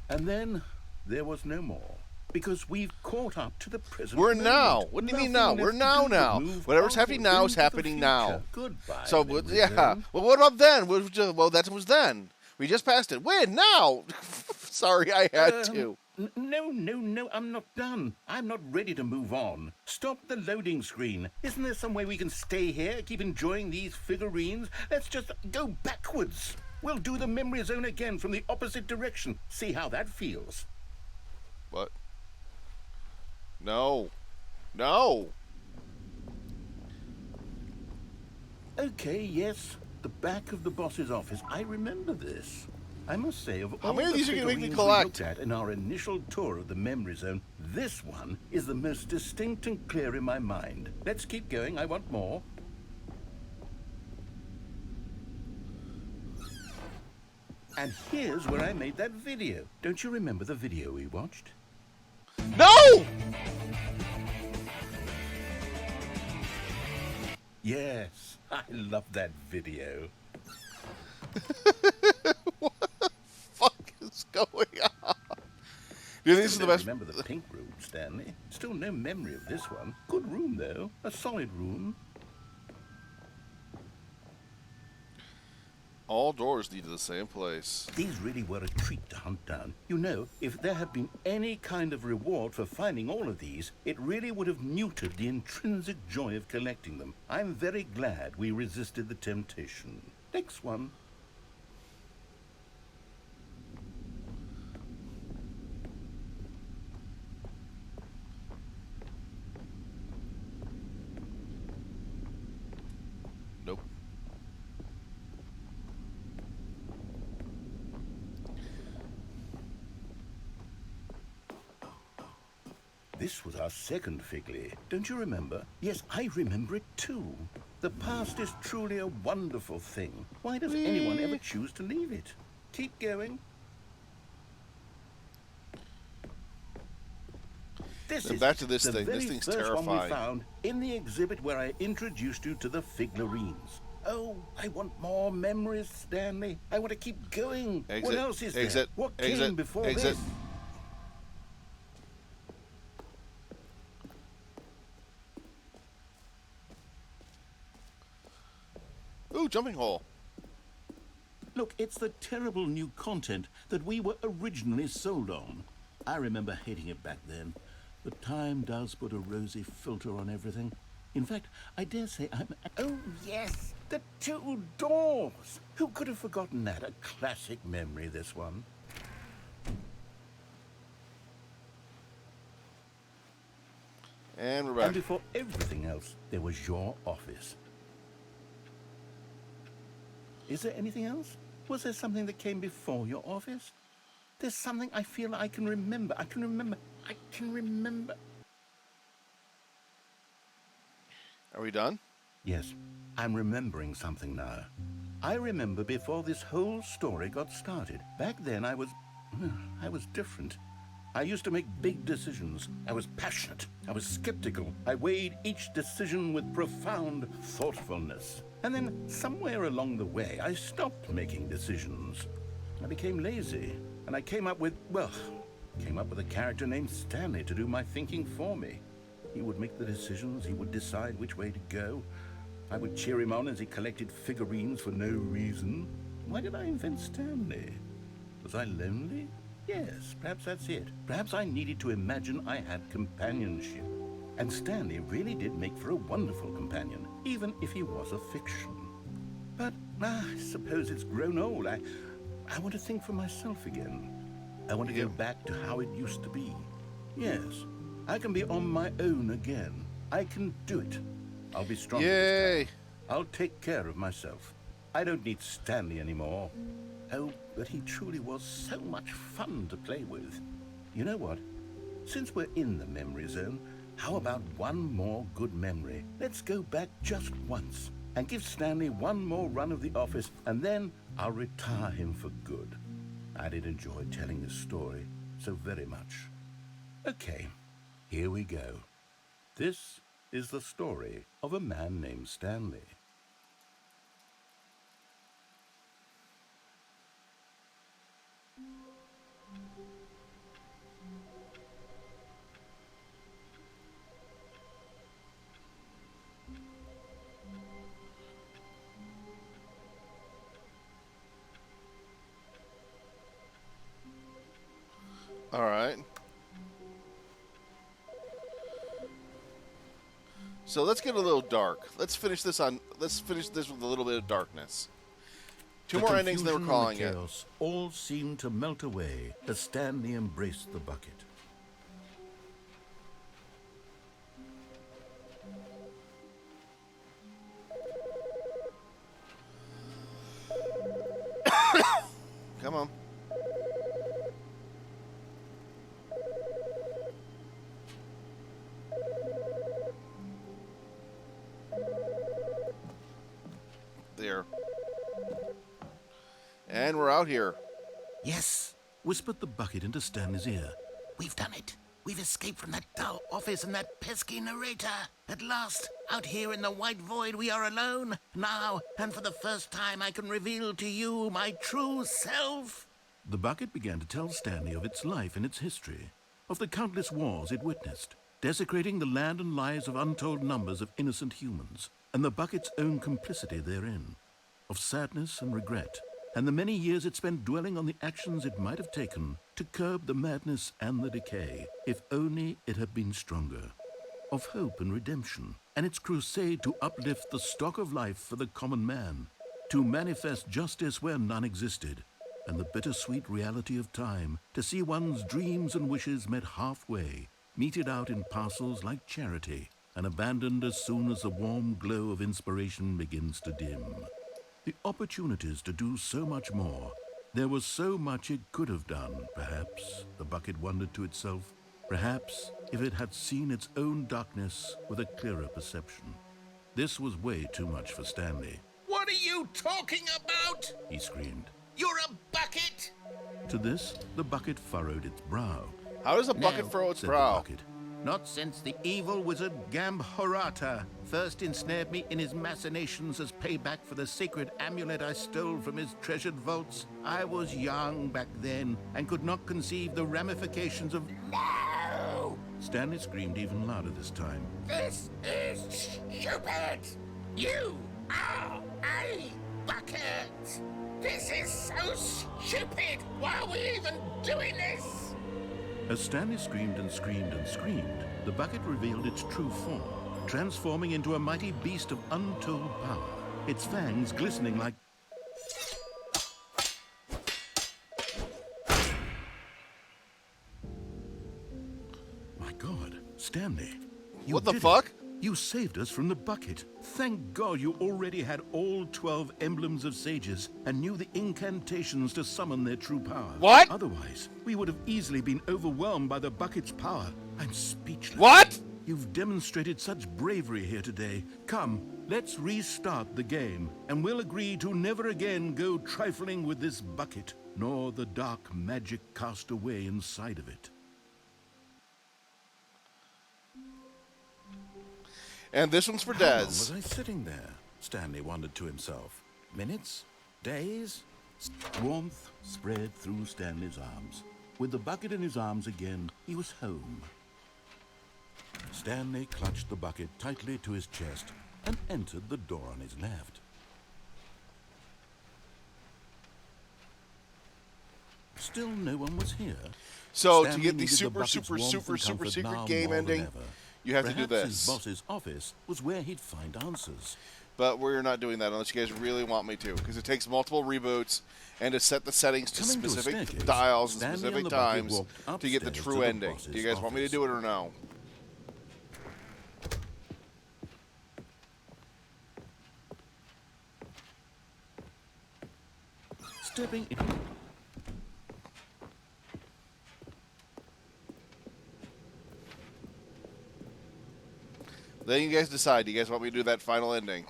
And then there was no more. Because we've caught up to the present We're moment. now. What do you mean now? Nothing We're left now to do but now. move Whatever's on happening now is into the happening now. future. Goodbye. So, memory yeah. zone. Well, what about then? Well, that was then. We just passed it. When? Now? Sorry, I had to. No, I'm not done. I'm not ready to move on. Stop the loading screen. Isn't there some way we can stay here, keep enjoying these figurines? Let's just go backwards. We'll do the memory zone again from the opposite direction. See how that feels. What? No. No. Okay, yes. The back of the boss's office. I remember this. I must say, of How all many of the these are you gonna make me figurines we collect? looked at in our initial tour of the memory zone, this one is the most distinct and clear in my mind. Let's keep going. I want more. And here's where I made that video. Don't you remember the video we watched? No! Yes, I love that video. What the fuck is going on? Do you think this is the Don't best? remember the pink room, Stanley. Still no memory of this one. Good room, though. A solid room. All doors lead to the same place. These really were a treat to hunt down. You know, if there had been any kind of reward for finding all of these, it really would have muted the intrinsic joy of collecting them. I'm very glad we resisted the temptation. Next one. Nope. This was our second Figley. Don't you remember? Yes, I remember it too. The past is truly a wonderful thing. Why does anyone ever choose to leave it? Keep going. This is back to this the thing. very This thing's first one we terrifying. found in the exhibit where I introduced you to the figurines. Oh, I want more memories, Stanley. I want to keep going. Exit. What else is Exit. there? What Exit. came before Exit. this? Ooh, jumping hole. Look, it's the terrible new content that we were originally sold on. I remember hating it back then, but time does put a rosy filter on everything. In fact, I dare say I'm... Oh, yes, the two doors. Who could have forgotten that? A classic memory, this one. And we're And back. before everything else, there was your office. Is there anything else? Was there something that came before your office? There's something I feel I can remember. I can remember. Are we done? Yes, I'm remembering something now. I remember before this whole story got started. Back then I was different. I used to make big decisions. I was passionate. I was skeptical. I weighed each decision with profound thoughtfulness. And then somewhere along the way, I stopped making decisions. I became lazy, and I came up with a character named Stanley to do my thinking for me. He would make the decisions, he would decide which way to go. I would cheer him on as he collected figurines for no reason. Why did I invent Stanley? Was I lonely? Yes, perhaps that's it. Perhaps I needed to imagine I had companionship. And Stanley really did make for a wonderful companion, even if he was a fiction. But I suppose it's grown old. I want to think for myself again. I want to go back to how it used to be. Yes, I can be on my own again. I can do it. I'll be strong. Yay! I'll take care of myself. I don't need Stanley anymore. Oh, but he truly was so much fun to play with. You know what? Since we're in the memory zone, how about one more good memory? Let's go back just once and give Stanley one more run of the office, and then I'll retire him for good. I did enjoy telling this story so very much. Okay, here we go. This is the story of a man named Stanley. All right. So let's get a little dark. Let's finish this with a little bit of darkness. Two more endings than we're calling it. Chaos all seemed to melt away as Stanley embraced the bucket. Come on. There. And we're out here. Yes, whispered the bucket into Stanley's ear. We've done it. We've escaped from that dull office and that pesky narrator. At last, out here in the white void, we are alone. Now, and for the first time, I can reveal to you my true self. The bucket began to tell Stanley of its life and its history, of the countless wars it witnessed, desecrating the land and lives of untold numbers of innocent humans, and the bucket's own complicity therein. of sadness and regret, and the many years it spent dwelling on the actions it might have taken to curb the madness and the decay, if only it had been stronger. Of hope and redemption, and its crusade to uplift the stock of life for the common man, to manifest justice where none existed, and the bittersweet reality of time, to see one's dreams and wishes met halfway, meted out in parcels like charity, and abandoned as soon as the warm glow of inspiration begins to dim. The opportunities to do so much more. There was so much it could have done, perhaps, the bucket wondered to itself. Perhaps if it had seen its own darkness with a clearer perception. This was way too much for Stanley. What are you talking about? He screamed. You're a bucket! To this, the bucket furrowed its brow. How does a bucket No, furrow its said the brow? bucket. Not since the evil wizard Gambhorata first ensnared me in his machinations as payback for the sacred amulet I stole from his treasured vaults. I was young back then and could not conceive the ramifications of... No! Stanley screamed even louder this time. This is stupid! You are a bucket! This is so stupid! Why are we even doing this? As Stanley screamed and screamed and screamed, the bucket revealed its true form, transforming into a mighty beast of untold power, its fangs glistening like... My God, Stanley, you What the did it. fuck? You saved us from the bucket. Thank God you already had all 12 emblems of sages and knew the incantations to summon their true power. What? Otherwise, we would have easily been overwhelmed by the bucket's power. I'm speechless. What? You've demonstrated such bravery here today. Come, let's restart the game, and we'll agree to never again go trifling with this bucket, nor the dark magic cast away inside of it. And this one's for How long Dez. was I sitting there? Stanley wondered to himself. Minutes? Days? Warmth spread through Stanley's arms. With the bucket in his arms again, he was home. Stanley clutched the bucket tightly to his chest and entered the door on his left. Still no one was here. So to Stanley get the needed super, bucket's super, warmth super, and super comfort secret now game more than ending, ever. you have to do Perhaps this. his boss's office was where he'd find answers. But we're not doing that unless you guys really want me to, because it takes multiple reboots and to set the settings to Coming to a specific staircase, dials and Stanley specific and the bucket times walked to get the upstairs true to the ending. boss's Do you guys want me to office. do it or no? Stepping in... Then you guys decide. Do you guys want me to do that final ending?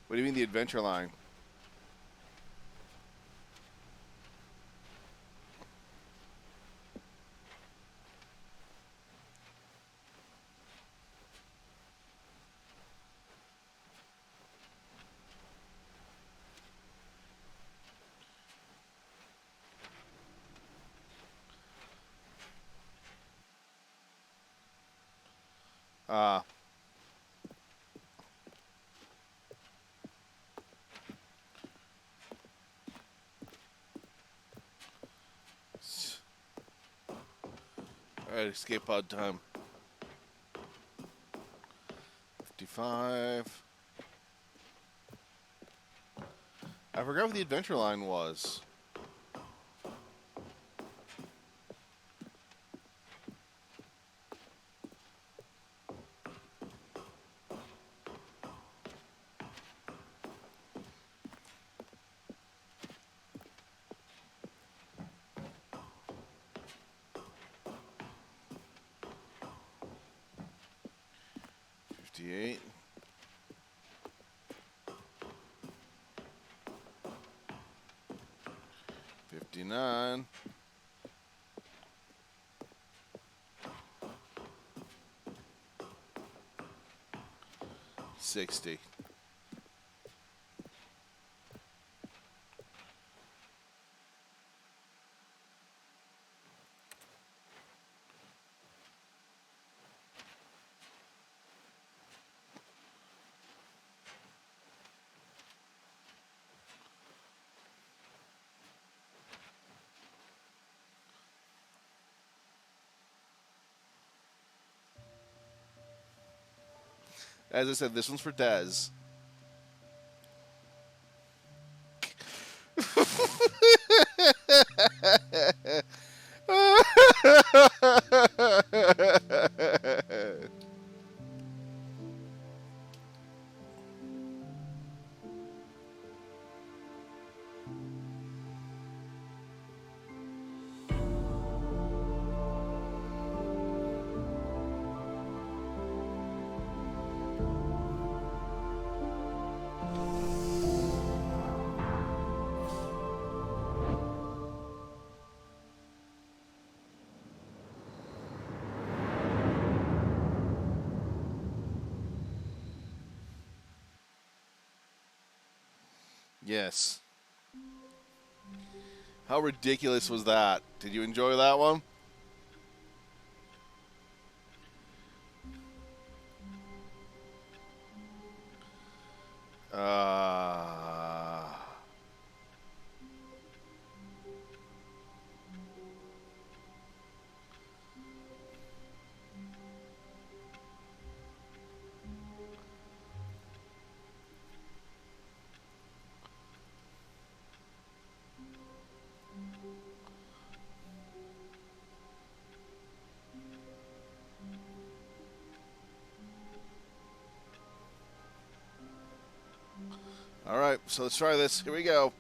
What do you mean the adventure line? Alright, escape pod time. 55. I forgot what the adventure line was. $59. 60. As I said, this one's for Dez. Yes. How ridiculous was that? Did you enjoy that one? Uh, all right, so let's try this. Here we go.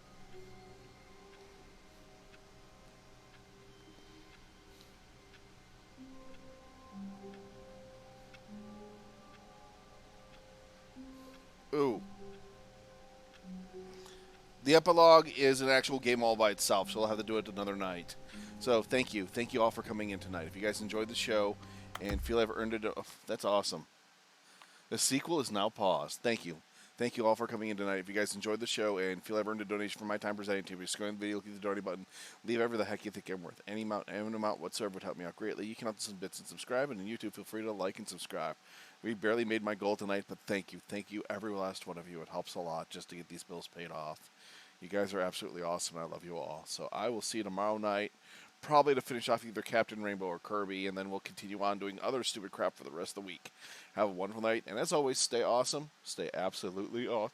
Ooh. The epilogue is an actual game all by itself, so I'll have to do it another night. So thank you. Thank you all for coming in tonight. If you guys enjoyed the show and feel I've earned it, oh, that's awesome. The sequel is now paused. Thank you. Thank you all for coming in tonight. If you guys enjoyed the show and feel I've earned a donation for my time presenting to you, just go in the video, click the donate button, leave whatever the heck you think I'm worth. Any amount whatsoever would help me out greatly. You can help some bits and subscribe, and on YouTube, feel free to like and subscribe. We barely made my goal tonight, but thank you. Thank you, every last one of you. It helps a lot just to get these bills paid off. You guys are absolutely awesome. I love you all. So I will see you tomorrow night, probably to finish off either Captain Rainbow or Kirby, and then we'll continue on doing other stupid crap for the rest of the week. Have a wonderful night, and as always, stay awesome. Stay absolutely awesome.